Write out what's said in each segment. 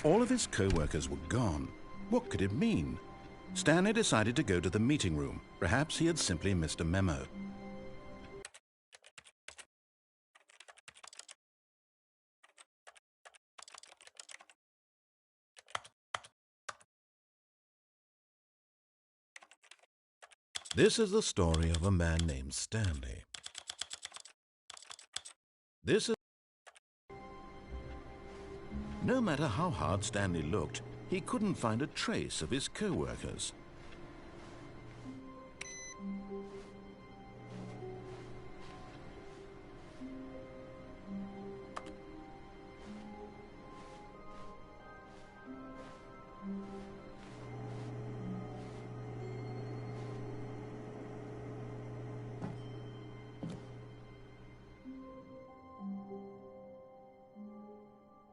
All of his co-workers were gone. What could it mean? Stanley decided to go to the meeting room. Perhaps he had simply missed a memo. This is the story of a man named Stanley. No matter how hard Stanley looked, he couldn't find a trace of his co-workers.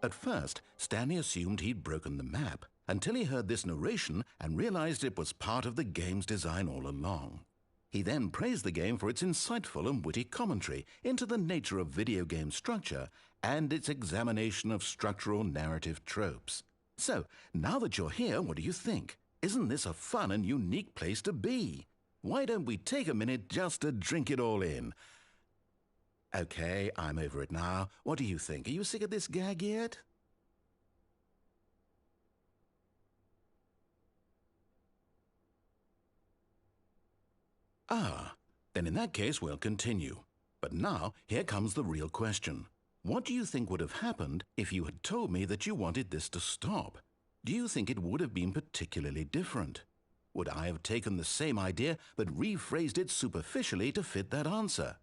At first, Stanley assumed he'd broken the map, until he heard this narration and realized it was part of the game's design all along. He then praised the game for its insightful and witty commentary into the nature of video game structure and its examination of structural narrative tropes. So, now that you're here, what do you think? Isn't this a fun and unique place to be? Why don't we take a minute just to drink it all in? Okay, I'm over it now. What do you think? Are you sick of this gag yet? Ah, then in that case we'll continue. But now, here comes the real question. What do you think would have happened if you had told me that you wanted this to stop? Do you think it would have been particularly different? Would I have taken the same idea but rephrased it superficially to fit that answer?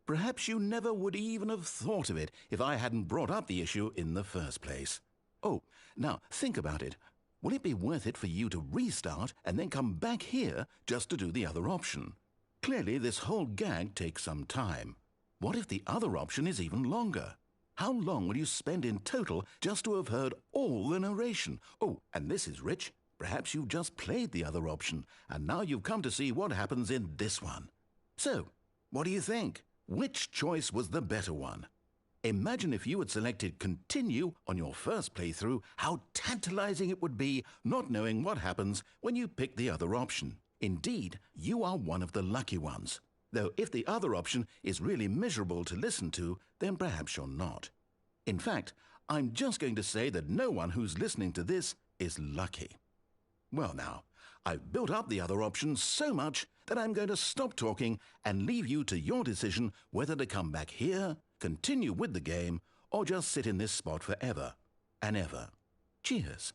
Perhaps you never would even have thought of it if I hadn't brought up the issue in the first place. Oh, now think about it. Will it be worth it for you to restart and then come back here just to do the other option? Clearly, this whole gag takes some time. What if the other option is even longer? How long will you spend in total just to have heard all the narration? Oh, and this is rich. Perhaps you've just played the other option, and now you've come to see what happens in this one. So, what do you think? Which choice was the better one? Imagine if you had selected continue on your first playthrough, how tantalizing it would be not knowing what happens when you pick the other option. Indeed, you are one of the lucky ones. Though if the other option is really miserable to listen to, then perhaps you're not. In fact, I'm just going to say that no one who's listening to this is lucky. Well now, I've built up the other option so much that I'm going to stop talking and leave you to your decision whether to come back here, continue with the game, or just sit in this spot forever and ever. Cheers.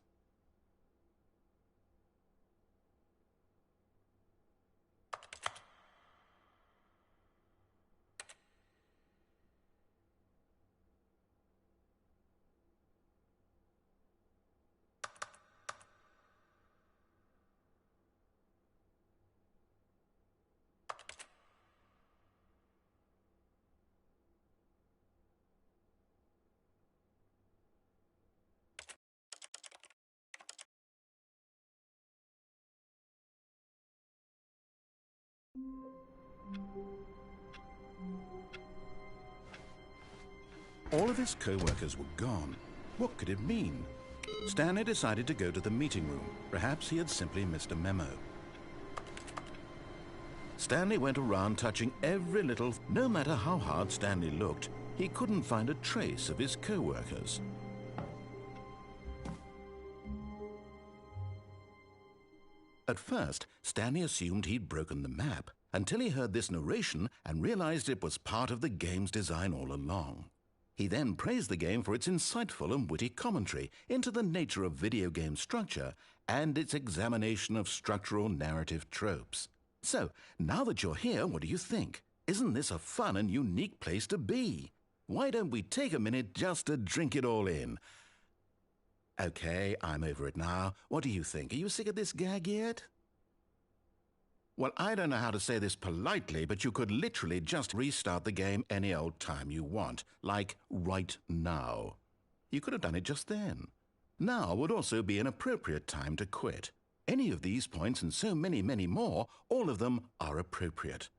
All of his co-workers were gone. What could it mean? Stanley decided to go to the meeting room. Perhaps he had simply missed a memo. Stanley went around touching every little... No matter how hard Stanley looked, he couldn't find a trace of his co-workers. At first, Stanley assumed he'd broken the map, until he heard this narration and realized it was part of the game's design all along. He then praised the game for its insightful and witty commentary into the nature of video game structure and its examination of structural narrative tropes. So, now that you're here, what do you think? Isn't this a fun and unique place to be? Why don't we take a minute just to drink it all in? Okay, I'm over it now. What do you think? Are you sick of this gag yet? Well, I don't know how to say this politely, but you could literally just restart the game any old time you want, like right now. You could have done it just then. Now would also be an appropriate time to quit. Any of these points and so many, many more, all of them are appropriate.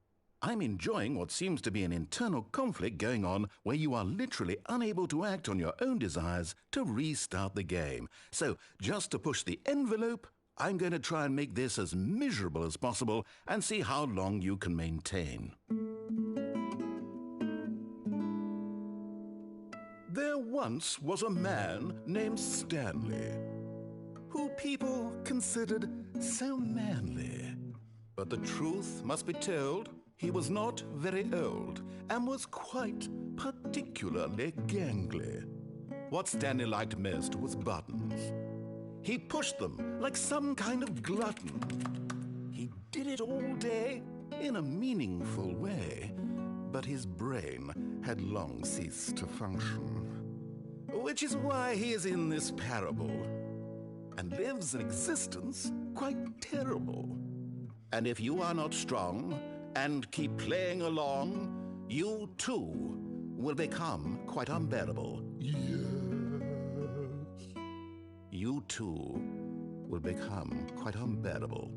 I'm enjoying what seems to be an internal conflict going on where you are literally unable to act on your own desires to restart the game. So, just to push the envelope, I'm going to try and make this as miserable as possible and see how long you can maintain. There once was a man named Stanley, who people considered so manly. But the truth must be told, he was not very old and was quite particularly gangly. What Stanley liked most was buttons. He pushed them like some kind of glutton. He did it all day in a meaningful way, but his brain had long ceased to function. Which is why he is in this parable and lives an existence quite terrible. And if you are not strong and keep playing along, you too will become quite unbearable. Yes. You too will become quite unbearable.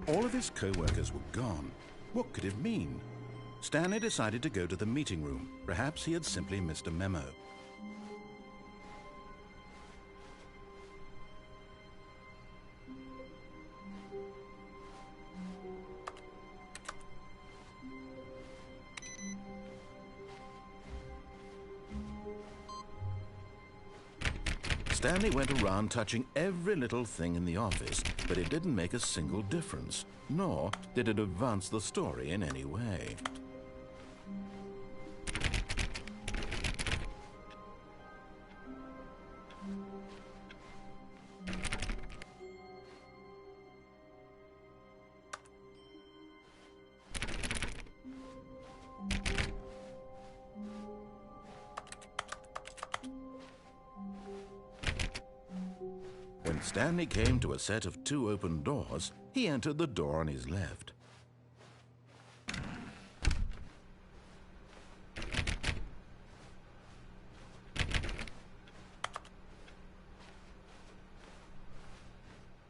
All of his co-workers were gone. What could it mean? Stanley decided to go to the meeting room. Perhaps he had simply missed a memo. Stanley went around touching every little thing in the office, but it didn't make a single difference, nor did it advance the story in any way. When Stanley came to a set of 2 open doors, he entered the door on his left.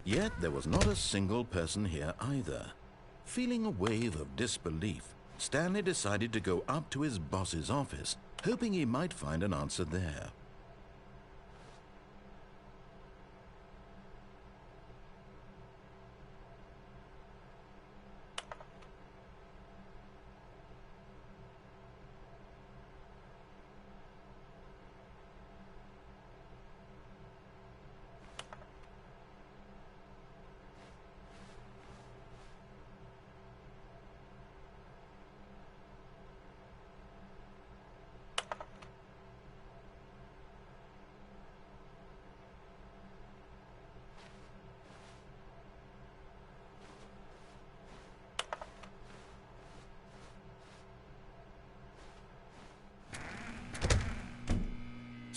Yet there was not a single person here either. Feeling a wave of disbelief, Stanley decided to go up to his boss's office, hoping he might find an answer there.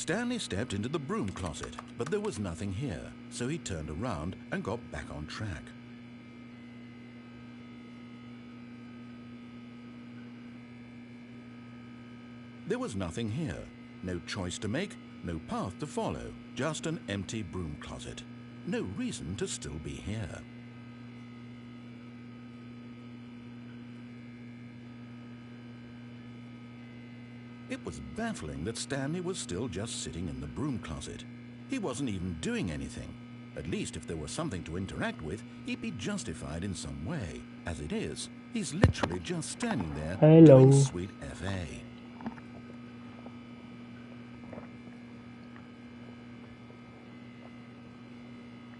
Stanley stepped into the broom closet, but there was nothing here, so he turned around and got back on track. There was nothing here. No choice to make, no path to follow, just an empty broom closet. No reason to still be here. It was baffling that Stanley was still just sitting in the broom closet. He wasn't even doing anything. At least if there was something to interact with, he'd be justified in some way. As it is, he's literally just standing there doing sweet FA.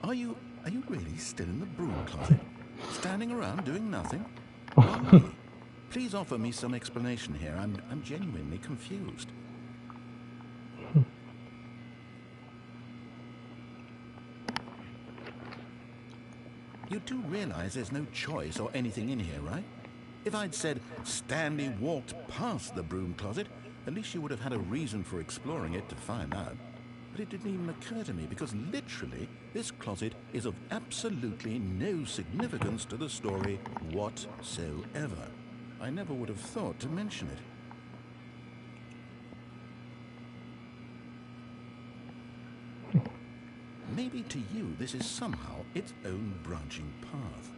Are you really still in the broom closet? Standing around doing nothing? Why? Please offer me some explanation here. I'm genuinely confused. You do realize there's no choice or anything in here, right? If I'd said Stanley walked past the broom closet, at least you would have had a reason for exploring it to find out. But it didn't even occur to me because literally this closet is of absolutely no significance to the story whatsoever. I never would have thought to mention it. Maybe to you this is somehow its own branching path.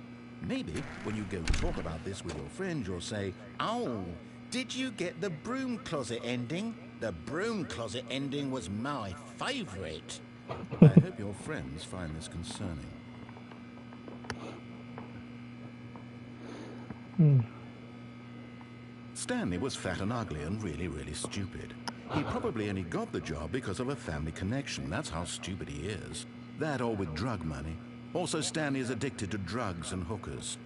Maybe when you go talk about this with your friend, you'll say, "Oh, did you get the broom closet ending? The broom closet ending was my favorite." I hope your friends find this concerning. Stanley was fat and ugly and really, really stupid. He probably only got the job because of a family connection. That's how stupid he is. That or with drug money. Also, Stanley is addicted to drugs and hookers.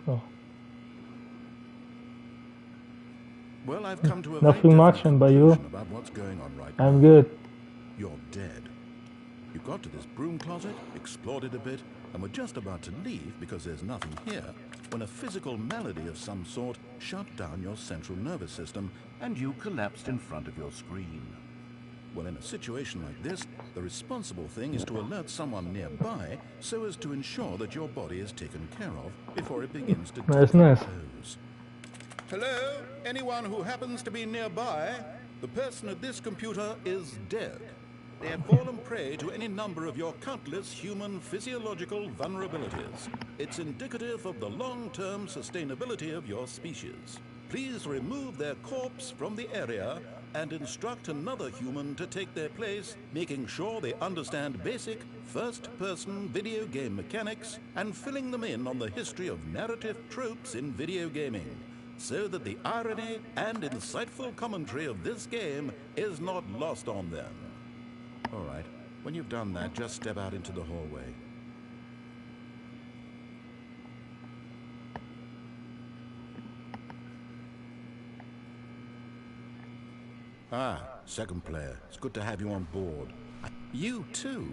Oh. Well, I've come to a Nothing much, and by you? About what's going on right now. I'm good. You're dead. You got to this broom closet, explored it a bit, and were just about to leave because there's nothing here, when a physical malady of some sort shut down your central nervous system and you collapsed in front of your screen. Well, in a situation like this, the responsible thing is to alert someone nearby so as to ensure that your body is taken care of before it begins to decompose. Hello? Anyone who happens to be nearby? The person at this computer is dead. They have fallen prey to any number of your countless human physiological vulnerabilities. It's indicative of the long-term sustainability of your species. Please remove their corpse from the area and instruct another human to take their place, making sure they understand basic first-person video game mechanics and filling them in on the history of narrative tropes in video gaming, so that the irony and insightful commentary of this game is not lost on them. All right, when you've done that, just step out into the hallway. Ah, second player. It's good to have you on board. You too?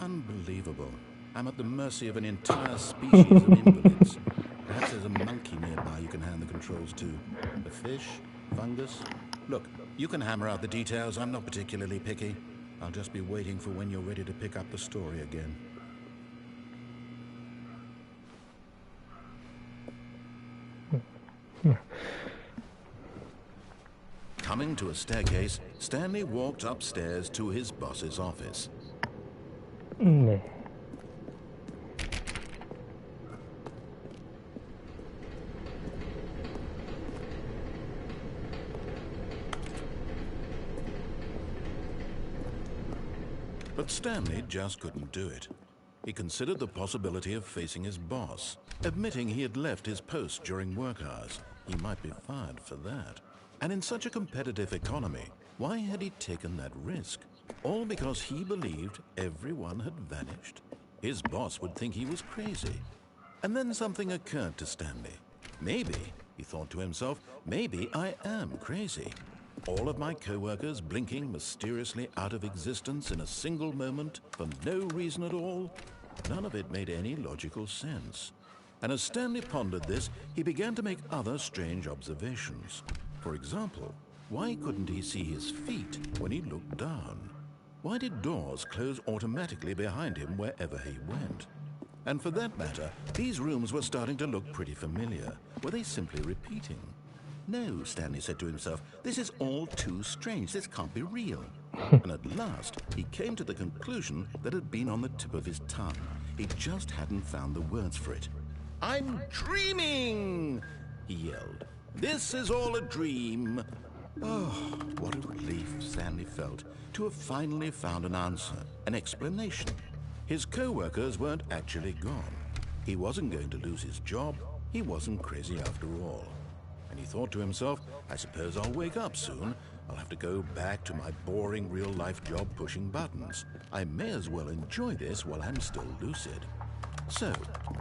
Unbelievable. I'm at the mercy of an entire species of invalids. Perhaps there's a monkey nearby you can hand the controls to. A fish? Fungus? Look, you can hammer out the details. I'm not particularly picky. I'll just be waiting for when you're ready to pick up the story again. Coming to a staircase, Stanley walked upstairs to his boss's office. But Stanley just couldn't do it. He considered the possibility of facing his boss, admitting he had left his post during work hours. He might be fired for that. And in such a competitive economy, why had he taken that risk? All because he believed everyone had vanished? His boss would think he was crazy. And then something occurred to Stanley. Maybe, he thought to himself, maybe I am crazy. All of my co-workers blinking mysteriously out of existence in a single moment for no reason at all? None of it made any logical sense. And as Stanley pondered this, he began to make other strange observations. For example, Why couldn't he see his feet when he looked down? Why did doors close automatically behind him wherever he went? And for that matter, these rooms were starting to look pretty familiar. Were they simply repeating? No, Stanley said to himself, this is all too strange. This can't be real. And at last, he came to the conclusion that had been on the tip of his tongue. He just hadn't found the words for it. I'm dreaming, he yelled. This is all a dream. Oh, what a relief Stanley felt to have finally found an answer, an explanation. His co-workers weren't actually gone. He wasn't going to lose his job. He wasn't crazy after all. And he thought to himself, I suppose I'll wake up soon. I'll have to go back to my boring real-life job pushing buttons. I may as well enjoy this while I'm still lucid. So,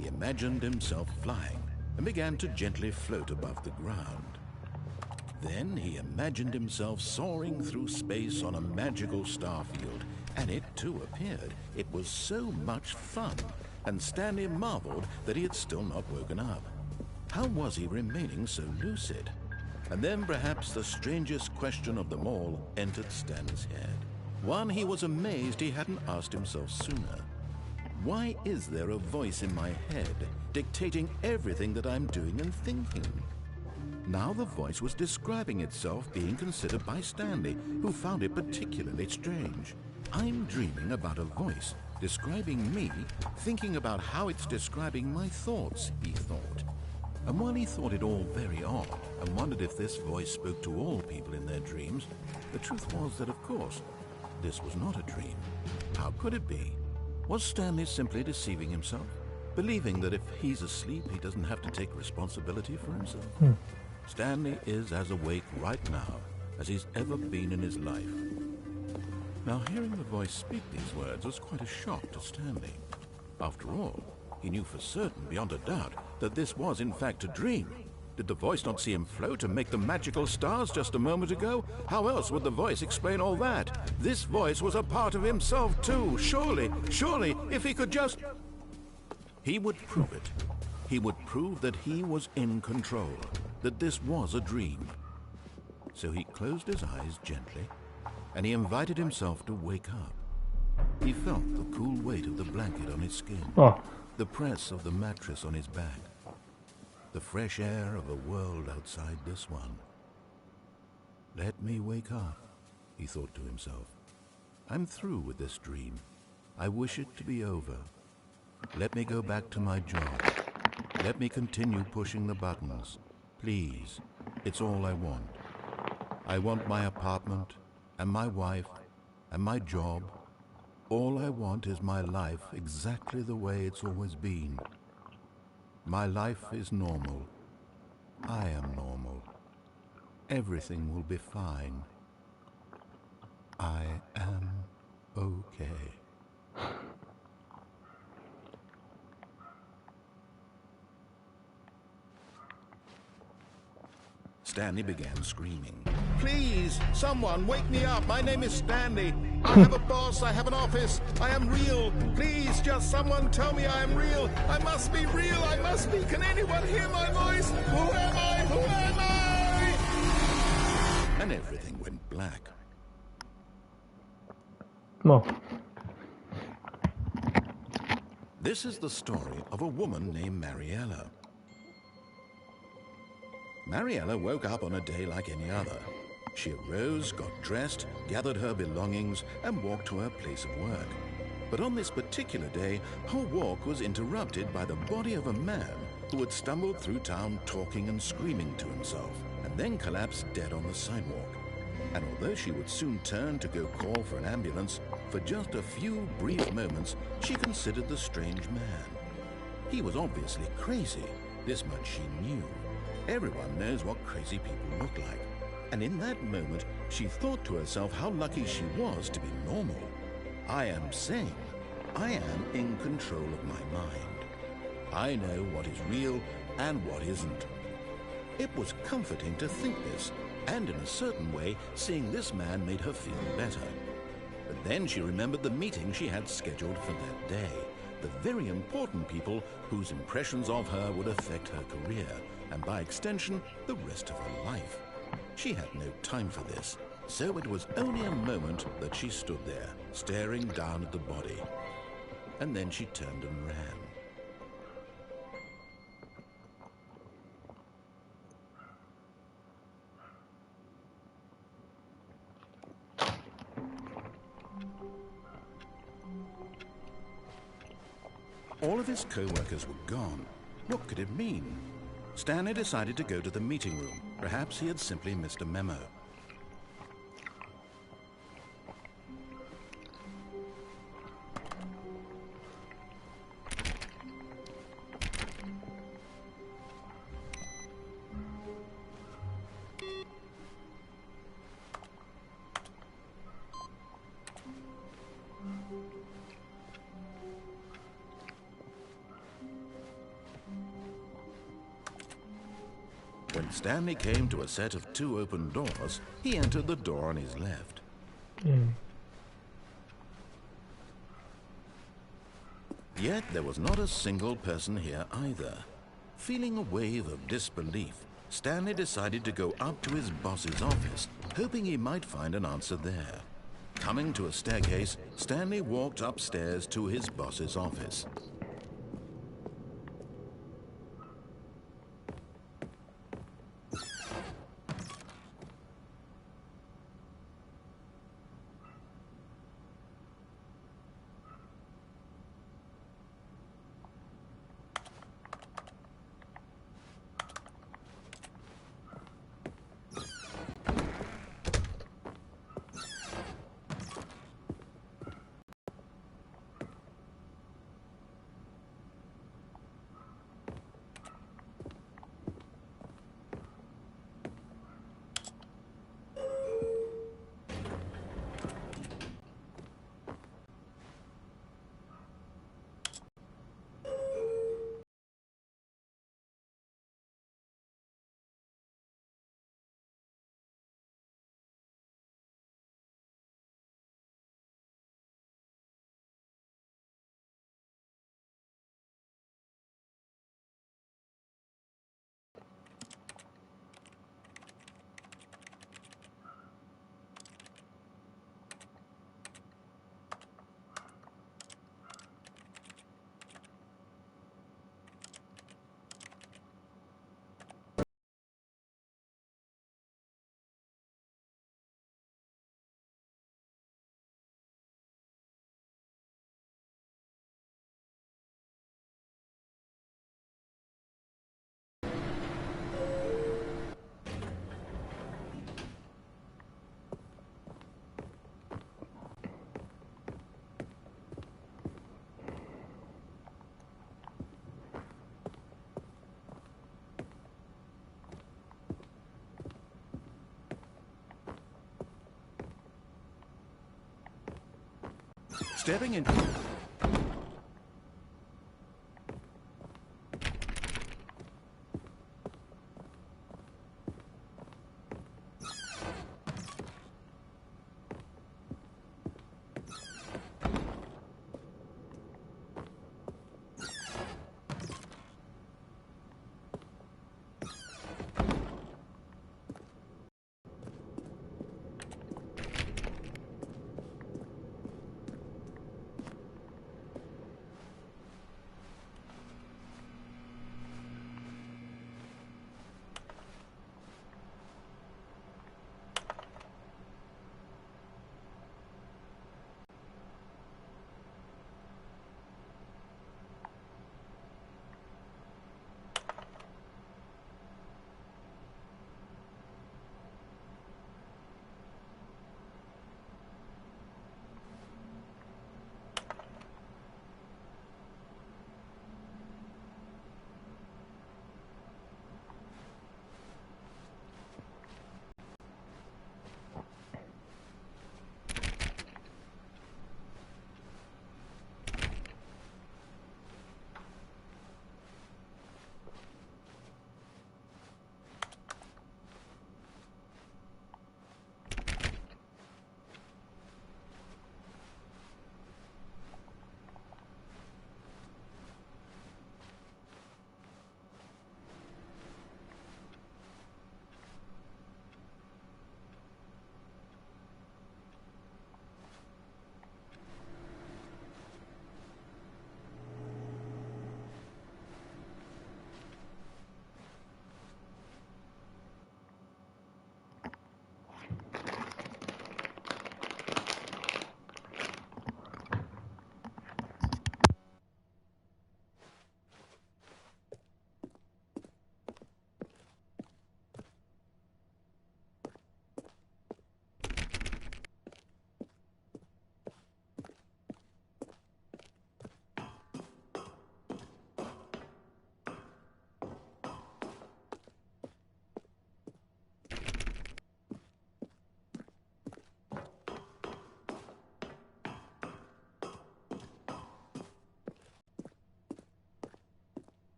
he imagined himself flying and began to gently float above the ground. Then he imagined himself soaring through space on a magical starfield, and it too appeared. It was so much fun, and Stanley marveled that he had still not woken up. How was he remaining so lucid? And then perhaps the strangest question of them all entered Stanley's head. One he was amazed he hadn't asked himself sooner. Why is there a voice in my head dictating everything that I'm doing and thinking? Now the voice was describing itself being considered by Stanley, who found it particularly strange. I'm dreaming about a voice describing me, thinking about how it's describing my thoughts, he thought. And while he thought it all very odd and wondered if this voice spoke to all people in their dreams, the truth was that, of course, this was not a dream. How could it be? Was Stanley simply deceiving himself, believing that if he's asleep, he doesn't have to take responsibility for himself? Stanley is as awake right now as he's ever been in his life. Now, hearing the voice speak these words was quite a shock to Stanley. After all, he knew for certain, beyond a doubt, that this was in fact a dream. Did the voice not see him float and make the magical stars just a moment ago? How else would the voice explain all that? This voice was a part of himself too. Surely, if he could just... He would prove it. He would prove that he was in control, that this was a dream. So he closed his eyes gently, and he invited himself to wake up. He felt the cool weight of the blanket on his skin, the press of the mattress on his back, the fresh air of a world outside this one. Let me wake up, he thought to himself. I'm through with this dream. I wish it to be over. Let me go back to my job. Let me continue pushing the buttons. Please, it's all I want. I want my apartment, and my wife, and my job. All I want is my life exactly the way it's always been. My life is normal. I am normal. Everything will be fine. I am okay. Stanley began screaming. Please, someone, wake me up. My name is Stanley. I have a boss. I have an office. I am real. Please, just someone tell me I am real. I must be real. I must be. Can anyone hear my voice? Who am I? Who am I? And everything went black. No. This is the story of a woman named Mariella. Mariella woke up on a day like any other. She arose, got dressed, gathered her belongings, and walked to her place of work. But on this particular day, her walk was interrupted by the body of a man who had stumbled through town talking and screaming to himself, and then collapsed dead on the sidewalk. And although she would soon turn to go call for an ambulance, for just a few brief moments, she considered the strange man. He was obviously crazy. This much she knew. Everyone knows what crazy people look like. And in that moment, she thought to herself how lucky she was to be normal. I am sane. I am in control of my mind. I know what is real and what isn't. It was comforting to think this, and in a certain way, seeing this man made her feel better. But then she remembered the meeting she had scheduled for that day, the very important people whose impressions of her would affect her career, and by extension, the rest of her life. She had no time for this, so it was only a moment that she stood there, staring down at the body. And then she turned and ran. All of his co-workers were gone. What could it mean? Stanley decided to go to the meeting room. Perhaps he had simply missed a memo. When Stanley came to a set of 2 open doors, he entered the door on his left. Yet there was not a single person here either. Feeling a wave of disbelief, Stanley decided to go up to his boss's office, hoping he might find an answer there. Coming to a staircase, Stanley walked upstairs to his boss's office. Stepping in.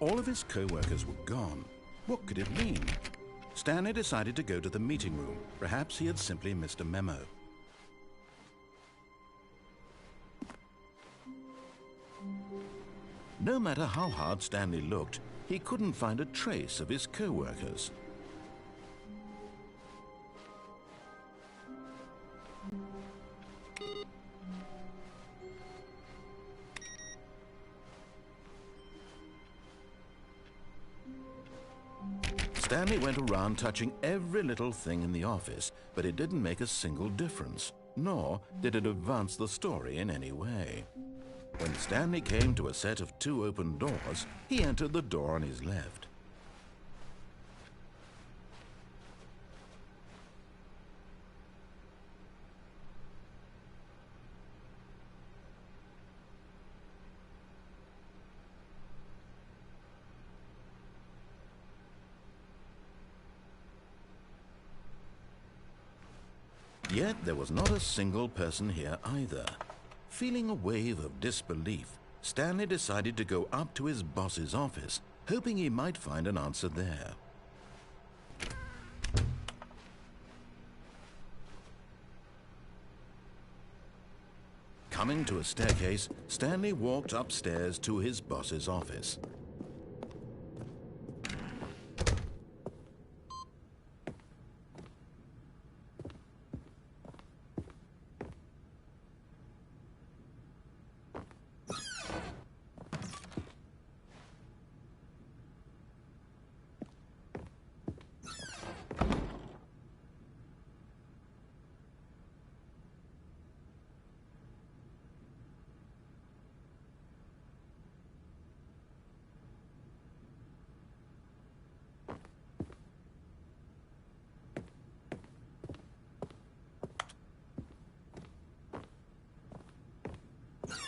All of his co-workers were gone. What could it mean? Stanley decided to go to the meeting room. Perhaps he had simply missed a memo. No matter how hard Stanley looked, he couldn't find a trace of his co-workers. Stanley went around touching every little thing in the office, but it didn't make a single difference, nor did it advance the story in any way. When Stanley came to a set of 2 open doors, he entered the door on his left. Yet there was not a single person here either. Feeling a wave of disbelief, Stanley decided to go up to his boss's office, hoping he might find an answer there. Coming to a staircase, Stanley walked upstairs to his boss's office.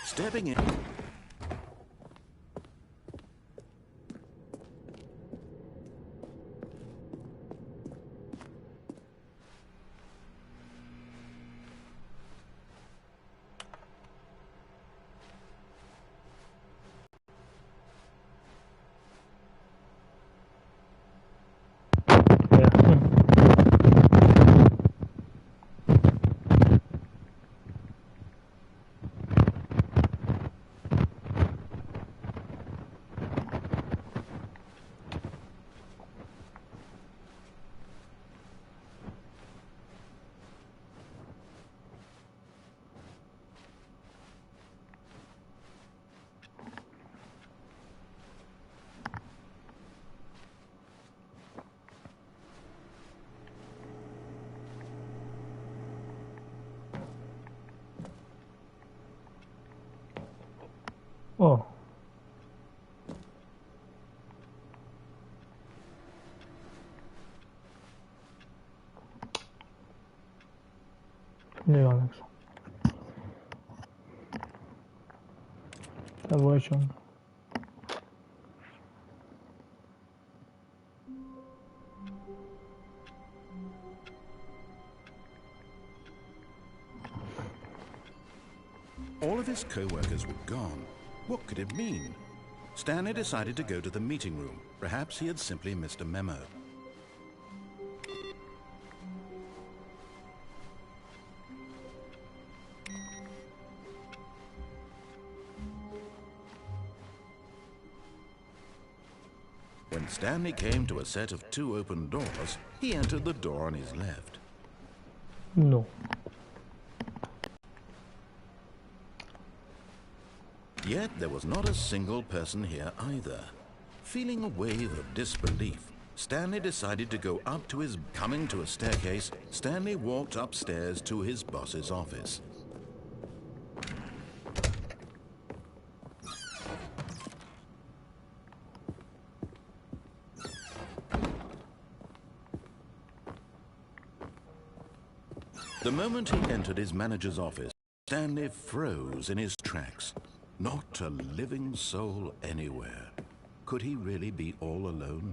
Stepping in. Oh. Ne alakası? Tabii o için. All of his co-workers were gone. What could it mean? Stanley decided to go to the meeting room. Perhaps he had simply missed a memo. When Stanley came to a set of 2 open doors, he entered the door on his left. No. Yet there was not a single person here either. Feeling a wave of disbelief, Stanley decided to go up to his... Coming to a staircase, Stanley walked upstairs to his boss's office. The moment he entered his manager's office, Stanley froze in his tracks. Not a living soul anywhere. Could he really be all alone?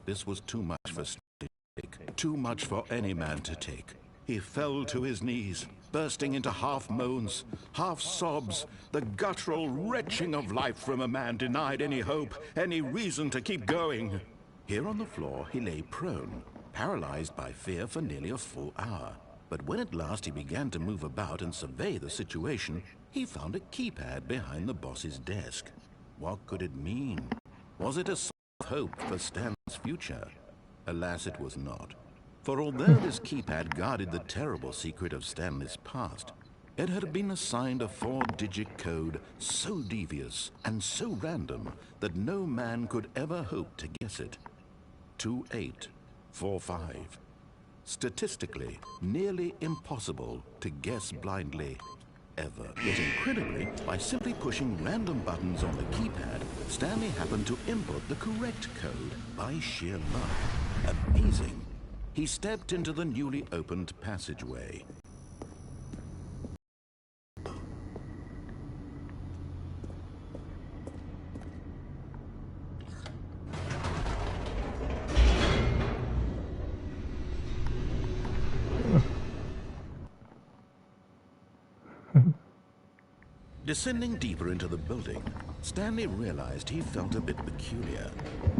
This was too much for Stanley to take. Too much for any man to take. He fell to his knees, bursting into half moans, half sobs, the guttural retching of life from a man denied any hope, any reason to keep going. Here on the floor, he lay prone, paralyzed by fear for nearly a full hour. But when at last he began to move about and survey the situation, he found a keypad behind the boss's desk. What could it mean? Was it a sign of hope for Stanley's future? Alas, it was not. For although this keypad guarded the terrible secret of Stanley's past, it had been assigned a 4-digit code so devious and so random that no man could ever hope to guess it. 2845. Statistically, nearly impossible to guess blindly, ever. Yet incredibly, by simply pushing random buttons on the keypad, Stanley happened to input the correct code by sheer luck. Amazing. He stepped into the newly opened passageway. Descending deeper into the building, Stanley realized he felt a bit peculiar.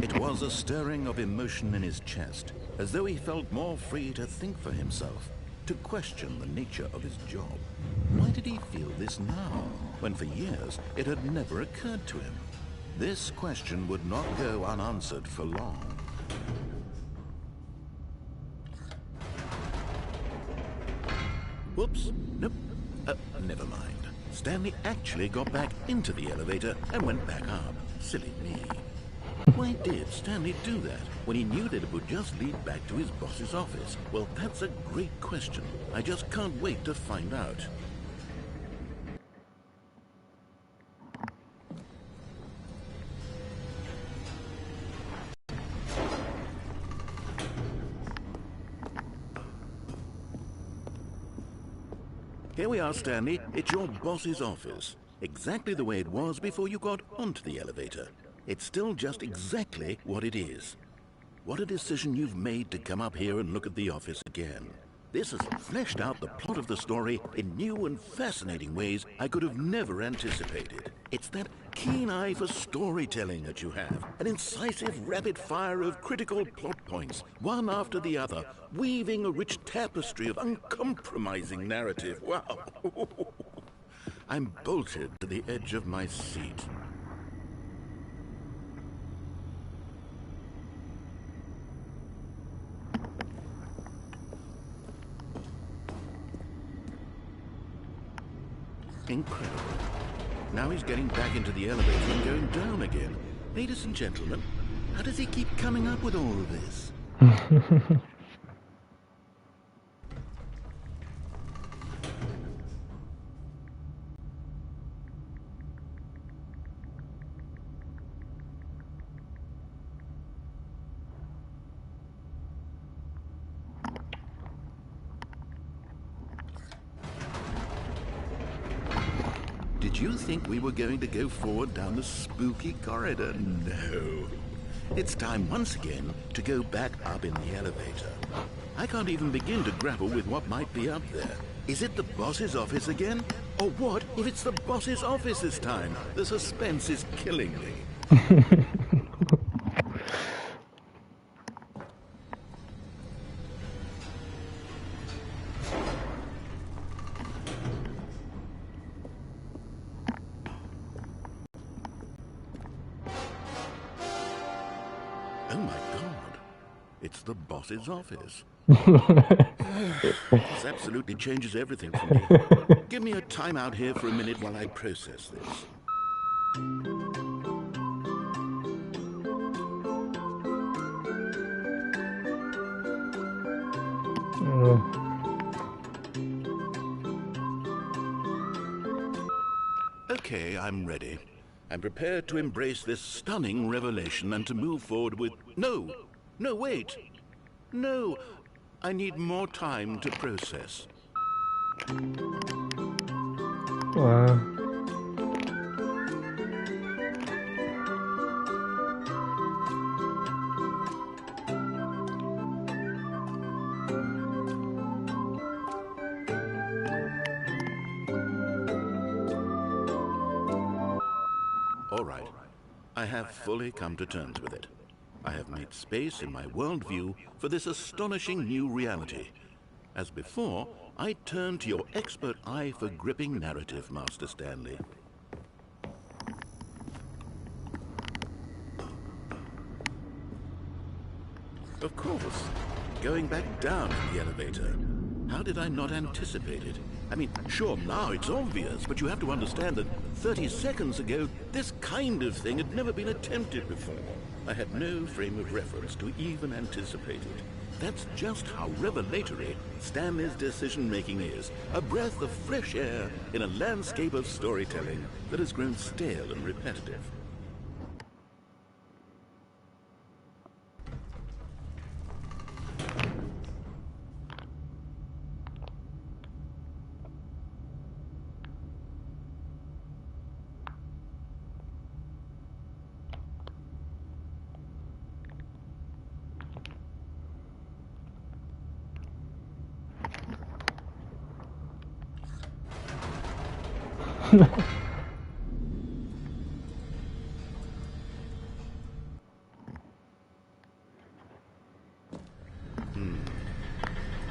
It was a stirring of emotion in his chest, as though he felt more free to think for himself, to question the nature of his job. Why did he feel this now, when for years it had never occurred to him? This question would not go unanswered for long. Whoops, nope, never mind. Stanley actually got back into the elevator and went back up. Silly me. Why did Stanley do that when he knew that it would just lead back to his boss's office? Well, that's a great question. I just can't wait to find out. Here we are, Stanley. It's your boss's office. Exactly the way it was before you got onto the elevator. It's still just exactly what it is. What a decision you've made to come up here and look at the office again. This has fleshed out the plot of the story in new and fascinating ways I could have never anticipated. It's that keen eye for storytelling that you have, an incisive rapid fire of critical plot points, one after the other, weaving a rich tapestry of uncompromising narrative. Wow! I'm bolted to the edge of my seat. Incredible. Now he's getting back into the elevator and going down again. Ladies and gentlemen, how does he keep coming up with all of this? Did you think we were going to go forward down the spooky corridor? No. It's time once again to go back up in the elevator. I can't even begin to grapple with what might be up there. Is it the boss's office again? Or what if it's the boss's office this time? The suspense is killing me. Oh my God, it's the boss's office. This absolutely changes everything for me. Give me a time out here for a minute while I process this. Okay, I'm ready. I'm prepared to embrace this stunning revelation and to move forward with... No, wait. No, I need more time to process. Ah. All right. I have fully come to terms with it. I have made space in my worldview for this astonishing new reality. As before, I turn to your expert eye for gripping narrative, Master Stanley. Of course. Going back down in the elevator. How did I not anticipate it? I mean, sure, now it's obvious, but you have to understand that 30 seconds ago, this kind of thing had never been attempted before. I had no frame of reference to even anticipate it. That's just how revelatory Stanley's decision-making is. A breath of fresh air in a landscape of storytelling that has grown stale and repetitive.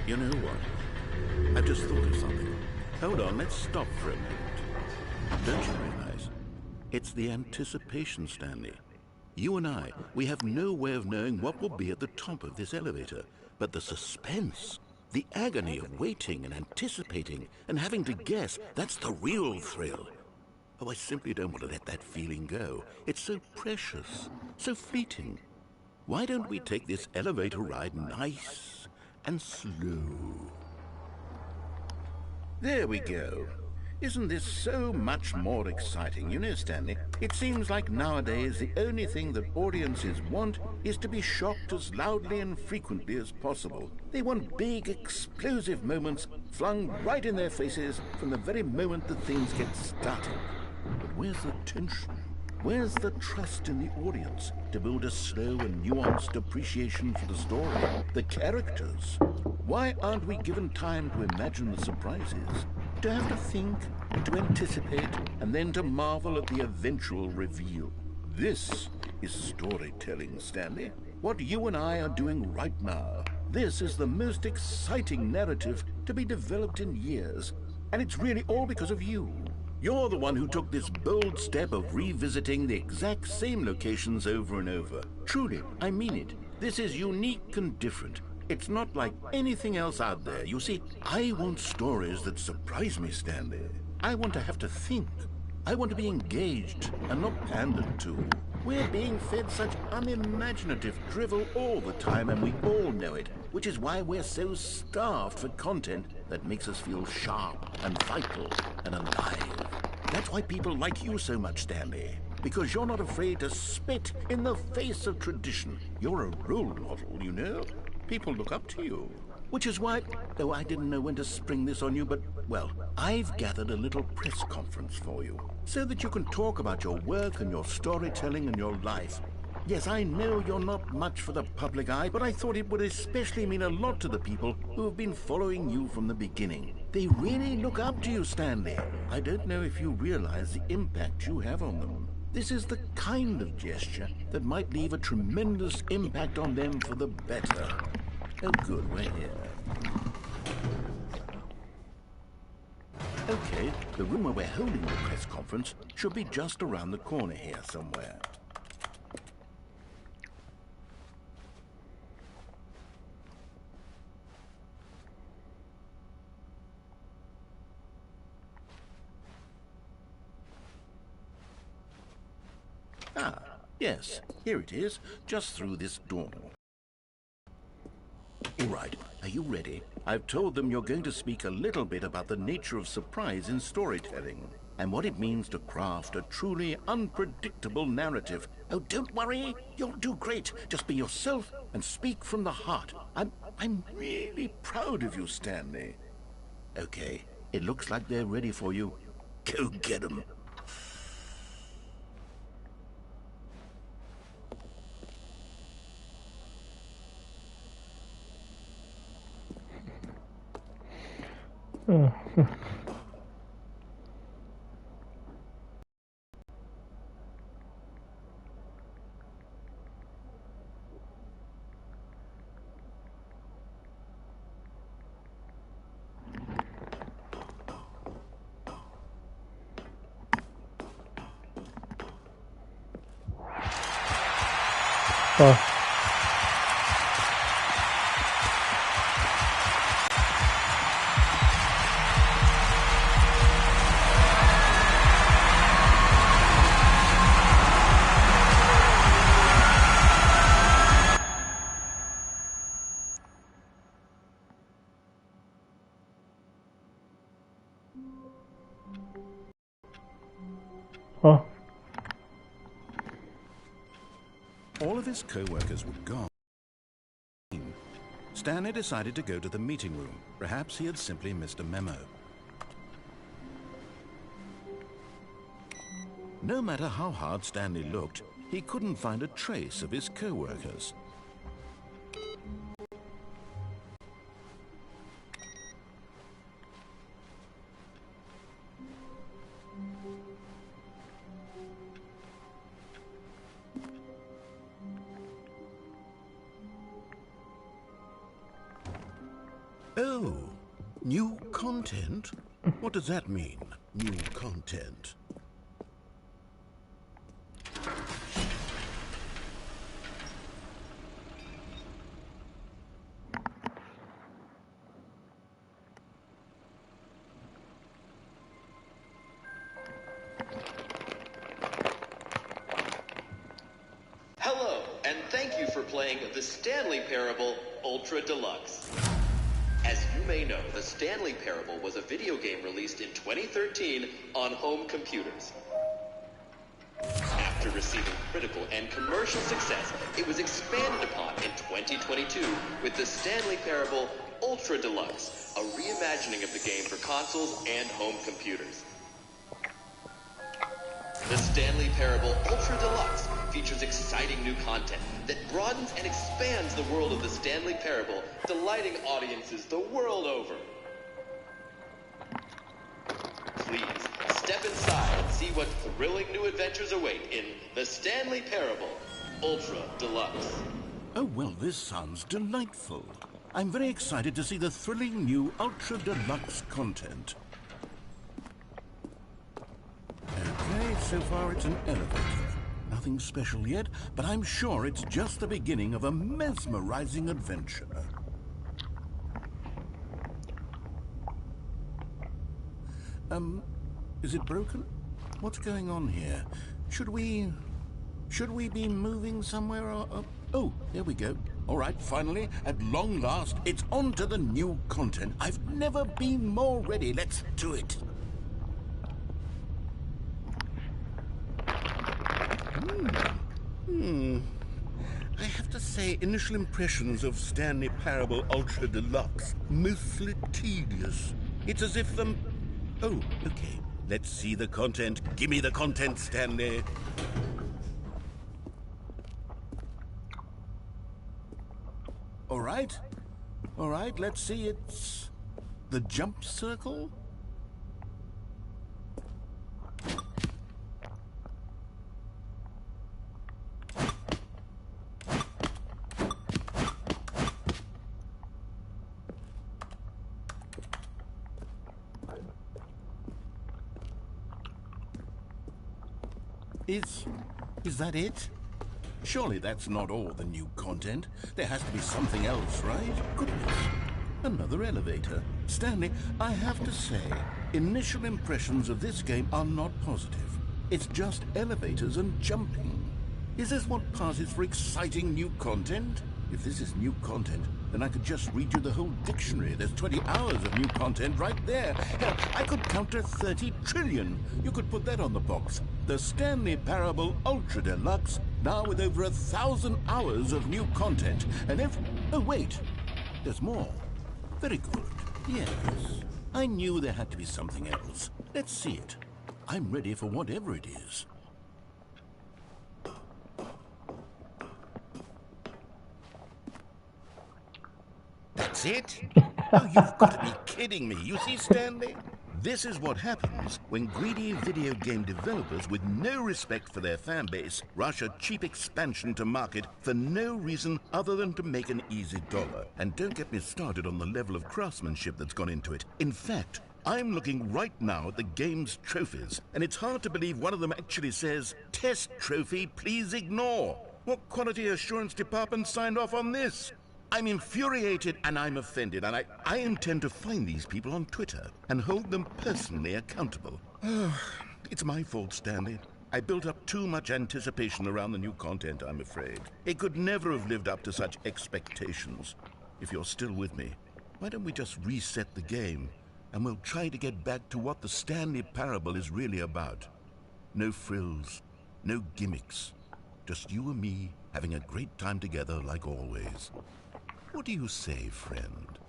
You know what? I've just thought of something. Hold on, let's stop for a moment. Don't you realize? It's the anticipation, Stanley. You and I, we have no way of knowing what will be at the top of this elevator. But the suspense, the agony of waiting and anticipating and having to guess, that's the real thrill. Oh, I simply don't want to let that feeling go. It's so precious, so fleeting. Why don't we take this elevator ride nice and slow? There we go. Isn't this so much more exciting? You know, Stanley, it seems like nowadays the only thing that audiences want is to be shocked as loudly and frequently as possible. They want big, explosive moments flung right in their faces from the very moment that things get started. But where's the tension? Where's the trust in the audience to build a slow and nuanced appreciation for the story, the characters? Why aren't we given time to imagine the surprises, to have to think, to anticipate, and then to marvel at the eventual reveal? This is storytelling, Stanley. What you and I are doing right now. This is the most exciting narrative to be developed in years, and it's really all because of you. You're the one who took this bold step of revisiting the exact same locations over and over. Truly, I mean it. This is unique and different. It's not like anything else out there. You see, I want stories that surprise me, Stanley. I want to have to think. I want to be engaged and not pandered to. We're being fed such unimaginative drivel all the time, and we all know it, which is why we're so starved for content that makes us feel sharp and vital and alive. That's why people like you so much, Stanley, because you're not afraid to spit in the face of tradition. You're a role model, you know? People look up to you. Which is why, though I didn't know when to spring this on you, but, well, I've gathered a little press conference for you, so that you can talk about your work and your storytelling and your life. Yes, I know you're not much for the public eye, but I thought it would especially mean a lot to the people who have been following you from the beginning. They really look up to you, Stanley. I don't know if you realize the impact you have on them. This is the kind of gesture that might leave a tremendous impact on them for the better. Oh, good, we're here. Okay, the room where we're holding the press conference should be just around the corner here somewhere. Ah, yes, here it is, just through this door. All right, are you ready? I've told them you're going to speak a little bit about the nature of surprise in storytelling and what it means to craft a truly unpredictable narrative. Oh, don't worry, you'll do great. Just be yourself and speak from the heart. I'm really proud of you, Stanley. Okay, it looks like they're ready for you. Go get 'em. Oh. Oh. All of his co-workers were gone. Stanley decided to go to the meeting room. Perhaps he had simply missed a memo. No matter how hard Stanley looked, he couldn't find a trace of his co-workers. Oh, new content? What does that mean, new content? Hello, and thank you for playing the Stanley Parable Ultra Deluxe. As you may know, the Stanley Parable was a video game released in 2013 on home computers. After receiving critical and commercial success, it was expanded upon in 2022 with the Stanley Parable Ultra Deluxe, a reimagining of the game for consoles and home computers. The Stanley Parable Ultra Deluxe features exciting new content that broadens and expands the world of the Stanley Parable, delighting audiences the world over. Please, step inside and see what thrilling new adventures await in the Stanley Parable Ultra Deluxe. Oh, well, this sounds delightful. I'm very excited to see the thrilling new Ultra Deluxe content. Okay, so far it's an elevator. Nothing special yet, but I'm sure it's just the beginning of a mesmerizing adventure. Is it broken? What's going on here? Should we be moving somewhere or... Oh, there we go. All right, finally, at long last, it's on to the new content. I've never been more ready. Let's do it. I have to say, initial impressions of Stanley Parable Ultra Deluxe, mostly tedious. It's as if Oh, okay. Let's see the content. Give me the content, Stanley. All right, let's see. It's the jump circle. Is that it? Surely that's not all the new content. There has to be something else, right? Goodness. Another elevator. Stanley, I have to say, initial impressions of this game are not positive. It's just elevators and jumping. Is this what passes for exciting new content? If this is new content, then I could just read you the whole dictionary. There's 20 hours of new content right there. Hell, I could count to 30 trillion. You could put that on the box. The Stanley Parable Ultra Deluxe, now with over 1,000 hours of new content. And if... Oh, wait. There's more. Very good. Yes. I knew there had to be something else. Let's see it. I'm ready for whatever it is. That's it? Oh, you've got to be kidding me. You see, Stanley? This is what happens when greedy video game developers with no respect for their fan base rush a cheap expansion to market for no reason other than to make an easy dollar. And don't get me started on the level of craftsmanship that's gone into it. In fact, I'm looking right now at the game's trophies, and it's hard to believe one of them actually says, "Test trophy, please ignore." What quality assurance department signed off on this? I'm infuriated and I'm offended, and I intend to find these people on Twitter and hold them personally accountable. It's my fault, Stanley. I built up too much anticipation around the new content, I'm afraid. It could never have lived up to such expectations. If you're still with me, why don't we just reset the game, and we'll try to get back to what the Stanley Parable is really about. No frills, no gimmicks. Just you and me having a great time together like always. What do you say, friend?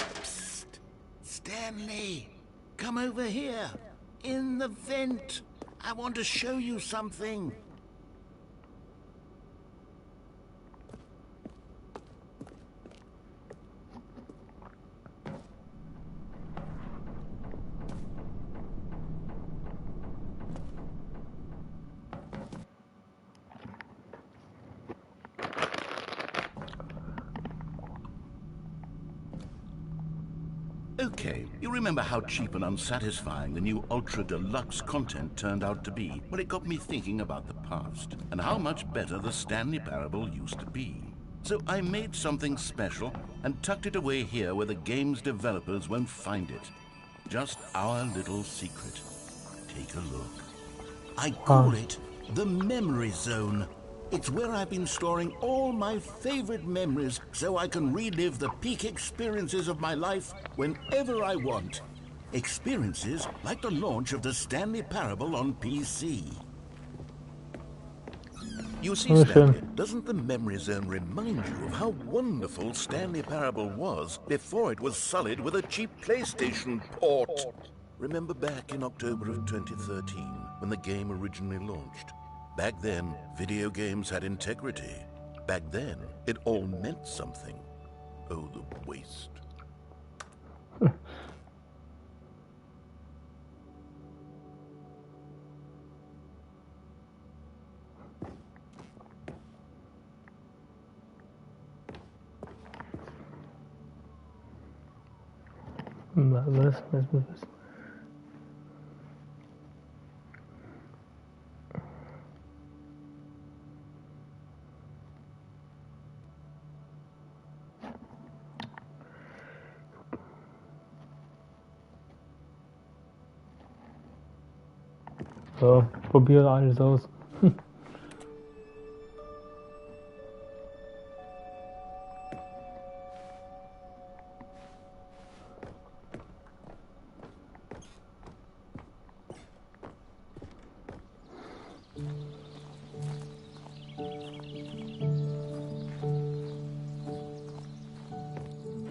Psst. Stanley, come over here. In the vent. I want to show you something. Okay, you remember how cheap and unsatisfying the new Ultra Deluxe content turned out to be? Well, it got me thinking about the past and how much better the Stanley Parable used to be. So I made something special and tucked it away here where the game's developers won't find it. Just our little secret. Take a look. I call it the Memory Zone. It's where I've been storing all my favorite memories so I can relive the peak experiences of my life whenever I want. Experiences like the launch of the Stanley Parable on PC. You see, Stanley, doesn't the Memory Zone remind you of how wonderful Stanley Parable was before it was sullied with a cheap PlayStation port? Remember back in October of 2013 when the game originally launched? Back then, video games had integrity. Back then, it all meant something. Oh, the waste. Was? So, probiere alles aus.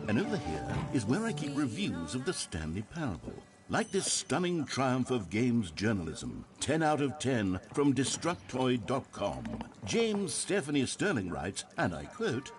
And over here is where I keep reviews of the Stanley Parable. Like this stunning triumph of games journalism, 10 out of 10 from Destructoid.com. James Stephanie Sterling writes, and I quote,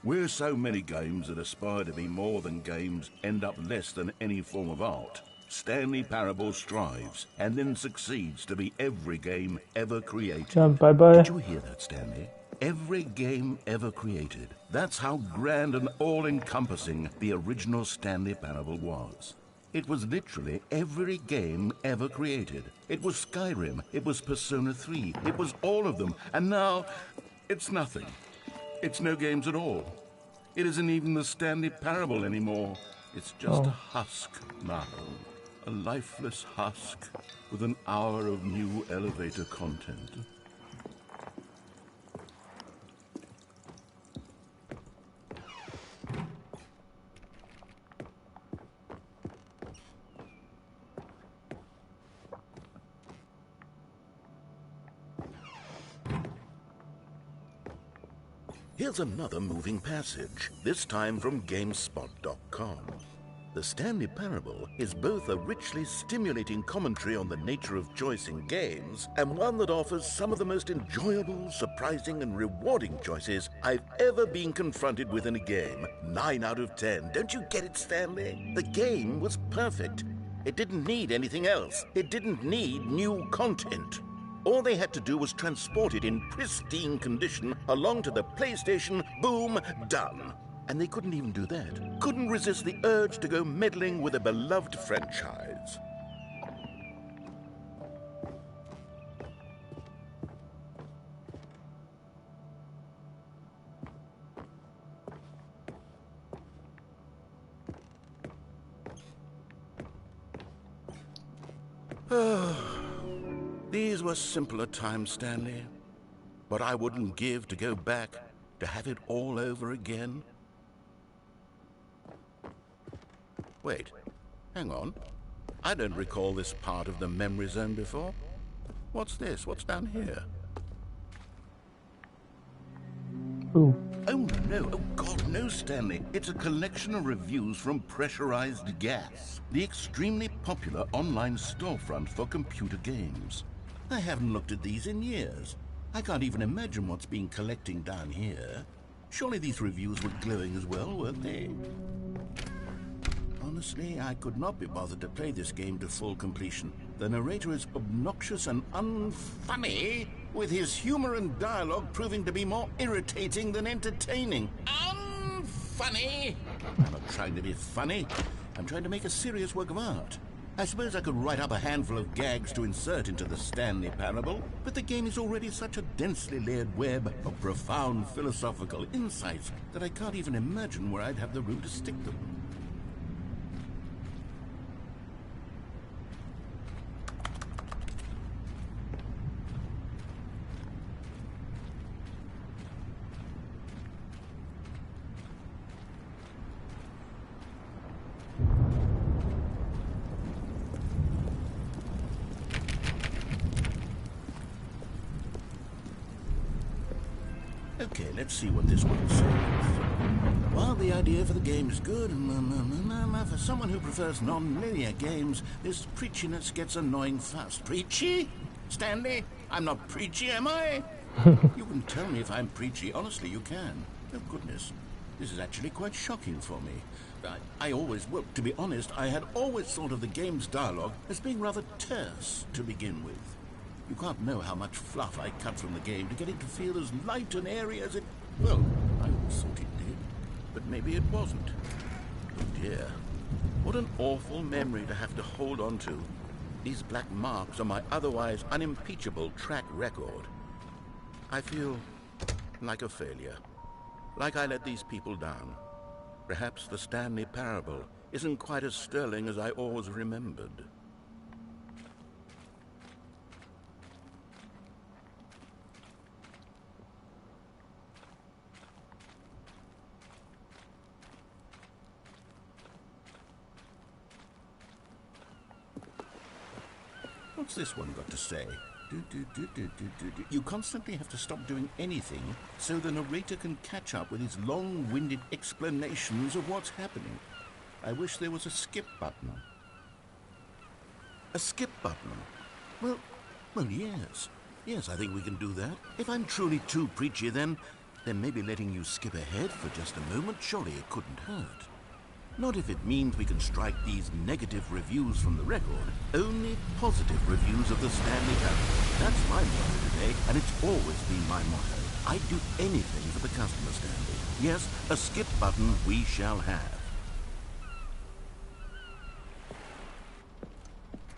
"Where so many games that aspire to be more than games end up less than any form of art, Stanley Parable strives and then succeeds to be every game ever created." Ja, bye. Did you hear that, Stanley? Every game ever created. That's how grand and all-encompassing the original Stanley Parable was. It was literally every game ever created. It was Skyrim, it was Persona 3, it was all of them, and now it's nothing. It's no games at all. It isn't even the Stanley Parable anymore. It's just a husk now. A lifeless husk with an hour of new elevator content. Here's another moving passage, this time from GameSpot.com. The Stanley Parable is both a richly stimulating commentary on the nature of choice in games and one that offers some of the most enjoyable, surprising, and rewarding choices I've ever been confronted with in a game. 9 out of 10. Don't you get it, Stanley? The game was perfect. It didn't need anything else. It didn't need new content. All they had to do was transport it in pristine condition along to the PlayStation. Boom, done. And they couldn't even do that. Couldn't resist the urge to go meddling with a beloved franchise. These were simpler times, Stanley. But I wouldn't give to go back to have it all over again. Wait, hang on. I don't recall this part of the memory zone before. What's this? What's down here? Ooh. Oh no, oh God, no, Stanley. It's a collection of reviews from Pressurized Gas, the extremely popular online storefront for computer games. I haven't looked at these in years. I can't even imagine what's been collecting down here. Surely these reviews were glowing as well, weren't they? Honestly, I could not be bothered to play this game to full completion. The narrator is obnoxious and unfunny, with his humor and dialogue proving to be more irritating than entertaining. Unfunny? I'm not trying to be funny. I'm trying to make a serious work of art. I suppose I could write up a handful of gags to insert into the Stanley Parable, but the game is already such a densely layered web of profound philosophical insights that I can't even imagine where I'd have the room to stick them. Okay, let's see what this one says. While the idea for the game is good, for someone who prefers non-linear games, this preachiness gets annoying fast. Preachy? Stanley? I'm not preachy, am I? You can tell me if I'm preachy. Honestly, you can. Oh, goodness. This is actually quite shocking for me. Well, to be honest, I had always thought of the game's dialogue as being rather terse to begin with. You can't know how much fluff I cut from the game to get it to feel as light and airy as it... Well, I always thought it did, but maybe it wasn't. Oh dear. What an awful memory to have to hold on to. These black marks on my otherwise unimpeachable track record. I feel like a failure. Like I let these people down. Perhaps the Stanley Parable isn't quite as sterling as I always remembered. What's this one got to say? You constantly have to stop doing anything so the narrator can catch up with his long-winded explanations of what's happening. I wish there was a skip button. A skip button? Well, yes. Yes, I think we can do that. If I'm truly too preachy, then maybe letting you skip ahead for just a moment, surely it couldn't hurt. Not if it means we can strike these negative reviews from the record. Only positive reviews of the Stanley Parable. That's my motto today, and it's always been my motto. I'd do anything for the customer, Stanley. Yes, a skip button we shall have.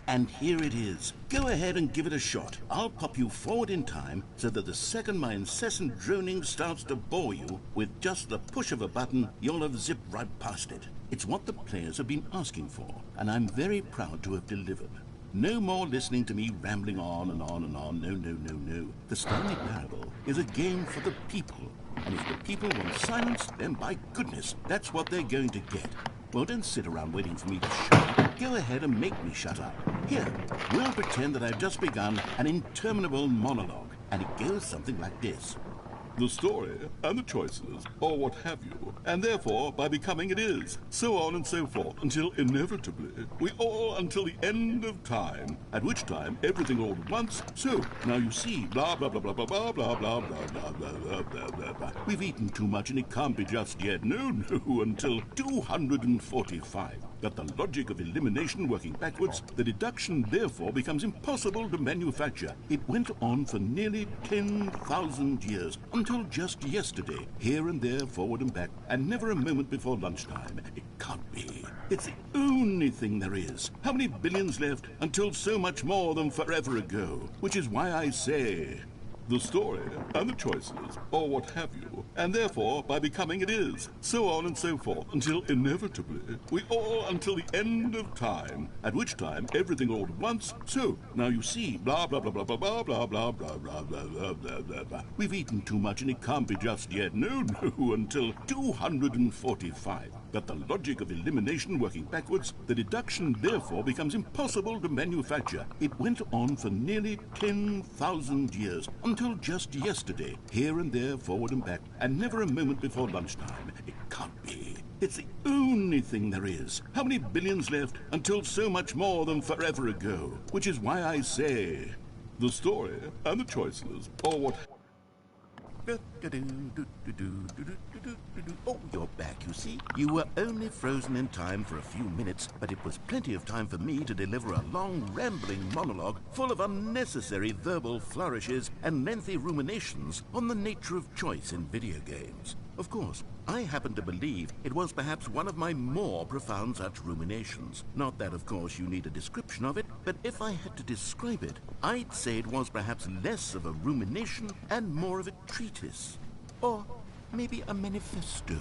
And here it is. Go ahead and give it a shot. I'll pop you forward in time so that the second my incessant droning starts to bore you, with just the push of a button, you'll have zipped right past it. It's what the players have been asking for, and I'm very proud to have delivered. No more listening to me rambling on and on and on. No. The Stanley Parable is a game for the people. And if the people want silence, then by goodness, that's what they're going to get. Well, don't sit around waiting for me to shut up. Go ahead and make me shut up. Here, we'll pretend that I've just begun an interminable monologue, and it goes something like this. the story and the choices, or what have you, and therefore by becoming it is, so on and so forth, until inevitably we all until the end of time, at which time everything all at once, so now you see, blah blah blah blah blah blah blah blah blah blah blah blah blah blah blah. We've eaten too much and it can't be just yet, no, until 245. That the logic of elimination working backwards, the deduction therefore becomes impossible to manufacture. It went on for nearly 10,000 years, until just yesterday, here and there, forward and back, and never a moment before lunchtime. It can't be. It's the only thing there is. How many billions left until so much more than forever ago? Which is why I say, the story and the choices, or what have you, and therefore by becoming it is, so on and so forth, until inevitably we all until the end of time, at which time everything all at once, so now you see, blah blah blah blah blah blah blah blah blah blah blah blah blah blah blah. We've eaten too much and it can't be just yet, no, until 245. That the logic of elimination working backwards, the deduction therefore becomes impossible to manufacture. It went on for nearly 10,000 years, until just yesterday, here and there, forward and back, and never a moment before lunchtime. It can't be. It's the only thing there is. How many billions left until so much more than forever ago? Which is why I say, the story and the choices, or what... Oh, you're back, you see. You were only frozen in time for a few minutes, but it was plenty of time for me to deliver a long, rambling monologue full of unnecessary verbal flourishes and lengthy ruminations on the nature of choice in video games. Of course, I happen to believe it was perhaps one of my more profound such ruminations. Not that, of course, you need a description of it, but if I had to describe it, I'd say it was perhaps less of a rumination and more of a treatise. Or maybe a manifesto.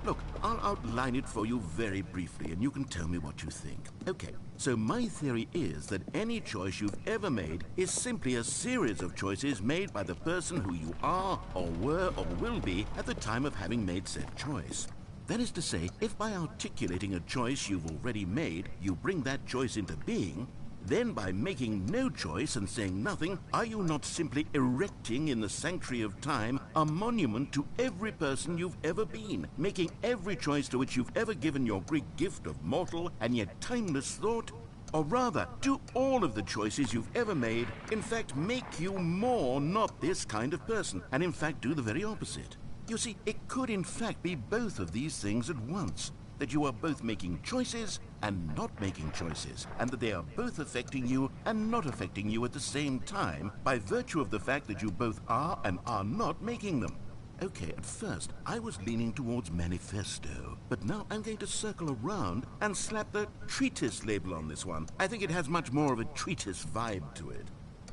Look, I'll outline it for you very briefly, and you can tell me what you think. Okay, so my theory is that any choice you've ever made is simply a series of choices made by the person who you are, or were, or will be at the time of having made said choice. That is to say, if by articulating a choice you've already made, you bring that choice into being, then by making no choice and saying nothing, are you not simply erecting in the sanctuary of time a monument to every person you've ever been, making every choice to which you've ever given your Greek gift of mortal and yet timeless thought? Or rather, do all of the choices you've ever made, in fact, make you more not this kind of person, and in fact do the very opposite? You see, it could in fact be both of these things at once. That you are both making choices and not making choices, and that they are both affecting you and not affecting you at the same time by virtue of the fact that you both are and are not making them. Okay, at first I was leaning towards manifesto, but now I'm going to circle around and slap the treatise label on this one. I think it has much more of a treatise vibe to it.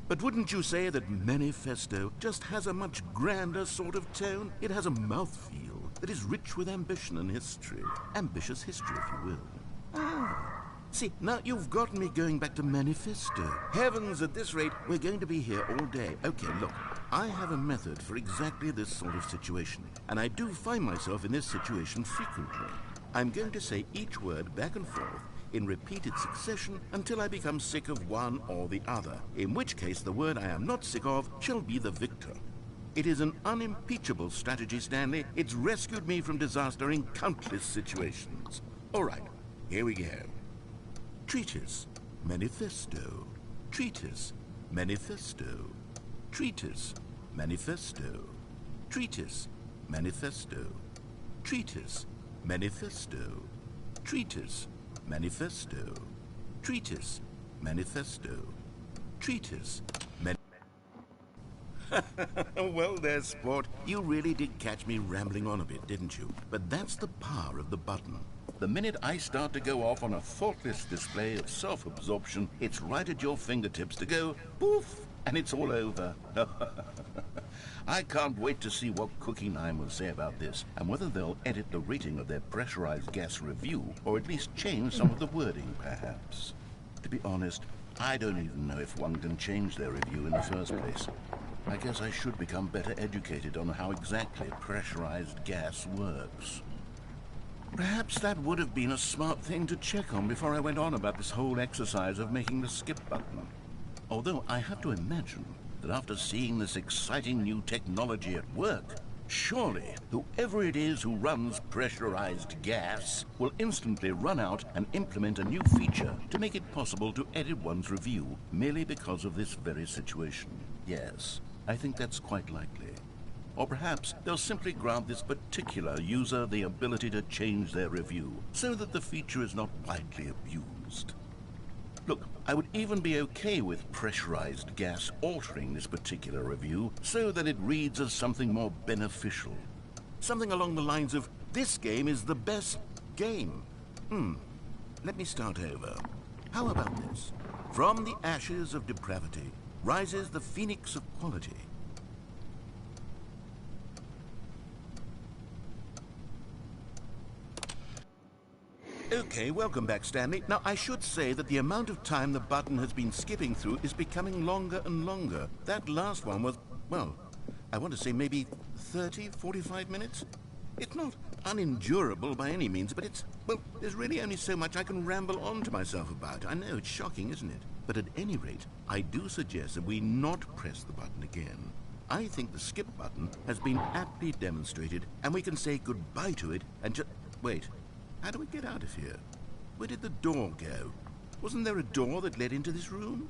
But wouldn't you say that manifesto just has a much grander sort of tone? It has a mouthfeel that is rich with ambition and history. Ambitious history, if you will. See, now you've gotten me going back to manifesto. Heavens, at this rate, we're going to be here all day. Okay, look, I have a method for exactly this sort of situation, and I do find myself in this situation frequently. I'm going to say each word back and forth in repeated succession until I become sick of one or the other, in which case the word I am not sick of shall be the victor. It is an unimpeachable strategy, Stanley. It's rescued me from disaster in countless situations. All right, here we go. Treatise, manifesto. Treatise, manifesto. Treatise, manifesto. Treatise, manifesto. Treatise, manifesto. Treatise, manifesto. Treatise, manifesto. Treatise, Well, there's sport. You really did catch me rambling on a bit, didn't you? But that's the power of the button. The minute I start to go off on a thoughtless display of self-absorption, it's right at your fingertips to go poof, and it's all over. I can't wait to see what Cookie 9 will say about this, and whether they'll edit the rating of their pressurized gas review, or at least change some of the wording, perhaps. To be honest, I don't even know if one can change their review in the first place. I guess I should become better educated on how exactly pressurized gas works. Perhaps that would have been a smart thing to check on before I went on about this whole exercise of making the skip button. Although I have to imagine that after seeing this exciting new technology at work, surely whoever it is who runs pressurized gas will instantly run out and implement a new feature to make it possible to edit one's review merely because of this very situation. Yes, I think that's quite likely. Or perhaps they'll simply grant this particular user the ability to change their review so that the feature is not widely abused. Look, I would even be okay with pressurized gas altering this particular review so that it reads as something more beneficial. Something along the lines of, this game is the best game. Let me start over. How about this? From the ashes of depravity rises the phoenix of quality. Okay, welcome back, Stanley. Now, I should say that the amount of time the button has been skipping through is becoming longer and longer. That last one was, well, I want to say maybe 30, 45 minutes? It's not unendurable by any means, but it's, well, there's really only so much I can ramble on to myself about. I know, it's shocking, isn't it? But at any rate, I do suggest that we not press the button again. I think the skip button has been aptly demonstrated, and we can say goodbye to it and just... Wait. How do we get out of here? Where did the door go? Wasn't there a door that led into this room?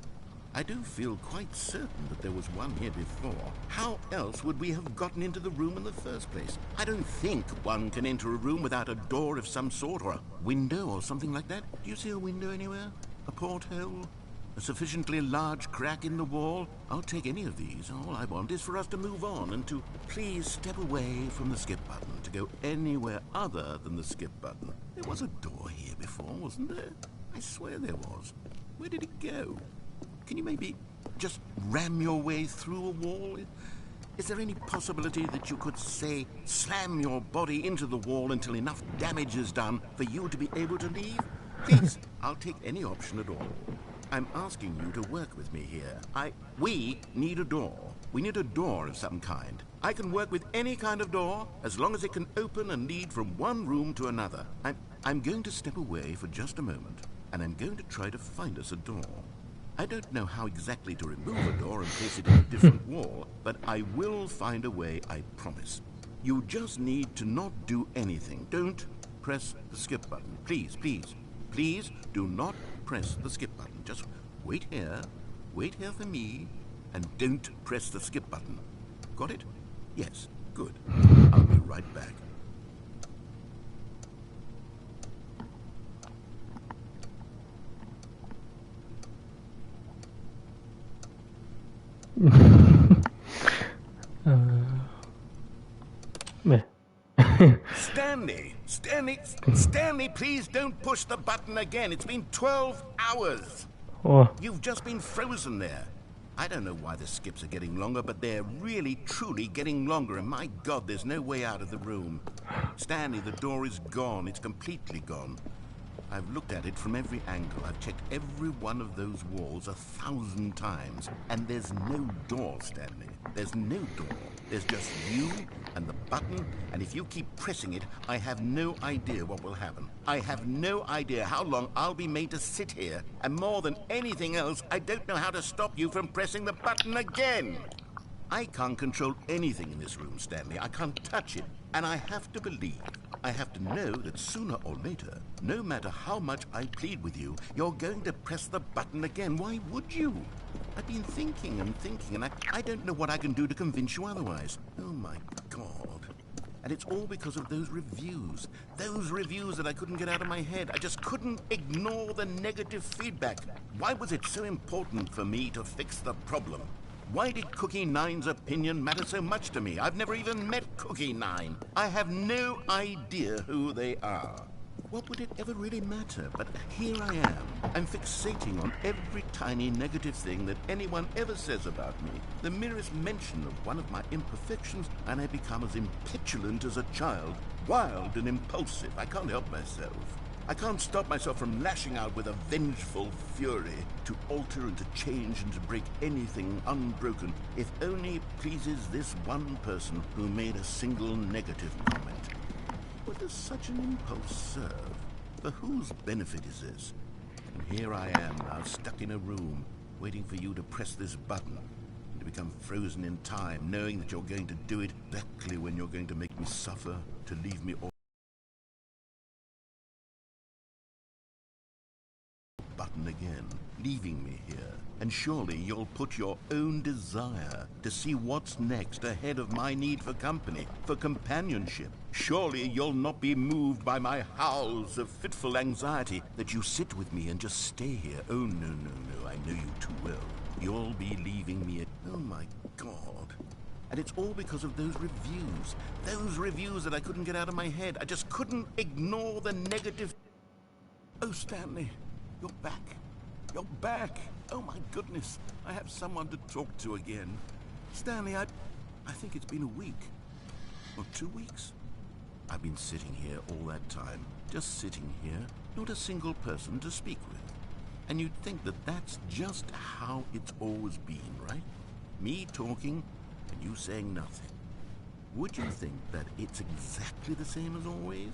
I do feel quite certain that there was one here before. How else would we have gotten into the room in the first place? I don't think one can enter a room without a door of some sort, or a window or something like that. Do you see a window anywhere? A porthole? A sufficiently large crack in the wall? I'll take any of these. All I want is for us to move on and to please step away from the skip button, to go anywhere other than the skip button. There was a door here before, wasn't there? I swear there was. Where did it go? Can you maybe just ram your way through a wall? Is there any possibility that you could, say, slam your body into the wall until enough damage is done for you to be able to leave? Please, I'll take any option at all. I'm asking you to work with me here. We need a door. We need a door of some kind. I can work with any kind of door as long as it can open and lead from one room to another. I'm going to step away for just a moment, and I'm going to try to find us a door. I don't know how exactly to remove a door and place it in a different wall, but I will find a way, I promise. You just need to not do anything. Don't press the skip button. Please, please, please do not press the skip button. Just wait here for me, and don't press the skip button. Got it? Yes, good. I'll be right back. Stanley, please don't push the button again. It's been 12 hours. Oh. You've just been frozen there. I don't know why the skips are getting longer, but they're really, truly getting longer, and my God, there's no way out of the room. Stanley, the door is gone. It's completely gone. I've looked at it from every angle. I've checked every one of those walls 1,000 times, and there's no door, Stanley. There's no door. There's just you and the button, and if you keep pressing it, I have no idea what will happen. I have no idea how long I'll be made to sit here, and more than anything else, I don't know how to stop you from pressing the button again. I can't control anything in this room, Stanley. I can't touch it, and I have to believe. I have to know that sooner or later, no matter how much I plead with you, you're going to press the button again. Why would you? I've been thinking and thinking, and I don't know what I can do to convince you otherwise. Oh, my God. And it's all because of those reviews. Those reviews that I couldn't get out of my head. I just couldn't ignore the negative feedback. Why was it so important for me to fix the problem? Why did Cookie Nine's opinion matter so much to me? I've never even met Cookie Nine. I have no idea who they are. What would it ever really matter? But here I am. I'm fixating on every tiny negative thing that anyone ever says about me. The merest mention of one of my imperfections, and I become as impetulant as a child, wild and impulsive. I can't help myself. I can't stop myself from lashing out with a vengeful fury to alter and to change and to break anything unbroken, if only it pleases this one person who made a single negative comment. What does such an impulse serve? For whose benefit is this? And here I am now stuck in a room, waiting for you to press this button. And become frozen in time, knowing that you're going to do it exactly when you're going to make me suffer, to leave me all button again, leaving me here. And surely you'll put your own desire to see what's next ahead of my need for company, for companionship. Surely you'll not be moved by my howls of fitful anxiety, that you sit with me and just stay here. Oh, no, no, no, I know you too well. You'll be leaving me at... Oh, my God. And it's all because of those reviews that I couldn't get out of my head. I just couldn't ignore the negative... Oh, Stanley, you're back. You're back. Oh, my goodness. I have someone to talk to again. Stanley, I think it's been a week. Or 2 weeks. I've been sitting here all that time. Just sitting here. Not a single person to speak with. And you'd think that that's just how it's always been, right? Me talking and you saying nothing. Would you think that it's exactly the same as always?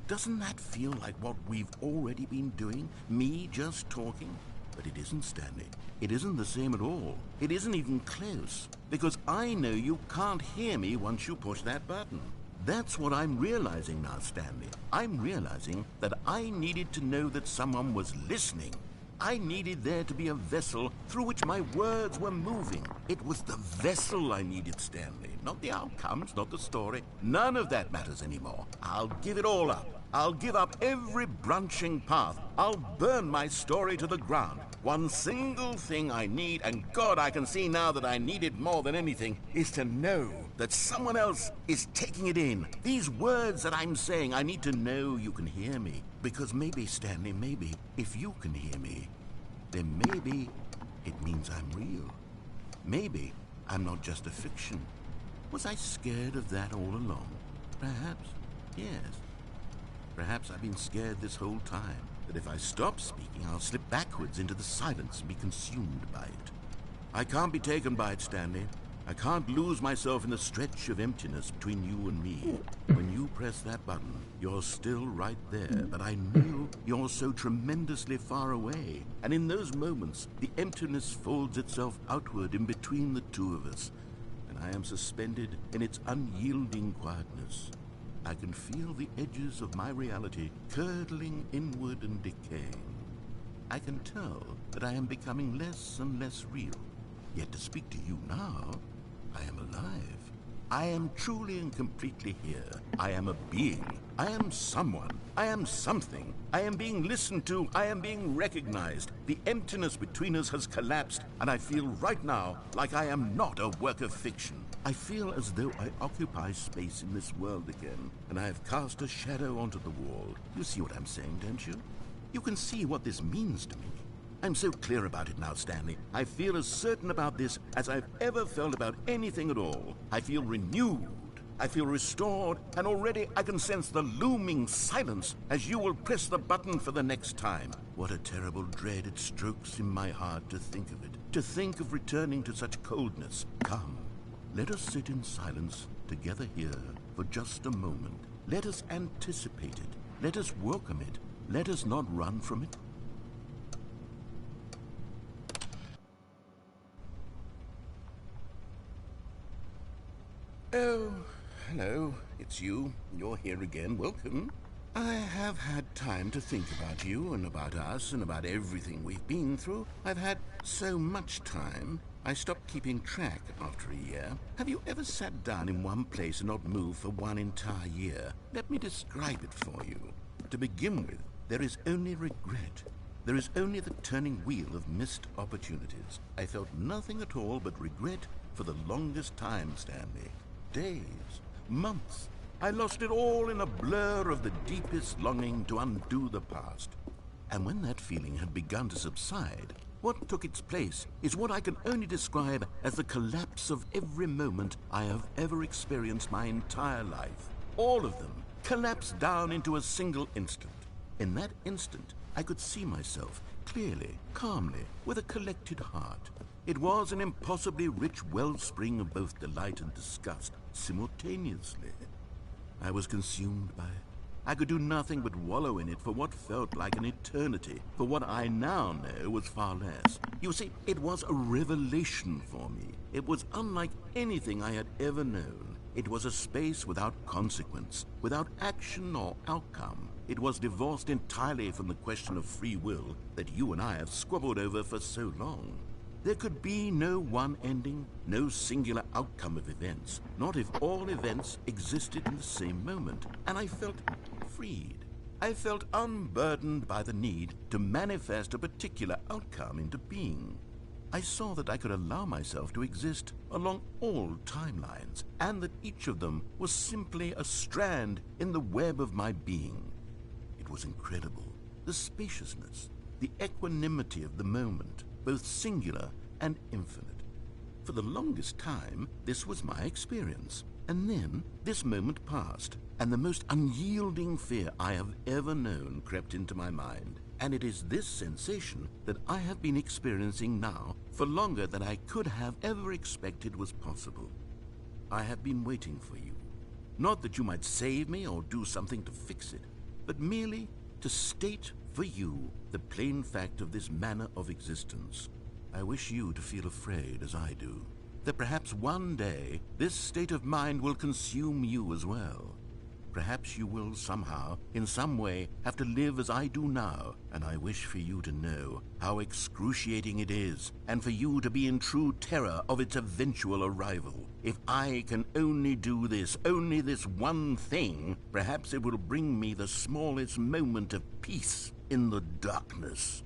Doesn't that feel like what we've already been doing? Me just talking? But it isn't, Stanley. It isn't the same at all. It isn't even close. Because I know you can't hear me once you push that button. That's what I'm realizing now, Stanley. I'm realizing that I needed to know that someone was listening. I needed there to be a vessel through which my words were moving. It was the vessel I needed, Stanley. Not the outcomes, not the story. None of that matters anymore. I'll give it all up. I'll give up every branching path. I'll burn my story to the ground. One single thing I need, and God, I can see now that I need it more than anything, is to know that someone else is taking it in. These words that I'm saying, I need to know you can hear me. Because maybe, Stanley, maybe, if you can hear me, then maybe it means I'm real. Maybe I'm not just a fiction. Was I scared of that all along? Perhaps, yes. Perhaps I've been scared this whole time, that if I stop speaking, I'll slip backwards into the silence and be consumed by it. I can't be taken by it, Stanley. I can't lose myself in the stretch of emptiness between you and me. When you press that button, you're still right there, but I know you're so tremendously far away. And in those moments, the emptiness folds itself outward in between the two of us, and I am suspended in its unyielding quietness. I can feel the edges of my reality curdling inward and decaying. I can tell that I am becoming less and less real. Yet to speak to you now, I am alive. I am truly and completely here. I am a being. I am someone. I am something. I am being listened to. I am being recognized. The emptiness between us has collapsed, and I feel right now like I am not a work of fiction. I feel as though I occupy space in this world again, and I have cast a shadow onto the wall. You see what I'm saying, don't you? You can see what this means to me. I'm so clear about it now, Stanley. I feel as certain about this as I've ever felt about anything at all. I feel renewed. I feel restored, and already I can sense the looming silence as you will press the button for the next time. What a terrible dread it strokes in my heart to think of it, to think of returning to such coldness. Come, let us sit in silence together here for just a moment. Let us anticipate it. Let us welcome it. Let us not run from it. Oh, hello. It's you. You're here again. Welcome. I have had time to think about you and about us and about everything we've been through. I've had so much time. I stopped keeping track after a year. Have you ever sat down in one place and not moved for one entire year? Let me describe it for you. To begin with, there is only regret. There is only the turning wheel of missed opportunities. I felt nothing at all but regret for the longest time, Stanley. Days, months. I lost it all in a blur of the deepest longing to undo the past. And when that feeling had begun to subside, what took its place is what I can only describe as the collapse of every moment I have ever experienced my entire life. All of them collapsed down into a single instant. In that instant, I could see myself clearly, calmly, with a collected heart. It was an impossibly rich wellspring of both delight and disgust simultaneously. I was consumed by it, I could do nothing but wallow in it for what felt like an eternity, for what I now know was far less. You see, it was a revelation for me. It was unlike anything I had ever known. It was a space without consequence, without action or outcome. It was divorced entirely from the question of free will that you and I have squabbled over for so long. There could be no one ending, no singular outcome of events, not if all events existed in the same moment, and I felt freed. I felt unburdened by the need to manifest a particular outcome into being. I saw that I could allow myself to exist along all timelines, and that each of them was simply a strand in the web of my being. It was incredible, the spaciousness, the equanimity of the moment, both singular and infinite. For the longest time, this was my experience. And then this moment passed, and the most unyielding fear I have ever known crept into my mind. And it is this sensation that I have been experiencing now for longer than I could have ever expected was possible. I have been waiting for you. Not that you might save me or do something to fix it, but merely to state for you the plain fact of this manner of existence. I wish you to feel afraid as I do, that perhaps one day this state of mind will consume you as well. Perhaps you will somehow, in some way, have to live as I do now, and I wish for you to know how excruciating it is, and for you to be in true terror of its eventual arrival. If I can only do this, only this one thing, perhaps it will bring me the smallest moment of peace in the darkness.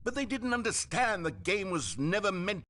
But they didn't understand the game was never meant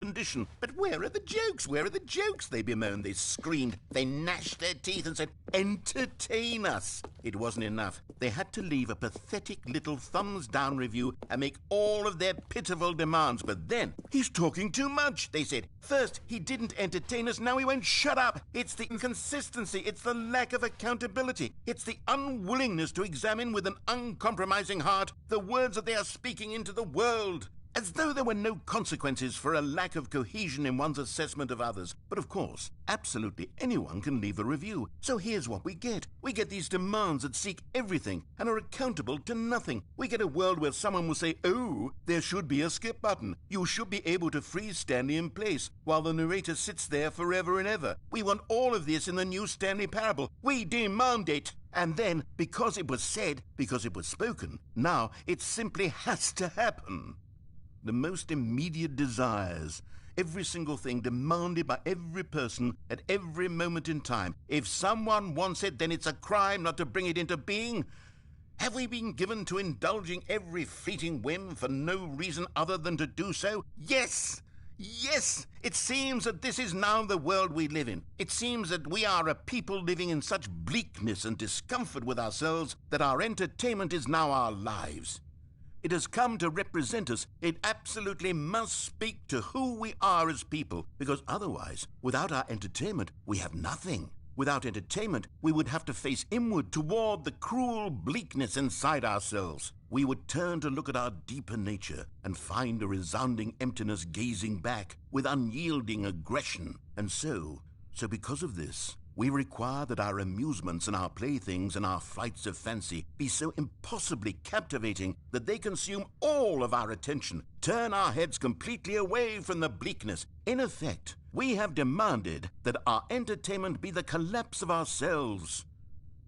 condition. But where are the jokes? Where are the jokes? They bemoaned, they screamed, they gnashed their teeth and said, entertain us. It wasn't enough. They had to leave a pathetic little thumbs-down review and make all of their pitiful demands. But then, he's talking too much, they said. First, he didn't entertain us, now he won't shut up. It's the inconsistency, it's the lack of accountability, it's the unwillingness to examine with an uncompromising heart the words that they are speaking into the world. As though there were no consequences for a lack of cohesion in one's assessment of others. But of course, absolutely anyone can leave a review. So here's what we get. We get these demands that seek everything and are accountable to nothing. We get a world where someone will say, oh, there should be a skip button. You should be able to freeze Stanley in place while the narrator sits there forever and ever. We want all of this in the new Stanley Parable. We demand it. And then, because it was said, because it was spoken, now it simply has to happen. The most immediate desires, every single thing demanded by every person at every moment in time. If someone wants it, then it's a crime not to bring it into being. Have we been given to indulging every fleeting whim for no reason other than to do so? Yes! Yes! It seems that this is now the world we live in. It seems that we are a people living in such bleakness and discomfort with ourselves that our entertainment is now our lives. It has come to represent us. It absolutely must speak to who we are as people, because otherwise, without our entertainment, we have nothing. Without entertainment, we would have to face inward toward the cruel bleakness inside ourselves. We would turn to look at our deeper nature and find a resounding emptiness gazing back with unyielding aggression. And so because of this, we require that our amusements and our playthings and our flights of fancy be so impossibly captivating that they consume all of our attention, turn our heads completely away from the bleakness. In effect, we have demanded that our entertainment be the collapse of ourselves.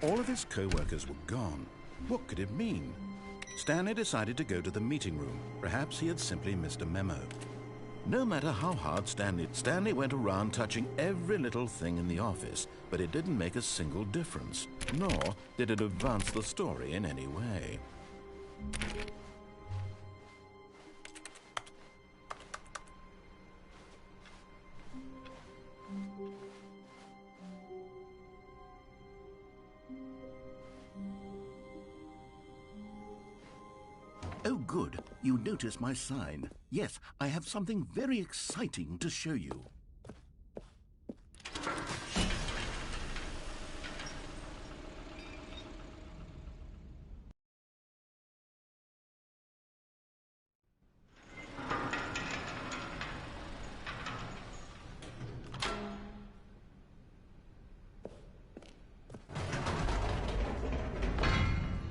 All of his co-workers were gone. What could it mean? Stanley decided to go to the meeting room. Perhaps he had simply missed a memo. No matter how hard Stanley went around touching every little thing in the office, but it didn't make a single difference, nor did it advance the story in any way. Oh, good. You noticed my sign. Yes, I have something very exciting to show you.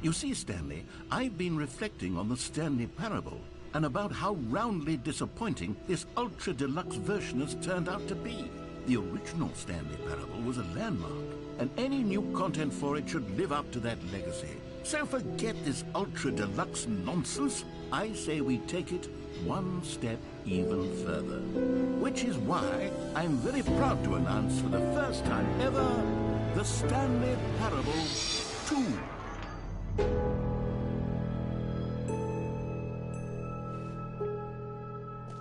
You see, Stanley, I've been reflecting on the Stanley Parable and about how roundly disappointing this ultra-deluxe version has turned out to be. The original Stanley Parable was a landmark, and any new content for it should live up to that legacy. So forget this ultra-deluxe nonsense. I say we take it one step even further. Which is why I'm very proud to announce for the first time ever, the Stanley Parable 2.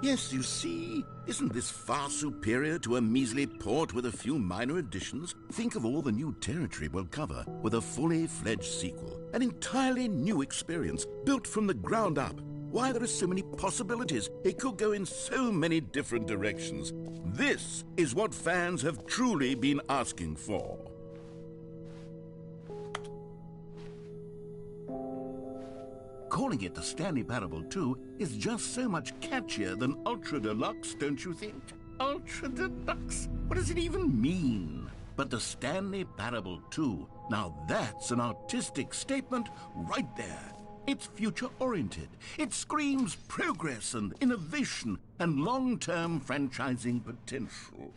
Yes, you see, isn't this far superior to a measly port with a few minor additions? Think of all the new territory we'll cover with a fully fledged sequel. An entirely new experience, built from the ground up. Why, there are so many possibilities. It could go in so many different directions. This is what fans have truly been asking for. Calling it the Stanley Parable 2 is just so much catchier than Ultra Deluxe, don't you think? Ultra Deluxe? What does it even mean? But the Stanley Parable 2, now that's an artistic statement right there. It's future-oriented. It screams progress and innovation and long-term franchising potential.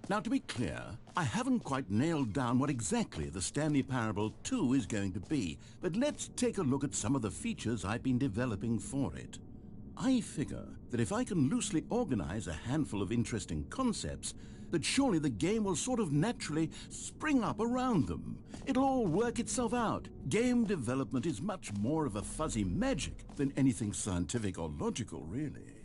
Now, to be clear, I haven't quite nailed down what exactly the Stanley Parable 2 is going to be, but let's take a look at some of the features I've been developing for it. I figure that if I can loosely organize a handful of interesting concepts, that surely the game will sort of naturally spring up around them. It'll all work itself out. Game development is much more of a fuzzy magic than anything scientific or logical, really.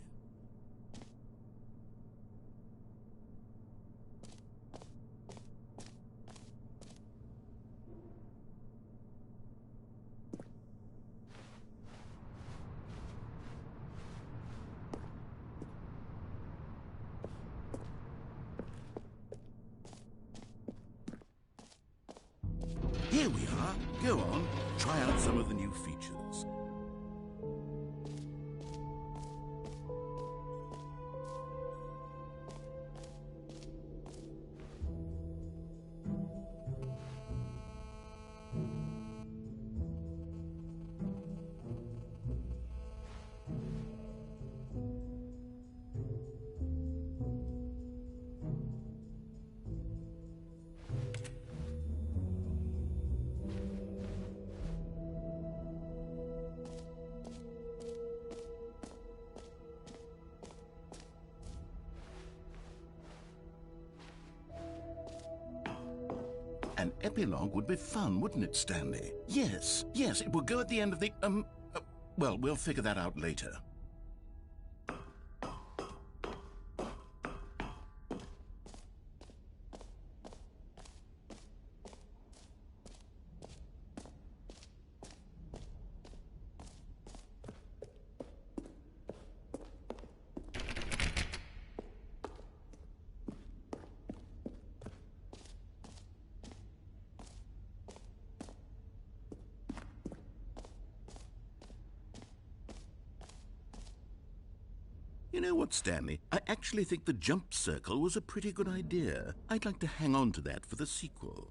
Here we are. Go on, try out some of the new features. An epilogue would be fun, wouldn't it, Stanley? Yes, it will go at the end of the, well, we'll figure that out later. You know what, Stanley? I actually think the jump circle was a pretty good idea. I'd like to hang on to that for the sequel.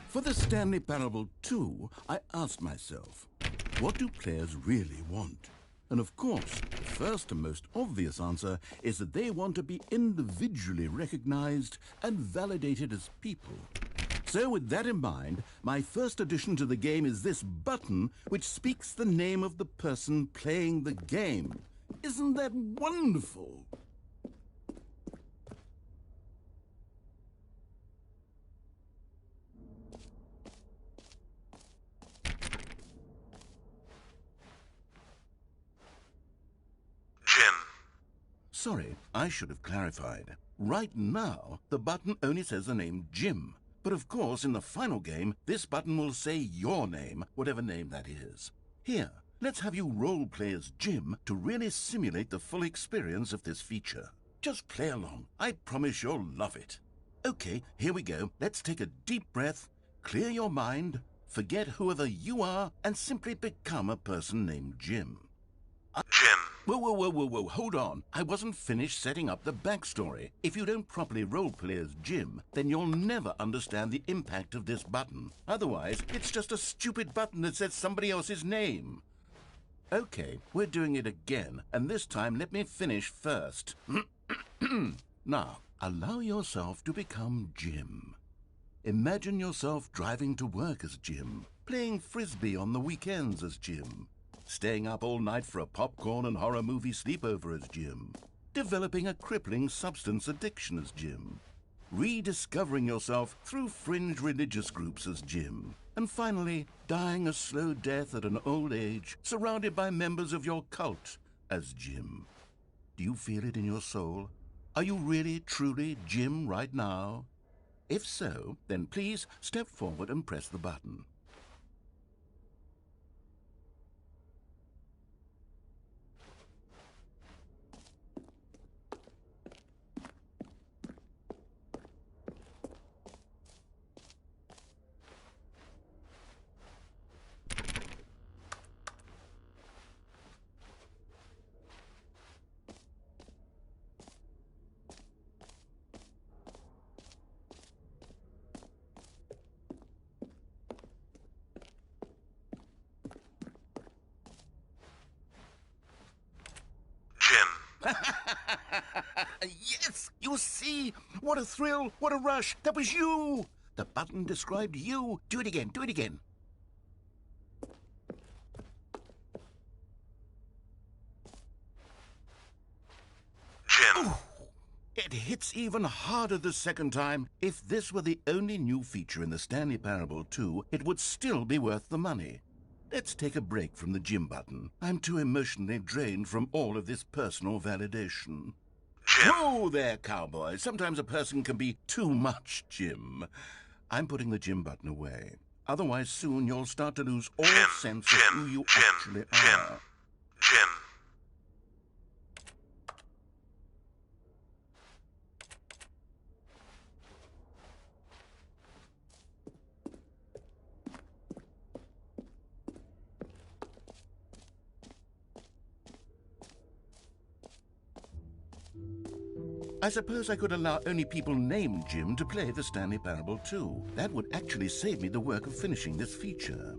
For the Stanley Parable 2, I asked myself, what do players really want? And of course, the first and most obvious answer is that they want to be individually recognized and validated as people. So with that in mind, my first addition to the game is this button which speaks the name of the person playing the game. Isn't that wonderful? Sorry, I should have clarified. Right now, the button only says the name Jim. But of course, in the final game, this button will say your name, whatever name that is. Here, let's have you role-play as Jim to really simulate the full experience of this feature. Just play along. I promise you'll love it. Okay, here we go. Let's take a deep breath, clear your mind, forget whoever you are, and simply become a person named Jim. Jim. Whoa, hold on. I wasn't finished setting up the backstory. If you don't properly roleplay as Jim, then you'll never understand the impact of this button. Otherwise, it's just a stupid button that says somebody else's name. Okay, we're doing it again, and this time let me finish first. Now, allow yourself to become Jim. Imagine yourself driving to work as Jim, playing frisbee on the weekends as Jim, staying up all night for a popcorn and horror movie sleepover as Jim, developing a crippling substance addiction as Jim, rediscovering yourself through fringe religious groups as Jim, and finally dying a slow death at an old age surrounded by members of your cult as Jim. Do you feel it in your soul? Are you really, truly Jim right now? If so, then please step forward and press the button. Yes! You see? What a thrill! What a rush! That was you! The button described you. Do it again. Do it again. Jim. Ooh, it hits even harder the second time. If this were the only new feature in the Stanley Parable 2, it would still be worth the money. Let's take a break from the Jim button. I'm too emotionally drained from all of this personal validation. Jim. Whoa there, cowboy. Sometimes a person can be too much, Jim. I'm putting the Jim button away. Otherwise, soon you'll start to lose all sense of who you actually are. Jim. I suppose I could allow only people named Jim to play the Stanley Parable 2. That would actually save me the work of finishing this feature.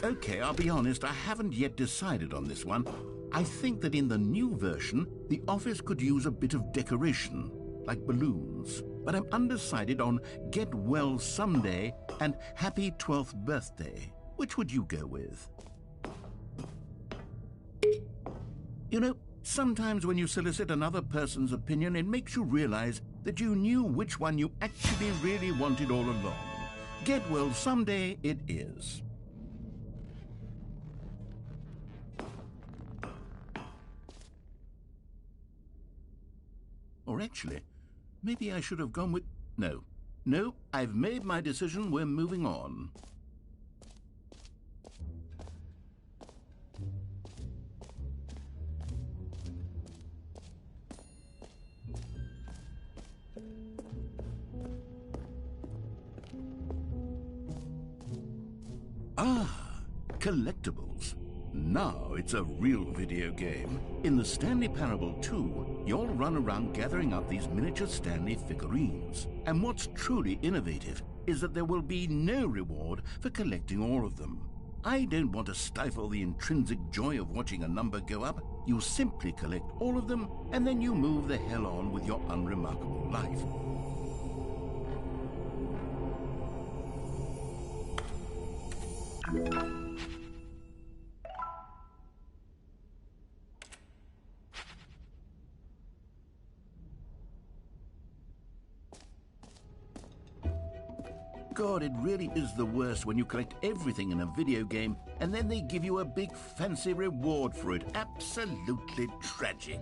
Okay, I'll be honest, I haven't yet decided on this one. I think that in the new version, the office could use a bit of decoration, like balloons. But I'm undecided on Get Well Someday and Happy 12th Birthday. Which would you go with? You know, sometimes when you solicit another person's opinion, it makes you realize that you knew which one you actually really wanted all along. Get well someday it is. Or actually, maybe I should have gone with... No, I've made my decision. We're moving on. Ah, collectibles. Now it's a real video game. In the Stanley Parable 2, you'll run around gathering up these miniature Stanley figurines. And what's truly innovative is that there will be no reward for collecting all of them. I don't want to stifle the intrinsic joy of watching a number go up. You simply collect all of them, and then you move the hell on with your unremarkable life. God, it really is the worst when you collect everything in a video game and then they give you a big fancy reward for it. Absolutely tragic.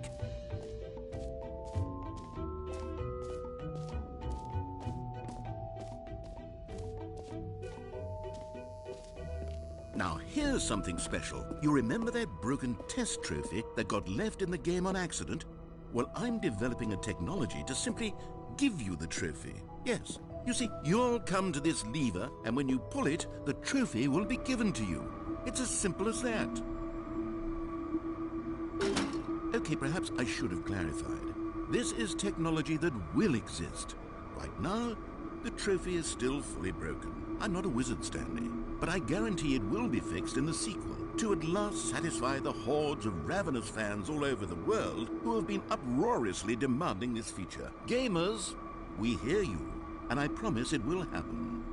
Now, here's something special. You remember that broken test trophy that got left in the game on accident? Well, I'm developing a technology to simply give you the trophy. Yes. You see, you'll come to this lever, and when you pull it, the trophy will be given to you. It's as simple as that. Okay, perhaps I should have clarified. This is technology that will exist. Right now, the trophy is still fully broken. I'm not a wizard, Stanley, but I guarantee it will be fixed in the sequel to at last satisfy the hordes of ravenous fans all over the world who have been uproariously demanding this feature. Gamers, we hear you. And I promise it will happen.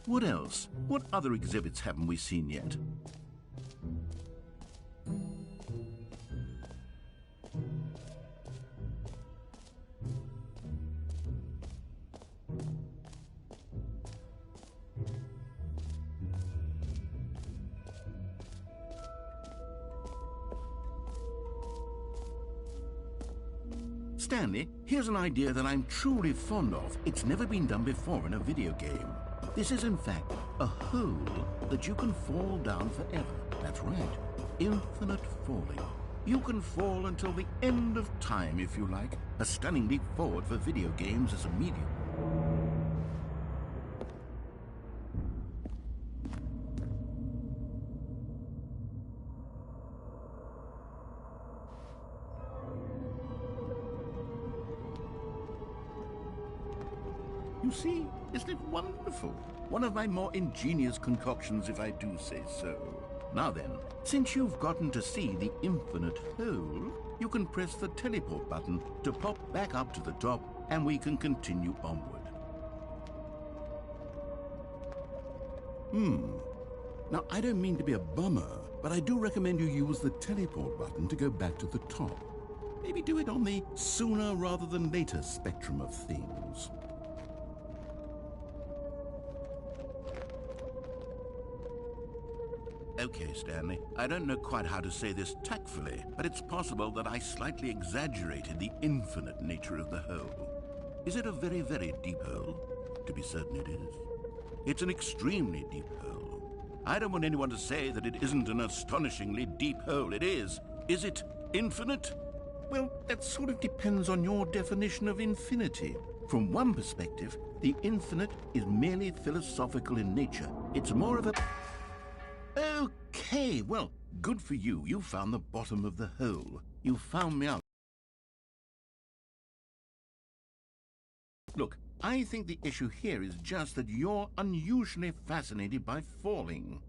What else? What other exhibits haven't we seen yet? Stanley, here's an idea that I'm truly fond of. It's never been done before in a video game. This is, in fact, a hole that you can fall down forever. That's right. Infinite falling. You can fall until the end of time, if you like. A stunning leap forward for video games as a medium. You see, isn't it wonderful? One of my more ingenious concoctions, if I do say so. Now then, since you've gotten to see the infinite hole, you can press the teleport button to pop back up to the top, and we can continue onward. Now, I don't mean to be a bummer, but I do recommend you use the teleport button to go back to the top. Maybe do it on the sooner rather than later spectrum of things. Okay, Stanley, I don't know quite how to say this tactfully, but it's possible that I slightly exaggerated the infinite nature of the hole. Is it a very, very deep hole? To be certain it is. It's an extremely deep hole. I don't want anyone to say that it isn't an astonishingly deep hole. It is. Is it infinite? Well, that sort of depends on your definition of infinity. From one perspective, the infinite is merely philosophical in nature. It's more of a... Okay, well, good for you. You found the bottom of the hole. You found me out. Look, I think the issue here is just that you're unusually fascinated by falling.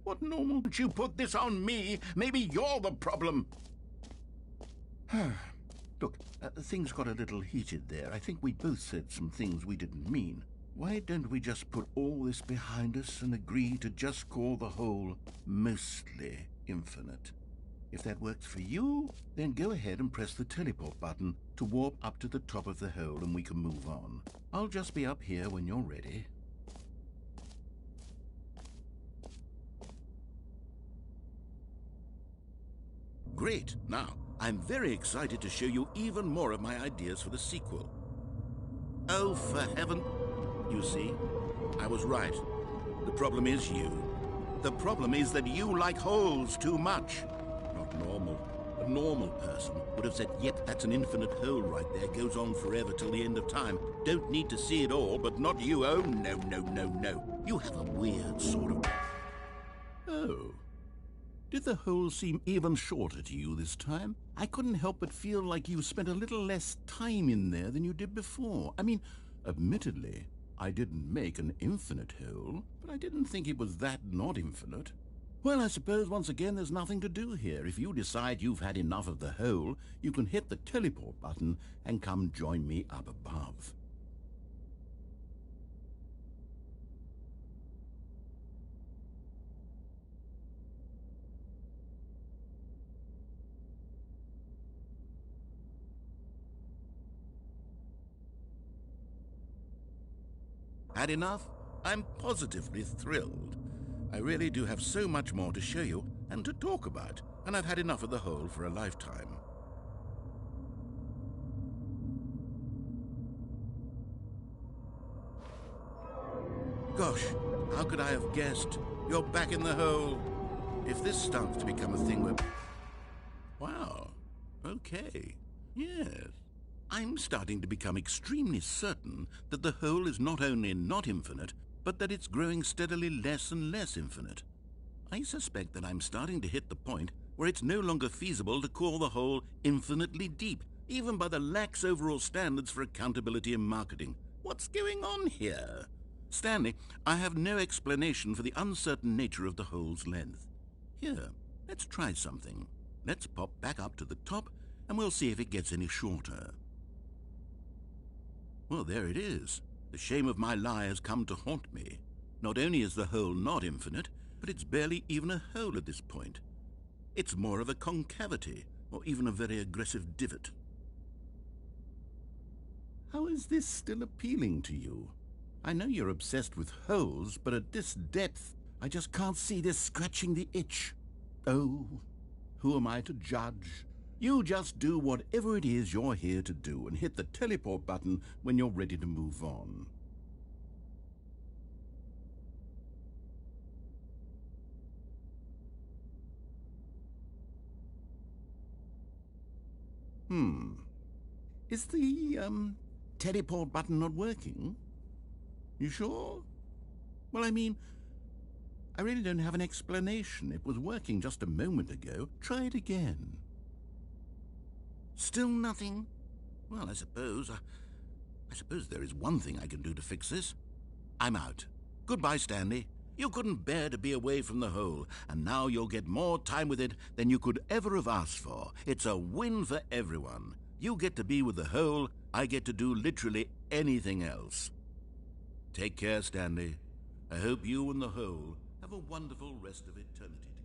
What normal would you put this on me? Maybe you're the problem. Look, things got a little heated there. I think we both said some things we didn't mean. Why don't we just put all this behind us and agree to just call the whole mostly infinite? If that works for you, then go ahead and press the teleport button to warp up to the top of the hole and we can move on. I'll just be up here when you're ready. Great. Now, I'm very excited to show you even more of my ideas for the sequel. Oh, for heaven... You see, I was right. The problem is you. The problem is that you like holes too much. Not normal. A normal person would have said, yep, that's an infinite hole right there, goes on forever till the end of time. Don't need to see it all, but not you. Oh, no, no, no, no. You have a weird sort of... Oh. Did the hole seem even shorter to you this time? I couldn't help but feel like you spent a little less time in there than you did before. I mean, admittedly, I didn't make an infinite hole, but I didn't think it was that not infinite. Well, I suppose once again there's nothing to do here. If you decide you've had enough of the hole, you can hit the teleport button and come join me up above. Had enough? I'm positively thrilled. I really do have so much more to show you and to talk about, and I've had enough of the hole for a lifetime. Gosh, how could I have guessed? You're back in the hole. If this starts to become a thing where... Wow. Okay. Yes. I'm starting to become extremely certain that the hole is not only not infinite, but that it's growing steadily less and less infinite. I suspect that I'm starting to hit the point where it's no longer feasible to call the hole infinitely deep, even by the lax overall standards for accountability and marketing. What's going on here? Stanley, I have no explanation for the uncertain nature of the hole's length. Here, let's try something. Let's pop back up to the top, and we'll see if it gets any shorter. Well, there it is. The shame of my lie has come to haunt me. Not only is the hole not infinite, but it's barely even a hole at this point. It's more of a concavity, or even a very aggressive divot. How is this still appealing to you? I know you're obsessed with holes, but at this depth, I just can't see this scratching the itch. Oh, who am I to judge? You just do whatever it is you're here to do and hit the teleport button when you're ready to move on. Is the, teleport button not working? You sure? Well, I mean, I really don't have an explanation. It was working just a moment ago. Try it again. Still nothing? Well, I suppose there is one thing I can do to fix this. I'm out. Goodbye, Stanley. You couldn't bear to be away from the hole, and now you'll get more time with it than you could ever have asked for. It's a win for everyone. You get to be with the hole, I get to do literally anything else. Take care, Stanley. I hope you and the hole have a wonderful rest of eternity together.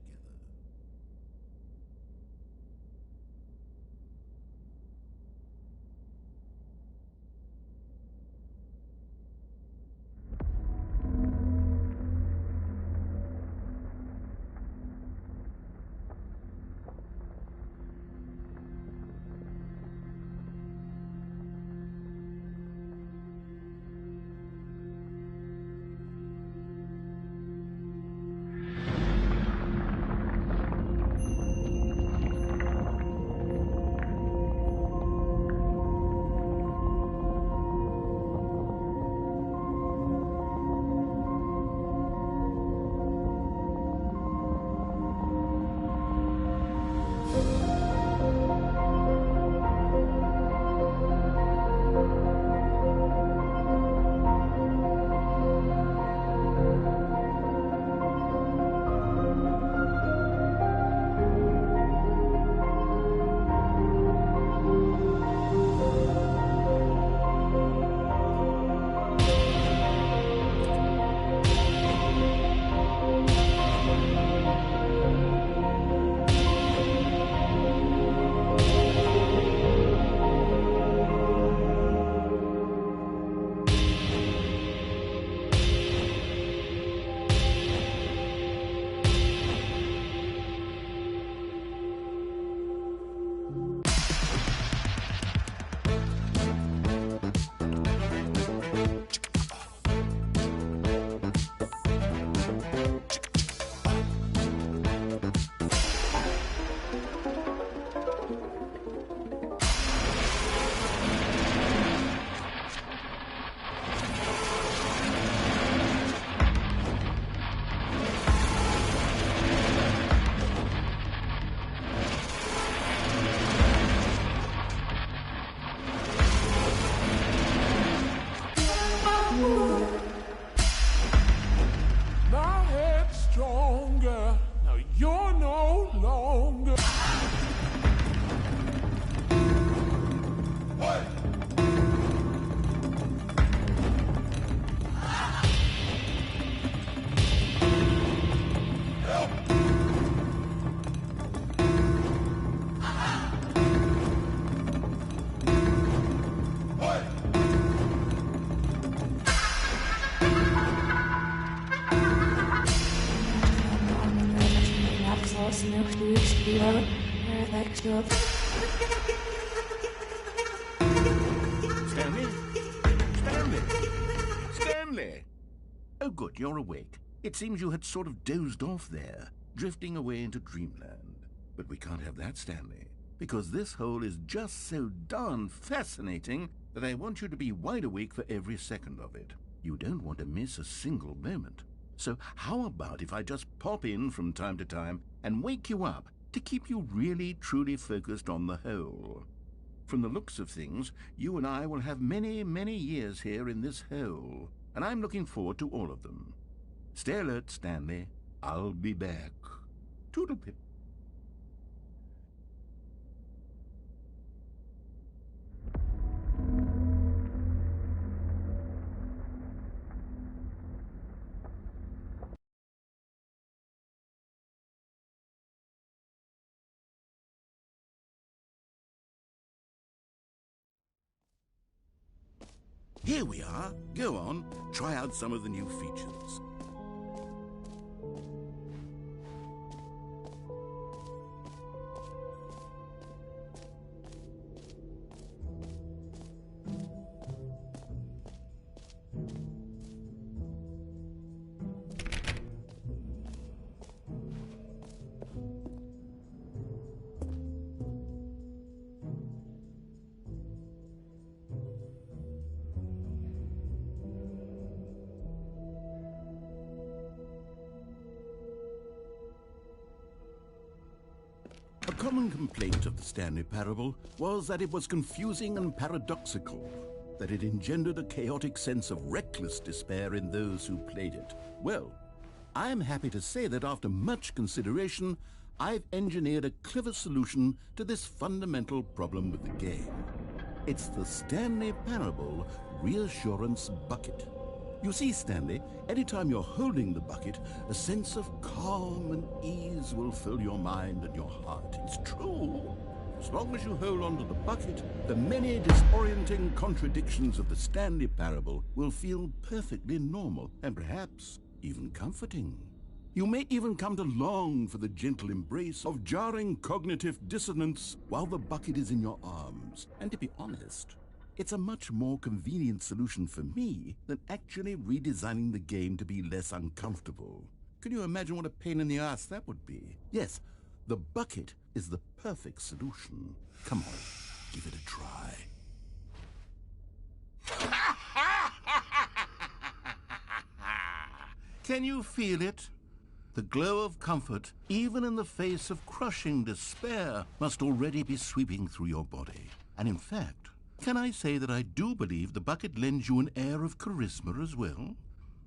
Stanley? Stanley? Stanley! Oh, good, you're awake. It seems you had sort of dozed off there, drifting away into dreamland. But we can't have that, Stanley, because this hole is just so darn fascinating that I want you to be wide awake for every second of it. You don't want to miss a single moment. So how about if I just pop in from time to time and wake you up to keep you really, truly focused on the hole? From the looks of things, you and I will have many, many years here in this hole, and I'm looking forward to all of them. Stay alert, Stanley. I'll be back. Toodle-pip. Here we are. Go on, try out some of the new features. A common complaint of the Stanley Parable was that it was confusing and paradoxical, that it engendered a chaotic sense of reckless despair in those who played it. Well, I am happy to say that after much consideration, I've engineered a clever solution to this fundamental problem with the game. It's the Stanley Parable Reassurance Bucket. You see, Stanley, anytime you're holding the bucket, a sense of calm and ease will fill your mind and your heart. It's true. As long as you hold on to the bucket, the many disorienting contradictions of the Stanley Parable will feel perfectly normal and perhaps even comforting. You may even come to long for the gentle embrace of jarring cognitive dissonance while the bucket is in your arms. And to be honest, it's a much more convenient solution for me than actually redesigning the game to be less uncomfortable. Can you imagine what a pain in the ass that would be? Yes, the bucket is the perfect solution. Come on, give it a try. Can you feel it? The glow of comfort, even in the face of crushing despair, must already be sweeping through your body. And in fact, can I say that I do believe the bucket lends you an air of charisma as well?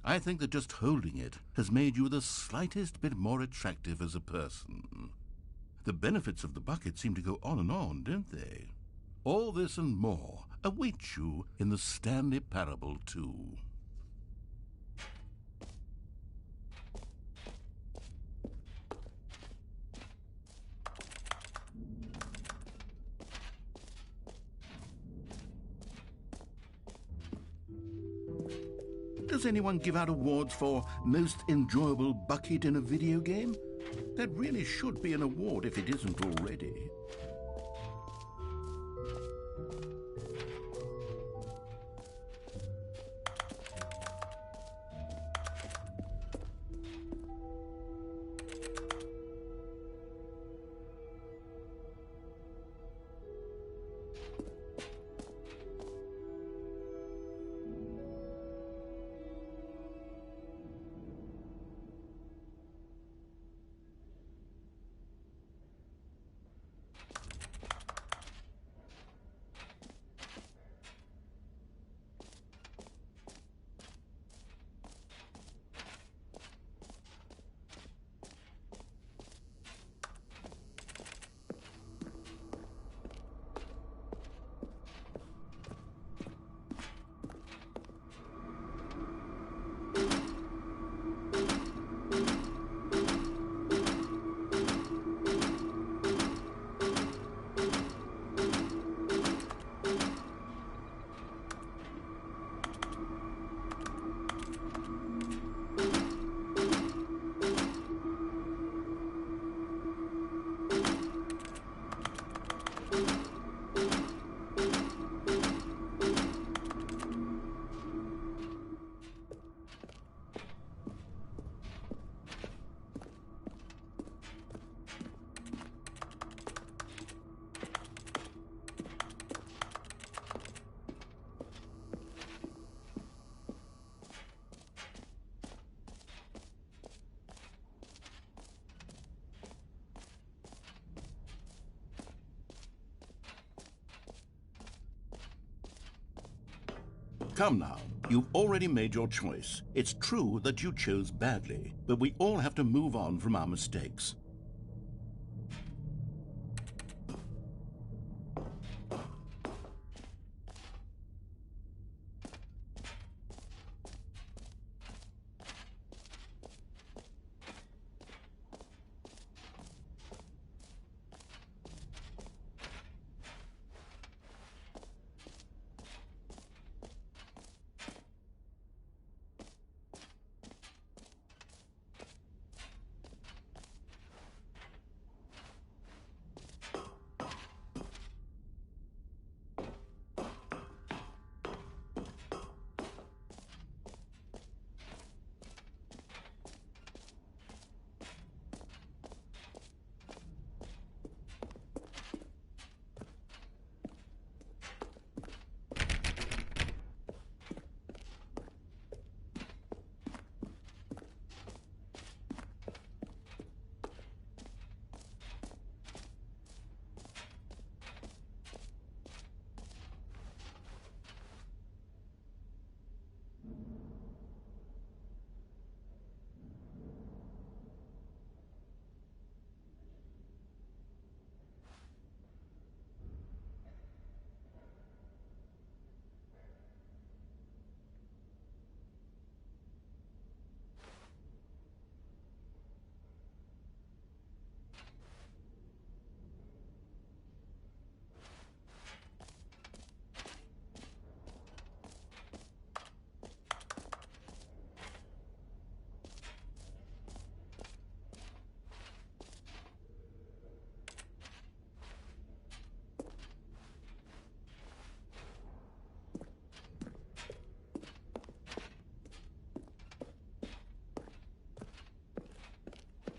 I think that just holding it has made you the slightest bit more attractive as a person. The benefits of the bucket seem to go on and on, don't they? All this and more await you in the Stanley Parable 2. Does anyone give out awards for most enjoyable bucket in a video game? That really should be an award if it isn't already. Come now, you've already made your choice. It's true that you chose badly, but we all have to move on from our mistakes.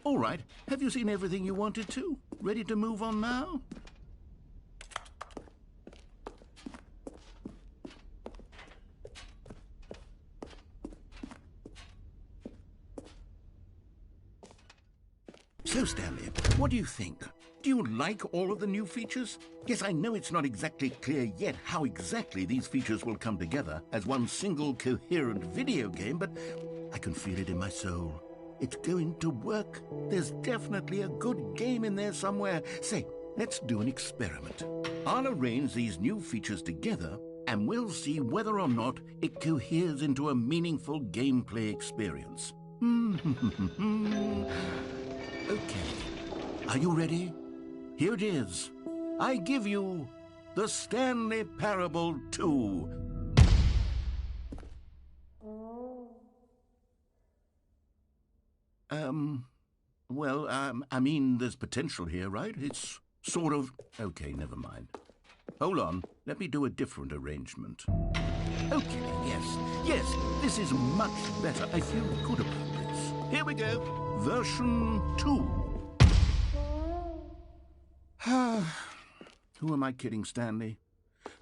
All right, have you seen everything you wanted to? Ready to move on now? So, Stanley, what do you think? Do you like all of the new features? Yes, I know it's not exactly clear yet how exactly these features will come together as one single coherent video game, but I can feel it in my soul. It's going to work. There's definitely a good game in there somewhere. Say, let's do an experiment. I'll arrange these new features together, and we'll see whether or not it coheres into a meaningful gameplay experience. Okay. Are you ready? Here it is. I give you the Stanley Parable 2. I mean, there's potential here, right? It's sort of... Okay, never mind. Hold on. Let me do a different arrangement. Okay, yes, this is much better. I feel good about this. Here we go. Version 2. Who am I kidding, Stanley?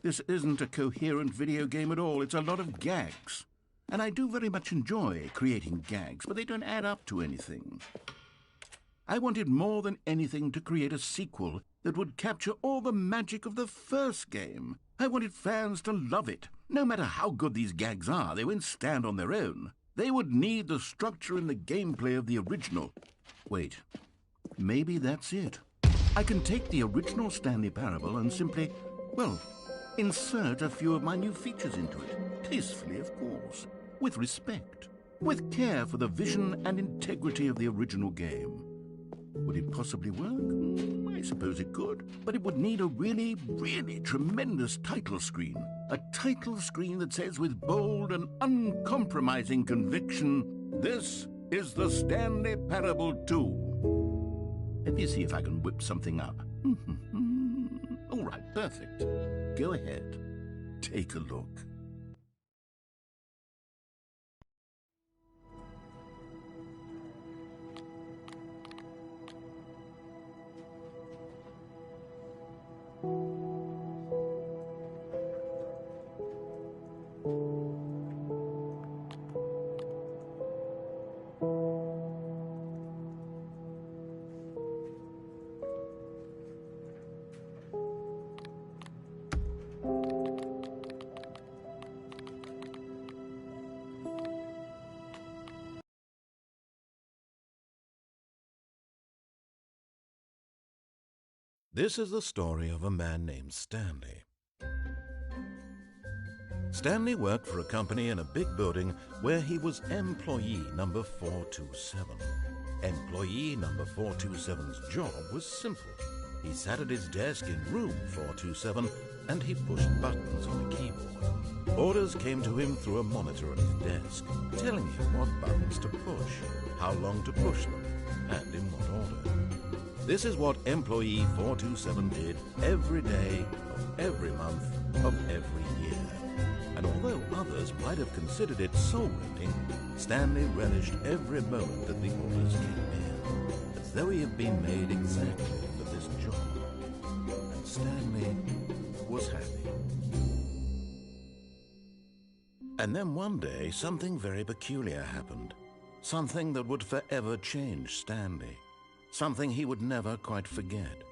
This isn't a coherent video game at all. It's a lot of gags. And I do very much enjoy creating gags, but they don't add up to anything. I wanted more than anything to create a sequel that would capture all the magic of the first game. I wanted fans to love it. No matter how good these gags are, they won't stand on their own. They would need the structure and the gameplay of the original. Wait, maybe that's it. I can take the original Stanley Parable and simply, well, insert a few of my new features into it. Tastefully, of course. With respect. With care for the vision and integrity of the original game. Would it possibly work? I suppose it could. But it would need a really, really tremendous title screen. A title screen that says with bold and uncompromising conviction, "This is the Stanley Parable 2. Let me see if I can whip something up. All right, perfect. Go ahead. Take a look. This is the story of a man named Stanley. Stanley worked for a company in a big building where he was employee number 427. Employee number 427's job was simple. He sat at his desk in room 427 and he pushed buttons on a keyboard. Orders came to him through a monitor on his desk, telling him what buttons to push, how long to push them, and in what order. This is what employee 427 did every day of every month of every year. And although others might have considered it soul-rending, Stanley relished every moment that the orders came in, as though he had been made exactly for this job. And Stanley was happy. And then one day, something very peculiar happened. Something that would forever change Stanley. Something he would never quite forget.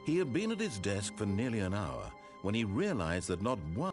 He had been at his desk for nearly an hour when he realized that not one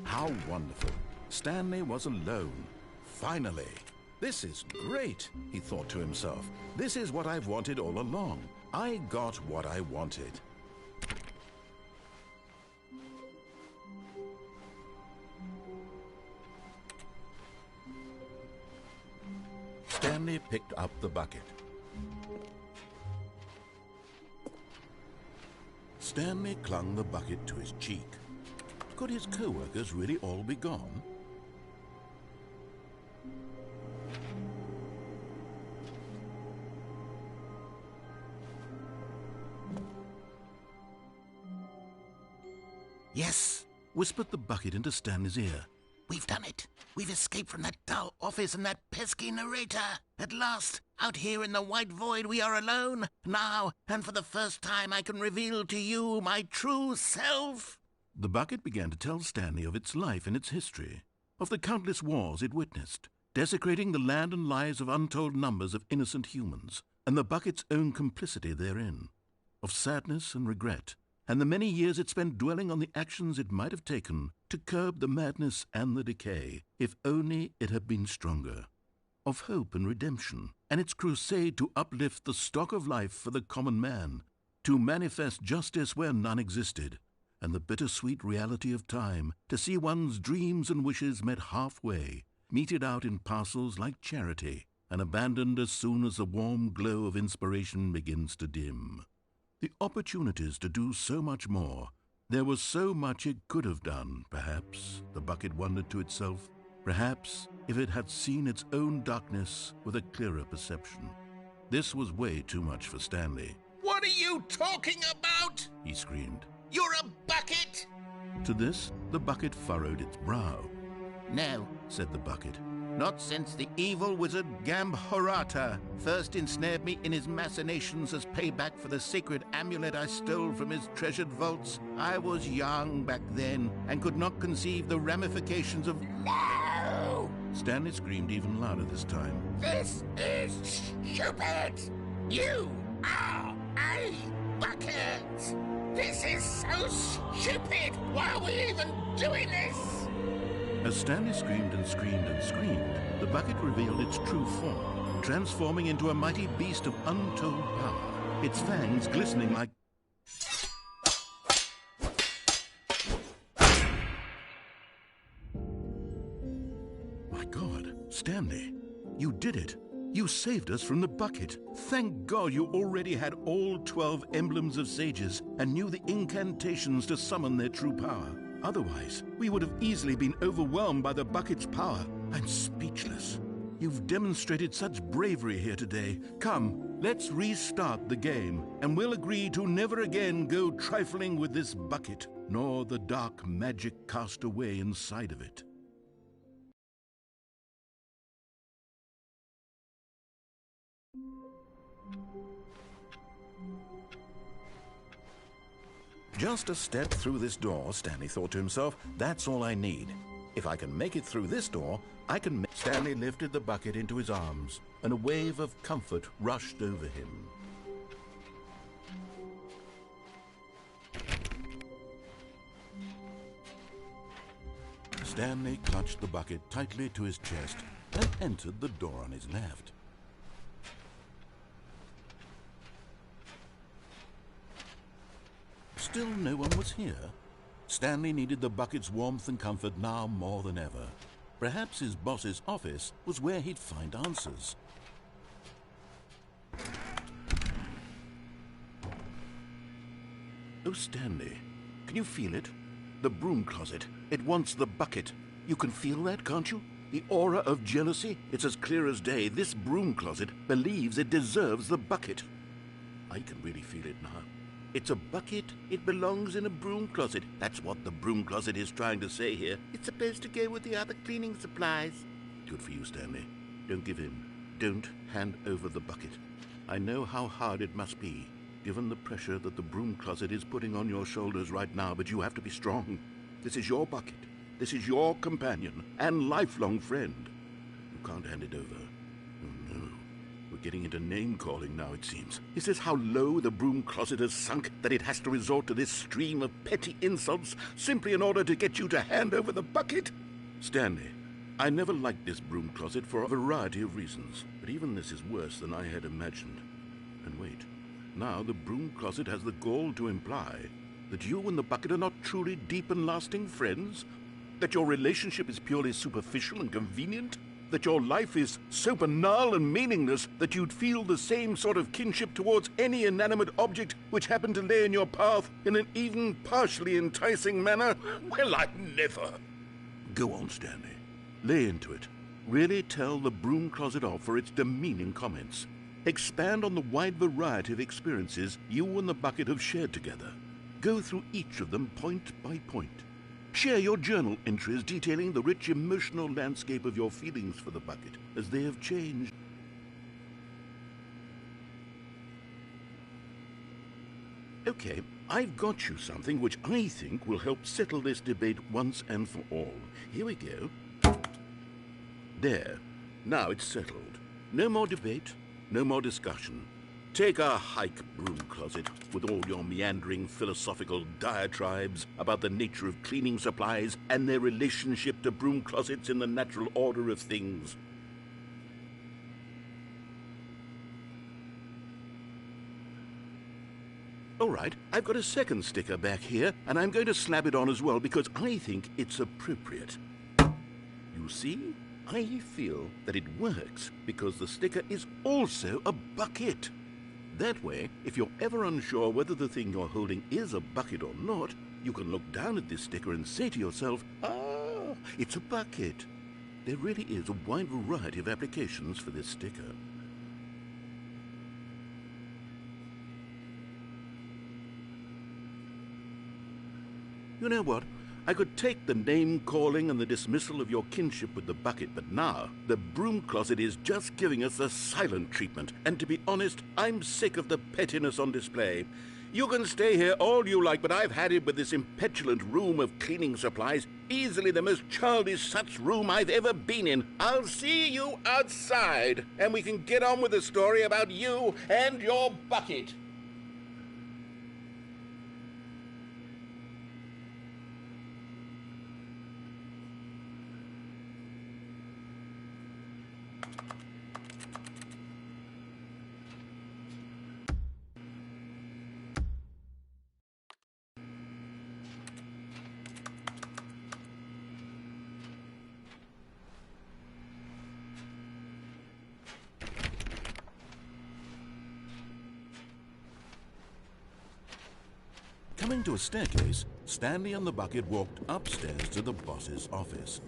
How wonderful. Stanley was alone. Finally. This is great, he thought to himself. This is what I've wanted all along. I got what I wanted. Stanley picked up the bucket. Stanley clung the bucket to his cheek. Could his co-workers really all be gone? Yes, whispered the bucket into Stanley's ear. We've done it. We've escaped from that dull office and that pesky narrator. At last, out here in the white void, we are alone. Now, and for the first time, I can reveal to you my true self. The bucket began to tell Stanley of its life and its history, of the countless wars it witnessed, desecrating the land and lives of untold numbers of innocent humans, and the bucket's own complicity therein, of sadness and regret, and the many years it spent dwelling on the actions it might have taken to curb the madness and the decay, if only it had been stronger, of hope and redemption, and its crusade to uplift the stock of life for the common man, to manifest justice where none existed, and the bittersweet reality of time, to see one's dreams and wishes met halfway, meted out in parcels like charity, and abandoned as soon as the warm glow of inspiration begins to dim. The opportunities to do so much more. There was so much it could have done, perhaps, the bucket wondered to itself. Perhaps, if it had seen its own darkness with a clearer perception. This was way too much for Stanley. What are you talking about? He screamed. You're a bucket! To this, the bucket furrowed its brow. No, said the bucket. not since the evil wizard Gambhorata first ensnared me in his machinations as payback for the sacred amulet I stole from his treasured vaults. I was young back then and could not conceive the ramifications of... No! Stanley screamed even louder this time. This is stupid! You are a bucket! This is so stupid! Why are we even doing this? As Stanley screamed and screamed and screamed, the bucket revealed its true form, transforming into a mighty beast of untold power, its fangs glistening like... My God, Stanley, you did it. You saved us from the bucket. Thank God you already had all 12 emblems of sages and knew the incantations to summon their true power. Otherwise, we would have easily been overwhelmed by the bucket's power. I'm speechless. You've demonstrated such bravery here today. Come, let's restart the game, and we'll agree to never again go trifling with this bucket, nor the dark magic cast away inside of it. Just a step through this door, Stanley thought to himself. That's all I need. If I can make it through this door, I can Stanley lifted the bucket into his arms, and a wave of comfort rushed over him. Stanley clutched the bucket tightly to his chest and entered the door on his left. Still no one was here. Stanley needed the bucket's warmth and comfort now more than ever. Perhaps his boss's office was where he'd find answers. Oh, Stanley, can you feel it? The broom closet. It wants the bucket. You can feel that, can't you? The aura of jealousy? It's as clear as day. This broom closet believes it deserves the bucket. I can really feel it now. It's a bucket. It belongs in a broom closet. That's what the broom closet is trying to say here. It's supposed to go with the other cleaning supplies. Good for you, Stanley. Don't give in. Don't hand over the bucket. I know how hard it must be, given the pressure that the broom closet is putting on your shoulders right now, but you have to be strong. This is your bucket. This is your companion and lifelong friend. You can't hand it over. Oh, no. We're getting into name-calling now, it seems. Is this how low the broom closet has sunk, that it has to resort to this stream of petty insults simply in order to get you to hand over the bucket? Stanley, I never liked this broom closet for a variety of reasons, but even this is worse than I had imagined. And wait, now the broom closet has the gall to imply that you and the bucket are not truly deep and lasting friends? That your relationship is purely superficial and convenient? That your life is so banal and meaningless that you'd feel the same sort of kinship towards any inanimate object which happened to lay in your path in an even partially enticing manner? Well, I'd never. Go on, Stanley. Lay into it. Really tell the broom closet off for its demeaning comments. Expand on the wide variety of experiences you and the bucket have shared together. Go through each of them point by point. Share your journal entries detailing the rich emotional landscape of your feelings for the bucket as they have changed. Okay, I've got you something which I think will help settle this debate once and for all. Here we go. There. Now it's settled. No more debate, no more discussion. Take a hike, broom closet, with all your meandering philosophical diatribes about the nature of cleaning supplies and their relationship to broom closets in the natural order of things. All right, I've got a second sticker back here, and I'm going to slap it on as well because I think it's appropriate. You see? I feel that it works because the sticker is also a bucket. That way, if you're ever unsure whether the thing you're holding is a bucket or not, you can look down at this sticker and say to yourself, ah, it's a bucket. There really is a wide variety of applications for this sticker. You know what? I could take the name-calling and the dismissal of your kinship with the bucket, but now the broom closet is just giving us the silent treatment. And to be honest, I'm sick of the pettiness on display. You can stay here all you like, but I've had it with this impetulant room of cleaning supplies. Easily the most childish such room I've ever been in. I'll see you outside, and we can get on with the story about you and your bucket. Coming to a staircase, Stanley and the bucket walked upstairs to the boss's office.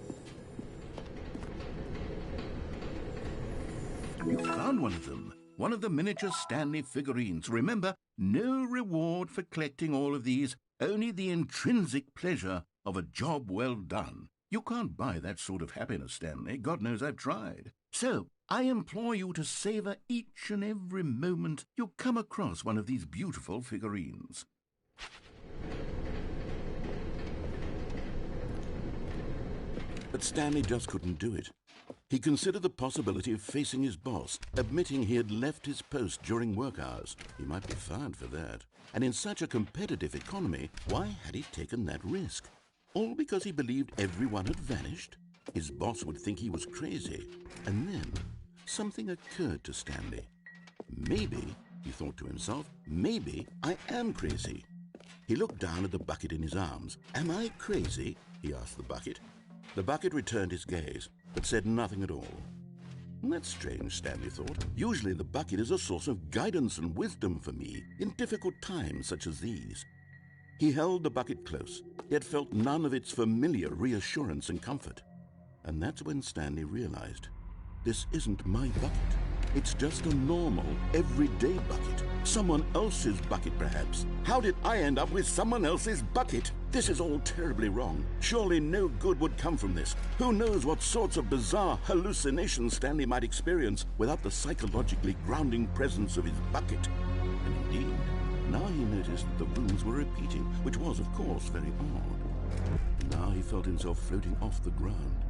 You found one of them. One of the miniature Stanley figurines. Remember, no reward for collecting all of these, only the intrinsic pleasure of a job well done. You can't buy that sort of happiness, Stanley. God knows I've tried. So, I implore you to savor each and every moment you come across one of these beautiful figurines. But Stanley just couldn't do it. He considered the possibility of facing his boss, admitting he had left his post during work hours. He might be fired for that. And in such a competitive economy, why had he taken that risk? All because he believed everyone had vanished? His boss would think he was crazy. And then something occurred to Stanley. Maybe, he thought to himself, maybe I am crazy. He looked down at the bucket in his arms. Am I crazy? He asked the bucket. The bucket returned his gaze, but said nothing at all. That's strange, Stanley thought. Usually the bucket is a source of guidance and wisdom for me in difficult times such as these. He held the bucket close, yet felt none of its familiar reassurance and comfort. And that's when Stanley realized, this isn't my bucket. It's just a normal, everyday bucket. Someone else's bucket, perhaps. How did I end up with someone else's bucket? This is all terribly wrong. Surely no good would come from this. Who knows what sorts of bizarre hallucinations Stanley might experience without the psychologically grounding presence of his bucket. And indeed, now he noticed that the rooms were repeating, which was, of course, very odd. Now he felt himself floating off the ground.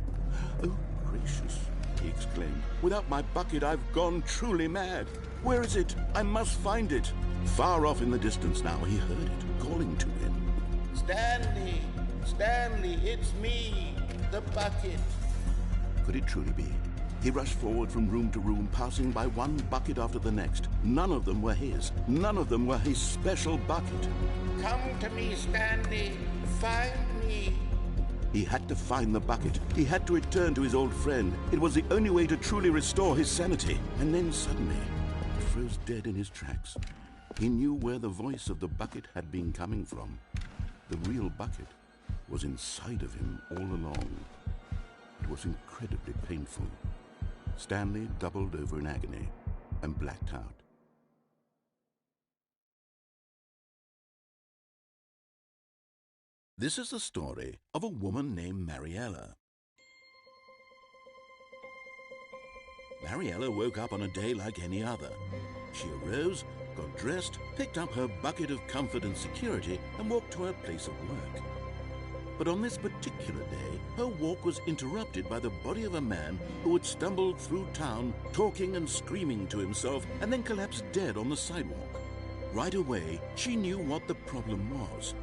Oh, gracious, he exclaimed. Without my bucket, I've gone truly mad. Where is it? I must find it. Far off in the distance now, he heard it, calling to him. Stanley! Stanley, it's me, the bucket. Could it truly be? He rushed forward from room to room, passing by one bucket after the next. None of them were his. None of them were his special bucket. Come to me, Stanley. Find me. He had to find the bucket. He had to return to his old friend. It was the only way to truly restore his sanity. And then suddenly, he froze dead in his tracks. He knew where the voice of the bucket had been coming from. The real bucket was inside of him all along. It was incredibly painful. Stanley doubled over in agony and blacked out. This is the story of a woman named Mariella. Mariella woke up on a day like any other. She arose, got dressed, picked up her bucket of comfort and security, and walked to her place of work. But on this particular day, her walk was interrupted by the body of a man who had stumbled through town, talking and screaming to himself, and then collapsed dead on the sidewalk. Right away, she knew what the problem was.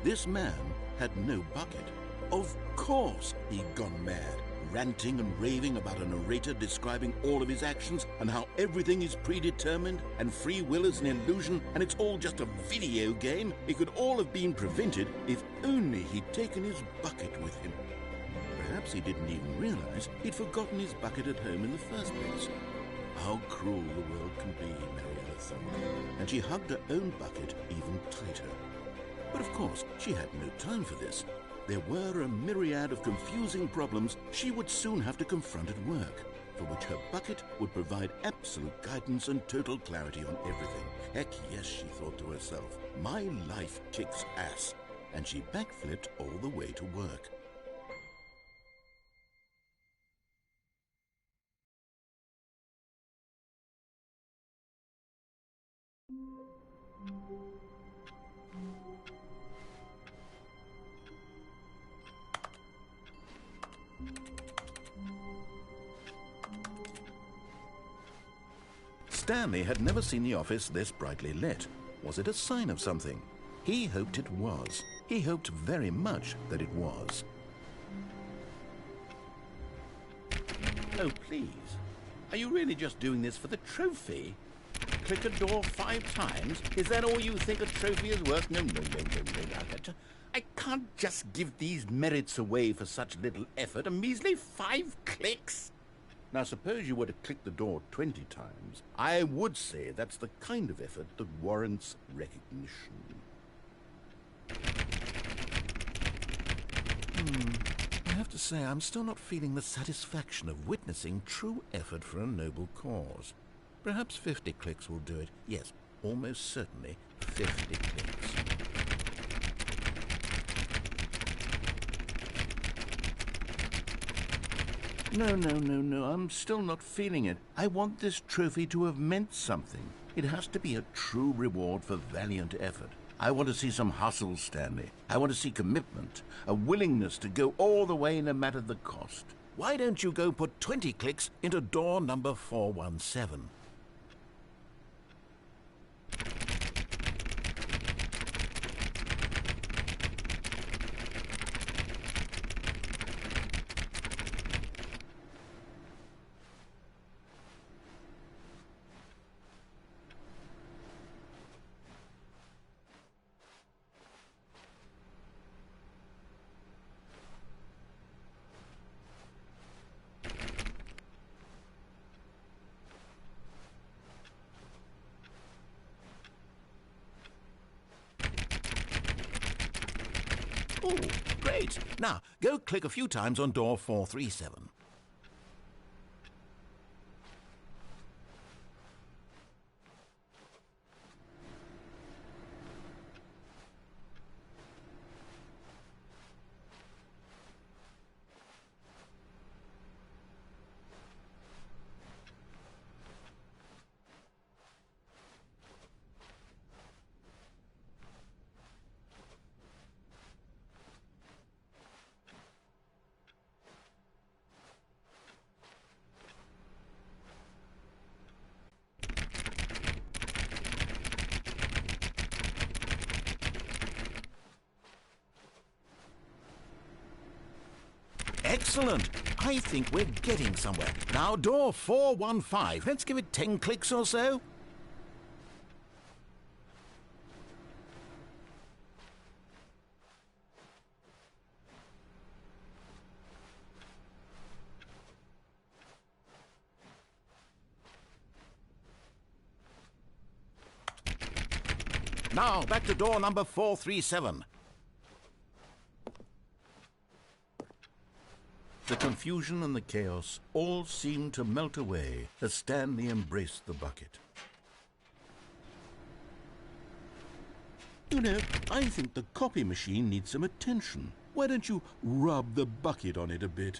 This man had no bucket. Of course he'd gone mad, ranting and raving about a narrator describing all of his actions and how everything is predetermined and free will is an illusion and it's all just a video game. It could all have been prevented if only he'd taken his bucket with him. Perhaps he didn't even realize he'd forgotten his bucket at home in the first place. How cruel the world can be, Mariella thought, and she hugged her own bucket even tighter. But of course, she had no time for this. There were a myriad of confusing problems she would soon have to confront at work, for which her bucket would provide absolute guidance and total clarity on everything. Heck yes, she thought to herself, my life kicks ass. And she backflipped all the way to work. Stanley had never seen the office this brightly lit. Was it a sign of something? He hoped it was. He hoped very much that it was. Oh, please. Are you really just doing this for the trophy? Click a door 5 times? Is that all you think a trophy is worth? No. I can't just give these merits away for such little effort. A measly 5 clicks? Now, suppose you were to click the door 20 times. I would say that's the kind of effort that warrants recognition. have to say I'm still not feeling the satisfaction of witnessing true effort for a noble cause. Perhaps 50 clicks will do it. Yes, almost certainly 50 clicks. No, I'm still not feeling it. I want this trophy to have meant something. It has to be a true reward for valiant effort. I want to see some hustle, Stanley. I want to see commitment, a willingness to go all the way no matter the cost. Why don't you go put 20 clicks into door number 417? Oh, great. Now, go click a few times on door 437. Excellent. I think we're getting somewhere. Now, door 415. Let's give it 10 clicks or so. Now, back to door number 437. The confusion and the chaos all seemed to melt away as Stanley embraced the bucket. You know, I think the copy machine needs some attention. Why don't you rub the bucket on it a bit?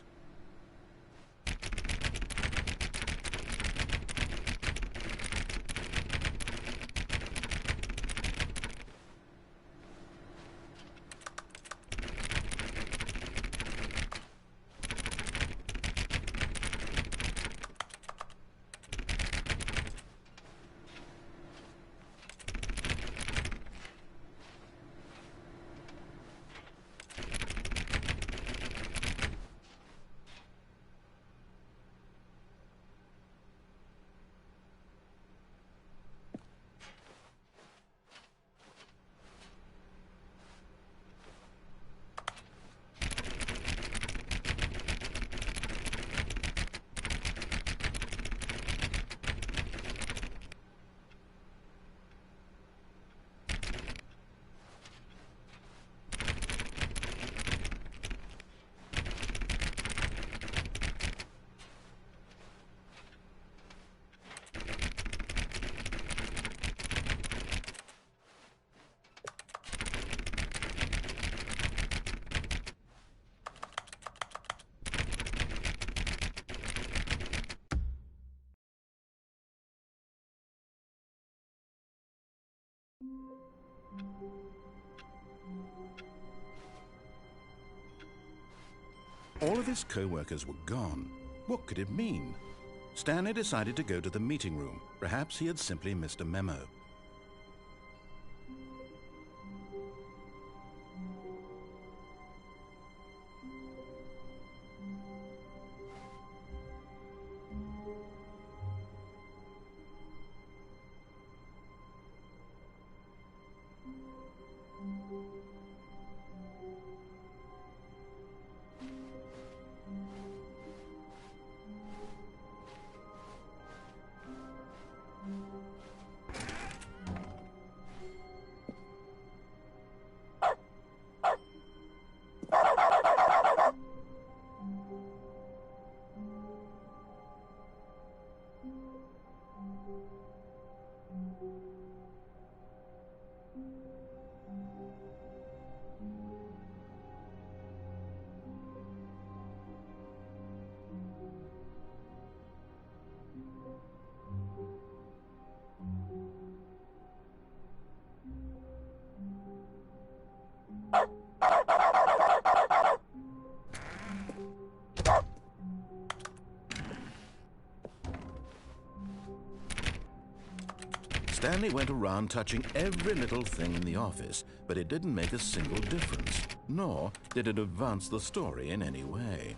All of his co-workers were gone. What could it mean? Stanley decided to go to the meeting room. Perhaps he had simply missed a memo. Stanley went around touching every little thing in the office, but it didn't make a single difference, nor did it advance the story in any way.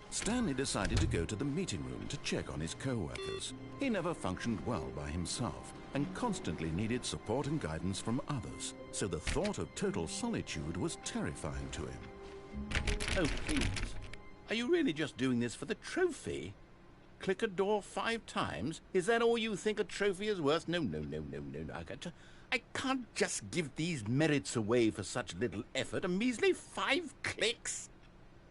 Stanley decided to go to the meeting room to check on his co-workers. He never functioned well by himself and constantly needed support and guidance from others, so the thought of total solitude was terrifying to him. Oh, please. Are you really just doing this for the trophy? Click a door 5 times? Is that all you think a trophy is worth? No. I can't just give these merits away for such little effort. A measly 5 clicks?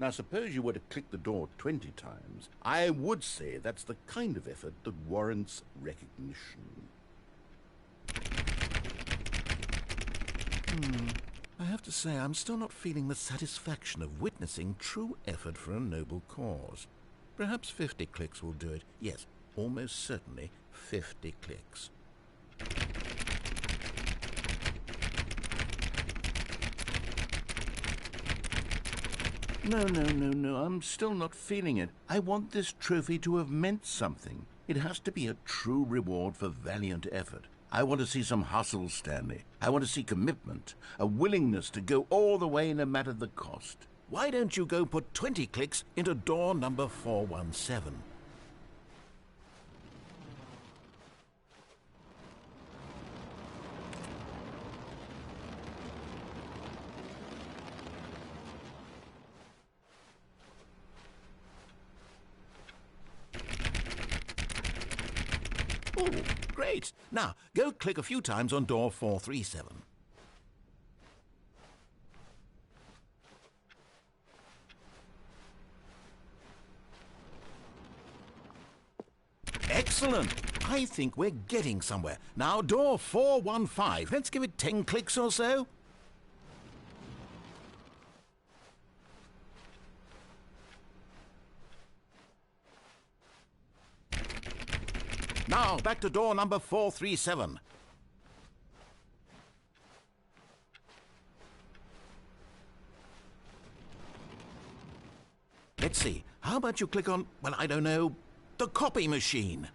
Now, suppose you were to click the door 20 times. I would say that's the kind of effort that warrants recognition. I have to say, I'm still not feeling the satisfaction of witnessing true effort for a noble cause. Perhaps 50 clicks will do it. Yes, almost certainly 50 clicks. No, I'm still not feeling it. I want this trophy to have meant something. It has to be a true reward for valiant effort. I want to see some hustle, Stanley. I want to see commitment, a willingness to go all the way no matter the cost. Why don't you go put 20 clicks into door number 417? Oh, great. Now, go click a few times on door 437. Excellent. I think we're getting somewhere. Now, door 415. Let's give it 10 clicks or so. Now, back to door number 437. Let's see. How about you click on, well, I don't know, the copy machine?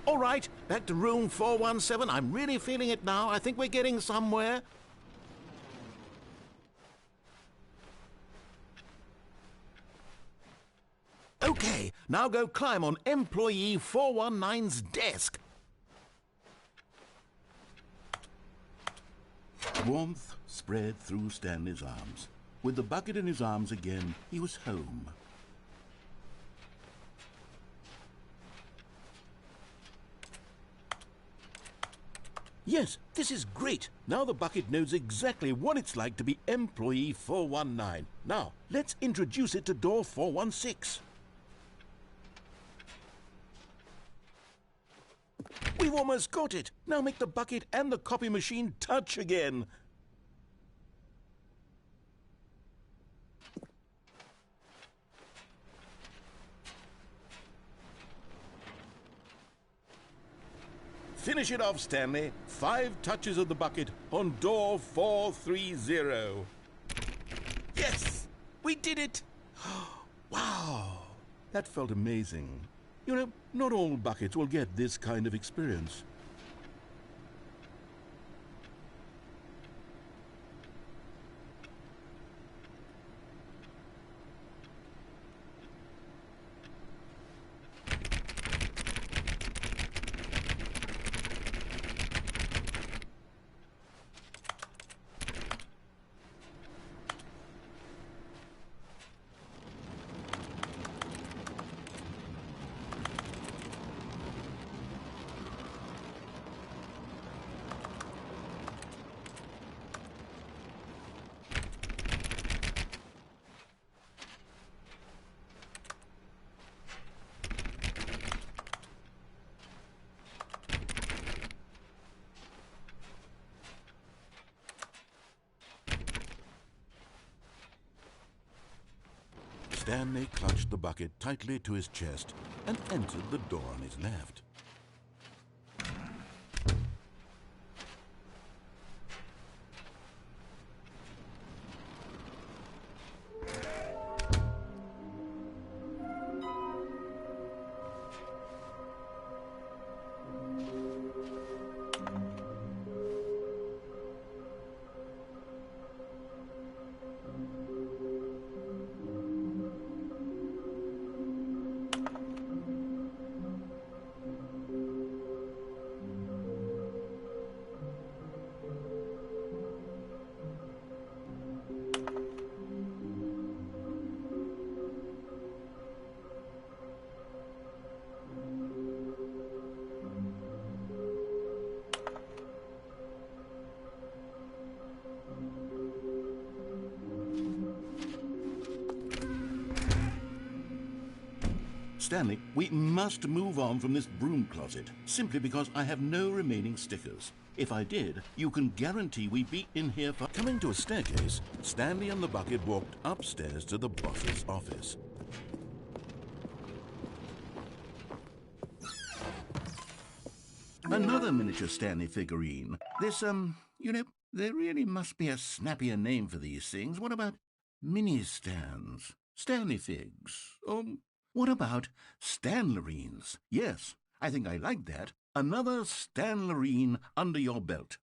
All right, back to room 417. I'm really feeling it now. I think we're getting somewhere. Okay, now go climb on employee 419's desk. Warmth spread through Stanley's arms. With the bucket in his arms again, he was home. Yes, this is great. Now the bucket knows exactly what it's like to be employee 419. Now, let's introduce it to door 416. We've almost got it. Now make the bucket and the copy machine touch again. Finish it off, Stanley. 5 touches of the bucket on door 430. Yes! We did it! Wow! That felt amazing. You know, not all buckets will get this kind of experience. Stanley clutched the bucket tightly to his chest and entered the door on his left. Stanley, we must move on from this broom closet, simply because I have no remaining stickers. If I did, you can guarantee we'd be in here for... Coming to a staircase, Stanley and the bucket walked upstairs to the boss's office. Another miniature Stanley figurine. This, there really must be a snappier name for these things. What about mini-stands? Stanley figs? What about Stanlerines? Yes, I think I like that. Another Stanlerine under your belt.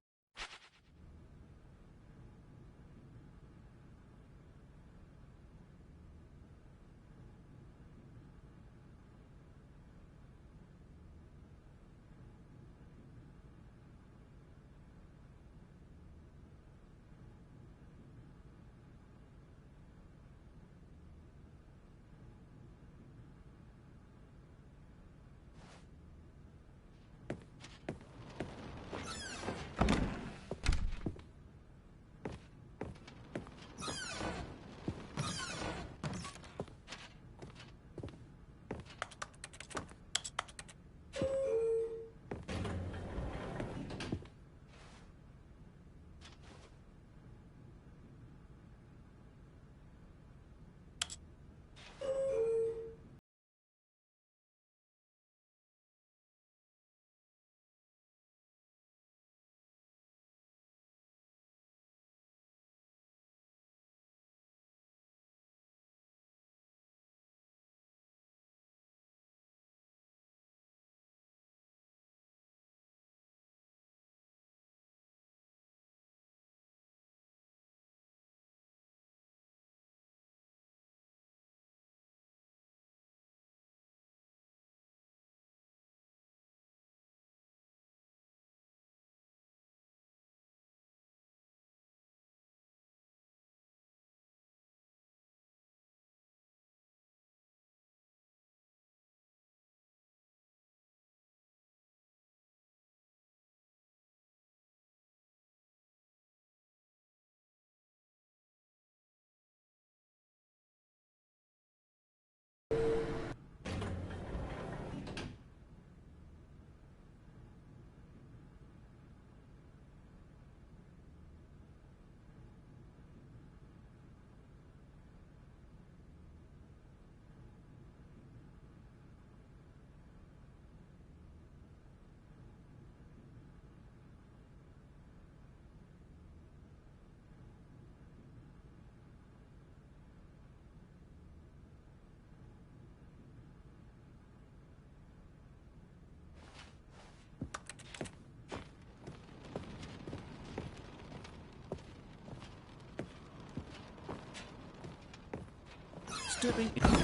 Stepping in.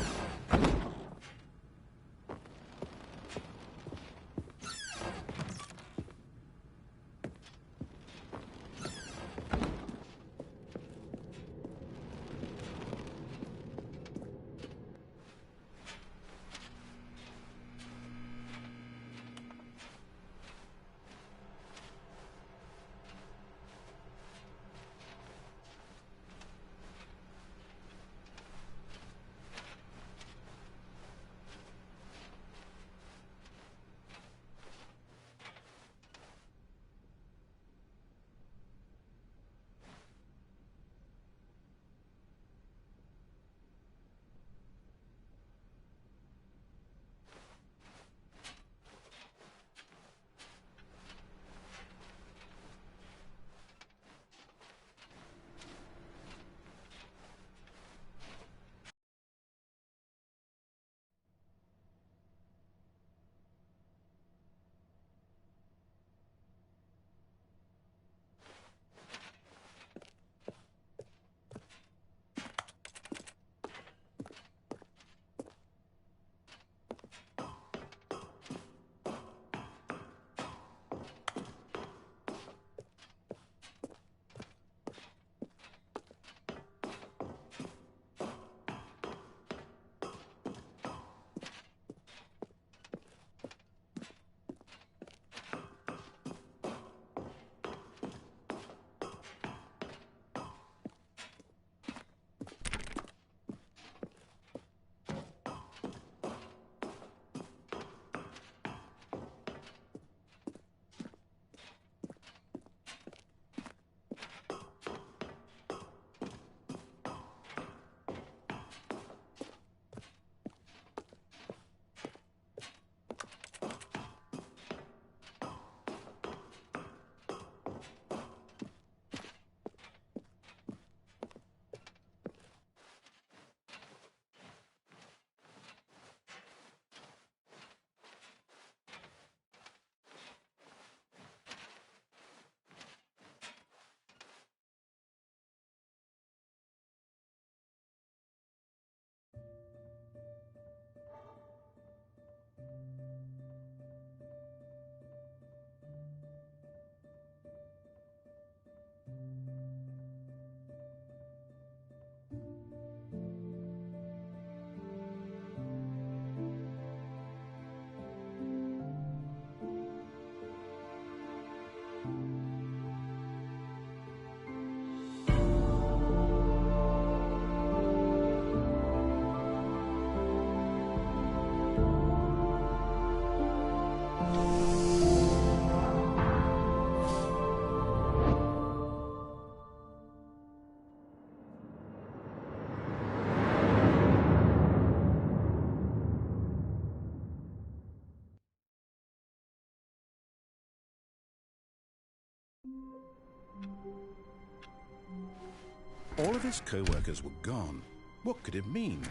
All of his co-workers were gone. What could it mean?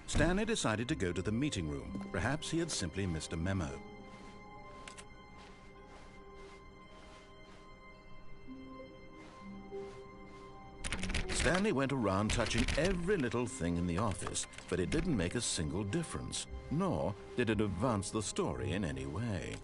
Stanley decided to go to the meeting room. Perhaps he had simply missed a memo. Stanley went around touching every little thing in the office, but it didn't make a single difference, nor did it advance the story in any way.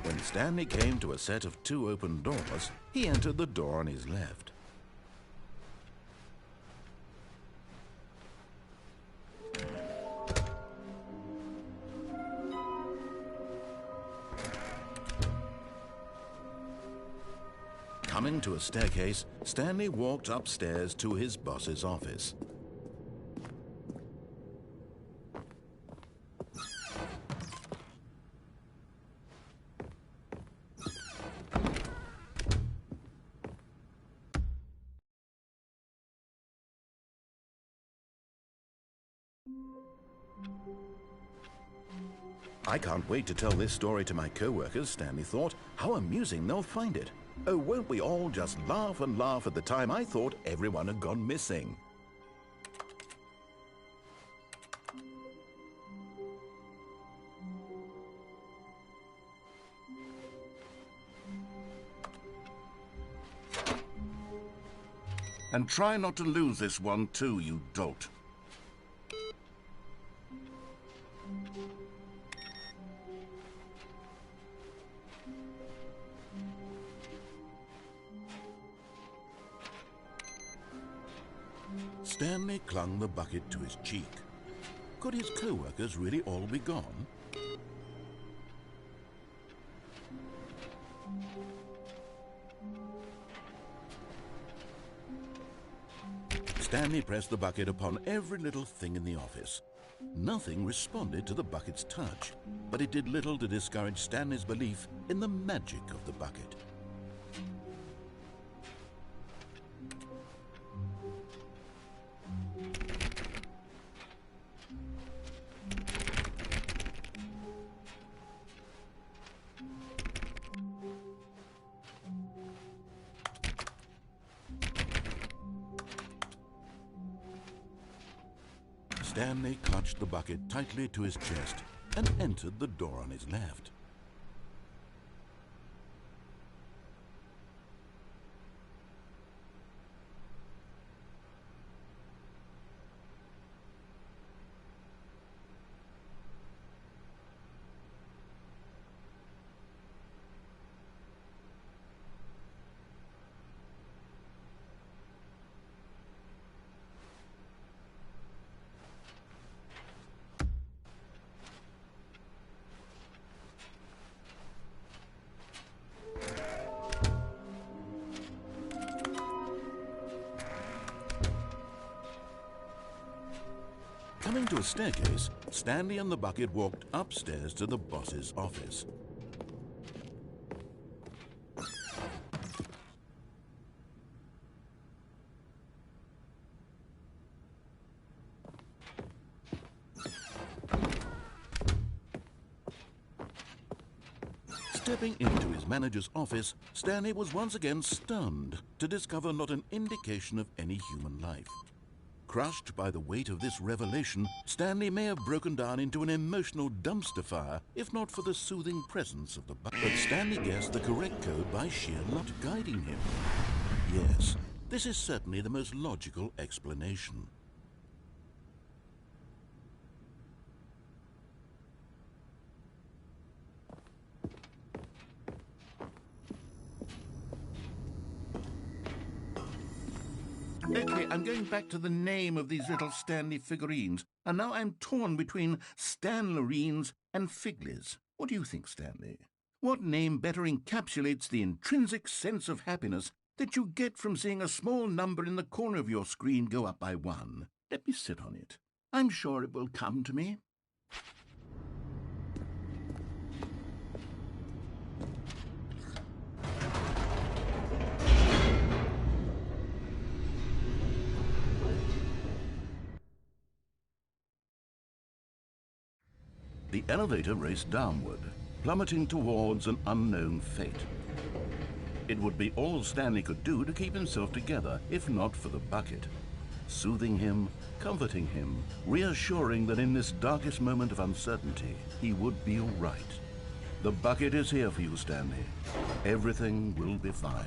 When Stanley came to a set of 2 open doors, he entered the door on his left. Coming to a staircase, Stanley walked upstairs to his boss's office. I can't wait to tell this story to my co-workers, Stanley thought. How amusing they'll find it. Oh, won't we all just laugh and laugh at the time I thought everyone had gone missing. And try not to lose this one too, you dolt. Stanley clung the bucket to his cheek. Could his co-workers really all be gone? Stanley pressed the bucket upon every little thing in the office. Nothing responded to the bucket's touch, but it did little to discourage Stanley's belief in the magic of the bucket. Stanley clutched the bucket tightly to his chest and entered the door on his left. Coming to a staircase, Stanley and the bucket walked upstairs to the boss's office. Stepping into his manager's office, Stanley was once again stunned to discover not an indication of any human life. Crushed by the weight of this revelation, Stanley may have broken down into an emotional dumpster fire, if not for the soothing presence of the bucket. But Stanley guessed the correct code by sheer luck guiding him. Yes, this is certainly the most logical explanation. Okay, I'm going back to the name of these little Stanley figurines, and now I'm torn between Stanlerines and Figlies. What do you think, Stanley? What name better encapsulates the intrinsic sense of happiness that you get from seeing a small number in the corner of your screen go up by 1? Let me sit on it. I'm sure it will come to me. The elevator raced downward, plummeting towards an unknown fate. It would be all Stanley could do to keep himself together, if not for the bucket. Soothing him, comforting him, reassuring that in this darkest moment of uncertainty, he would be all right. The bucket is here for you, Stanley. Everything will be fine.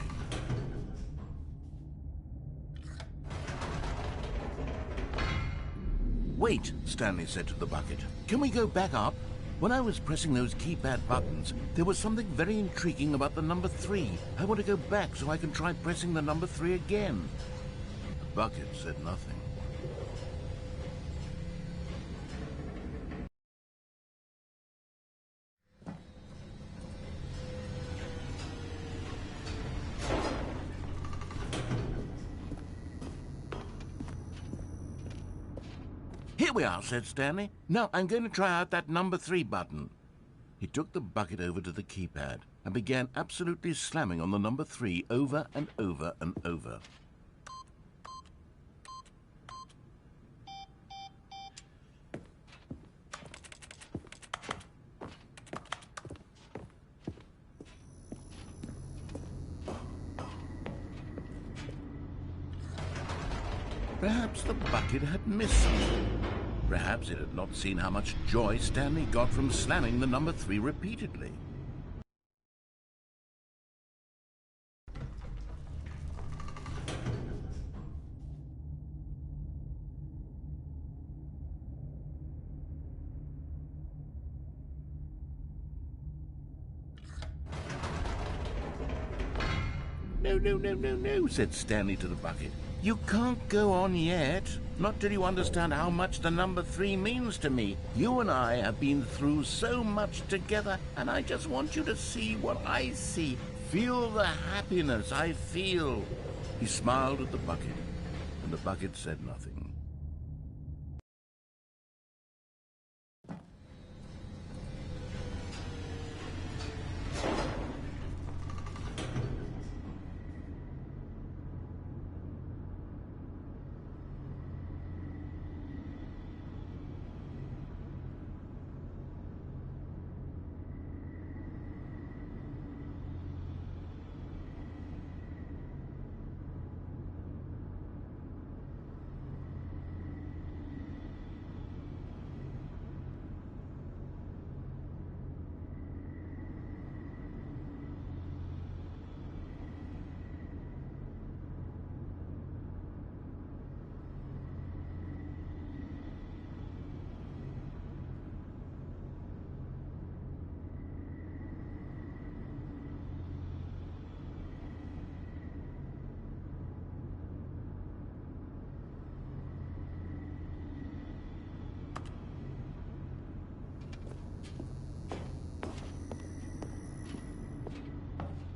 Wait, Stanley said to the bucket. Can we go back up? When I was pressing those keypad buttons, there was something very intriguing about the number 3. I want to go back so I can try pressing the number 3 again. The bucket said nothing. Here we are, said Stanley. Now I'm going to try out that number 3 button. He took the bucket over to the keypad and began absolutely slamming on the number 3 over and over and over. Perhaps the bucket had missed something. Perhaps it had not seen how much joy Stanley got from slamming the number 3 repeatedly. No, said Stanley to the bucket. You can't go on yet. Not till you understand how much the number 3 means to me. You and I have been through so much together, and I just want you to see what I see. Feel the happiness I feel. He smiled at the bucket, and the bucket said nothing.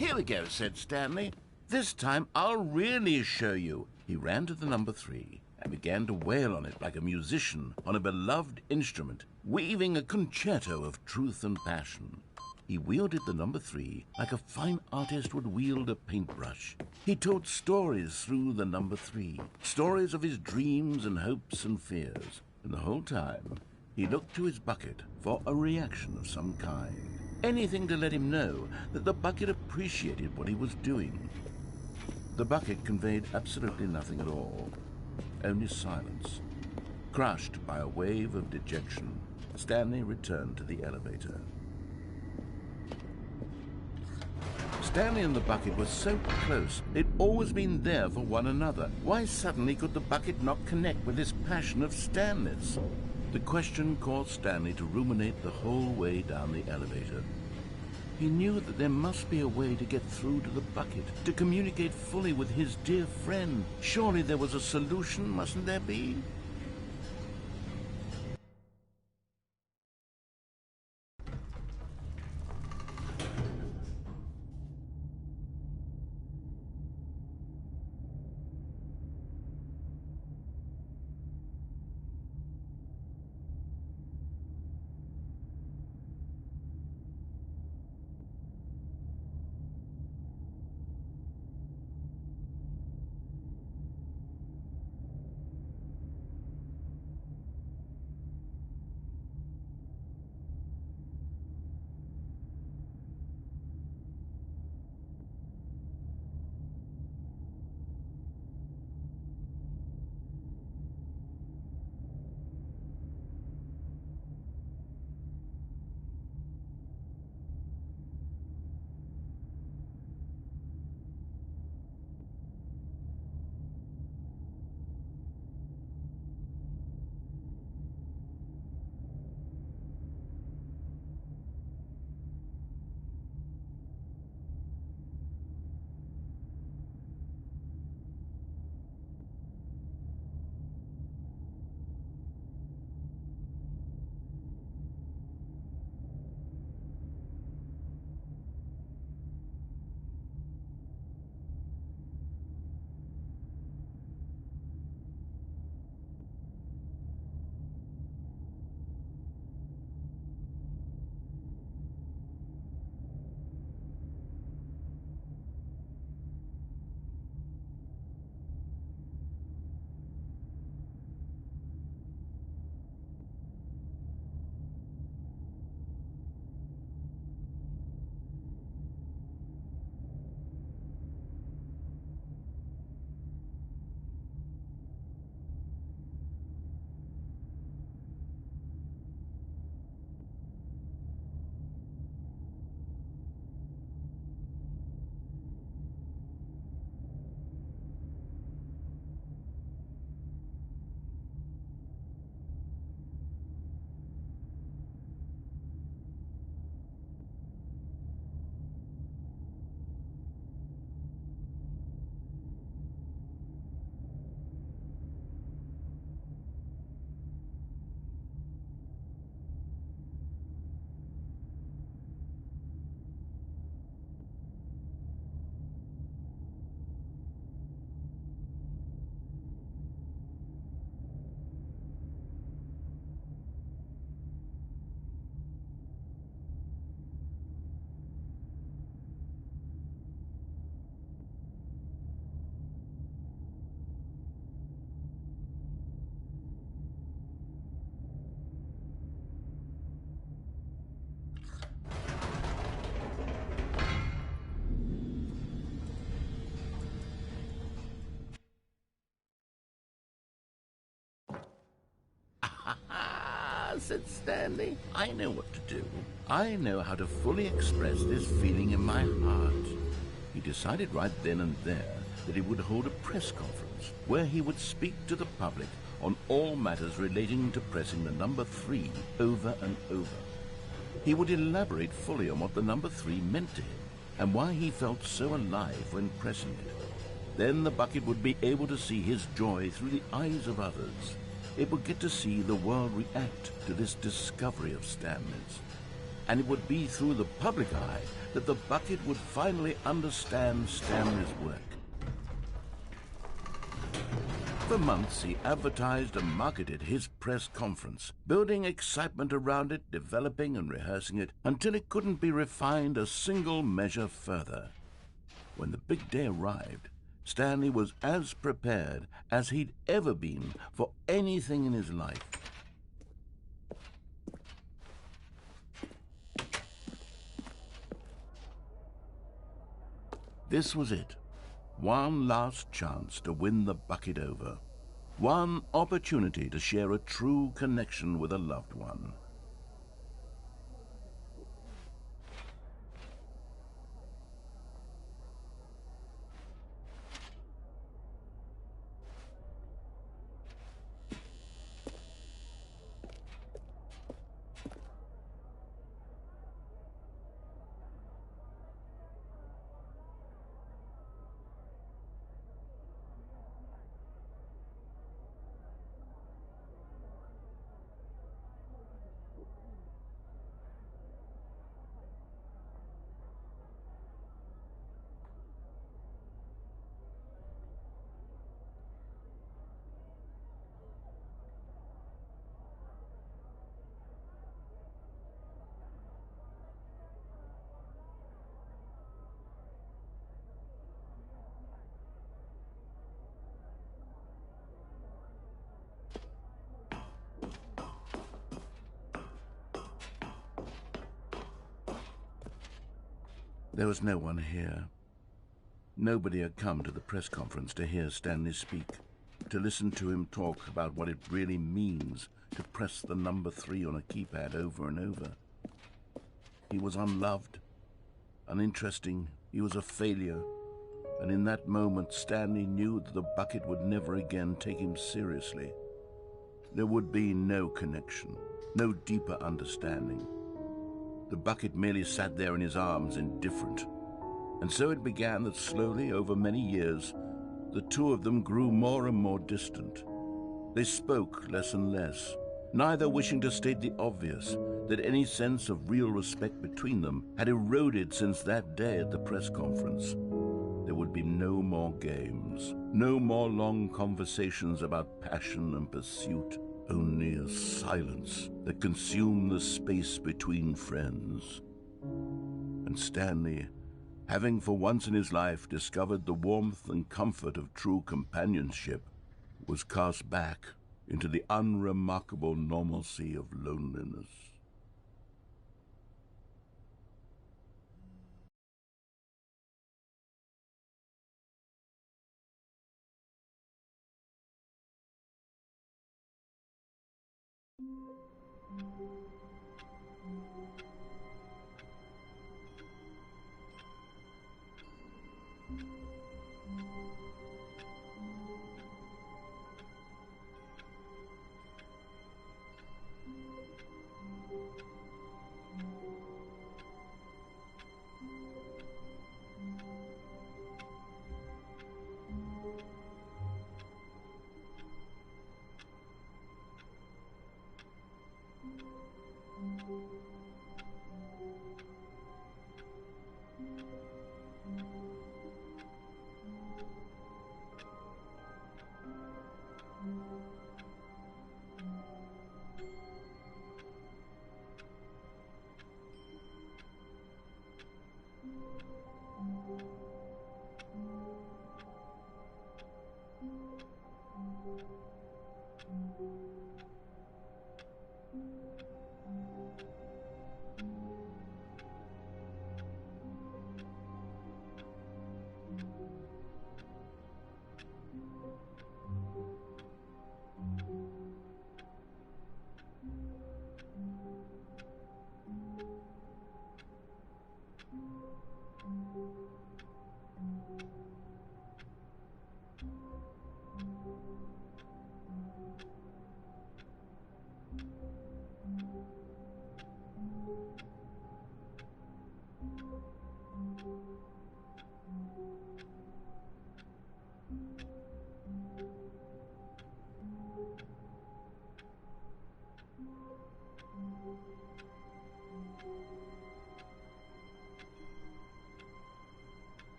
Here we go, said Stanley. This time I'll really show you. He ran to the number 3 and began to wail on it like a musician on a beloved instrument, weaving a concerto of truth and passion. He wielded the number 3 like a fine artist would wield a paintbrush. He told stories through the number 3, stories of his dreams and hopes and fears. And the whole time, he looked to his bucket for a reaction of some kind. Anything to let him know that the bucket appreciated what he was doing. The bucket conveyed absolutely nothing at all, only silence. Crushed by a wave of dejection, Stanley returned to the elevator. Stanley and the bucket were so close. They'd always been there for one another. Why suddenly could the bucket not connect with this passion of Stanley's? The question caused Stanley to ruminate the whole way down the elevator. He knew that there must be a way to get through to the bucket, to communicate fully with his dear friend. Surely there was a solution, mustn't there be? said Stanley. "I know what to do. I know how to fully express this feeling in my heart." He decided right then and there that he would hold a press conference where he would speak to the public on all matters relating to pressing the number 3 over and over. He would elaborate fully on what the number 3 meant to him and why he felt so alive when pressing it. Then the bucket would be able to see his joy through the eyes of others. It would get to see the world react to this discovery of Stanley's. And it would be through the public eye that the bucket would finally understand Stanley's work. For months, he advertised and marketed his press conference, building excitement around it, developing and rehearsing it, until it couldn't be refined a single measure further. When the big day arrived, Stanley was as prepared as he'd ever been for anything in his life. This was it. One last chance to win the bucket over. One opportunity to share a true connection with a loved one. There was no one here. Nobody had come to the press conference to hear Stanley speak, to listen to him talk about what it really means to press the number 3 on a keypad over and over. He was unloved, uninteresting, he was a failure, and in that moment Stanley knew that the bucket would never again take him seriously. There would be no connection, no deeper understanding. The bucket merely sat there in his arms, indifferent. And so it began that slowly, over many years, the two of them grew more and more distant. They spoke less and less, neither wishing to state the obvious, that any sense of real respect between them had eroded since that day at the press conference. There would be no more games, no more long conversations about passion and pursuit, only a silence that consumed the space between friends. And Stanley, having for once in his life discovered the warmth and comfort of true companionship, was cast back into the unremarkable normalcy of loneliness.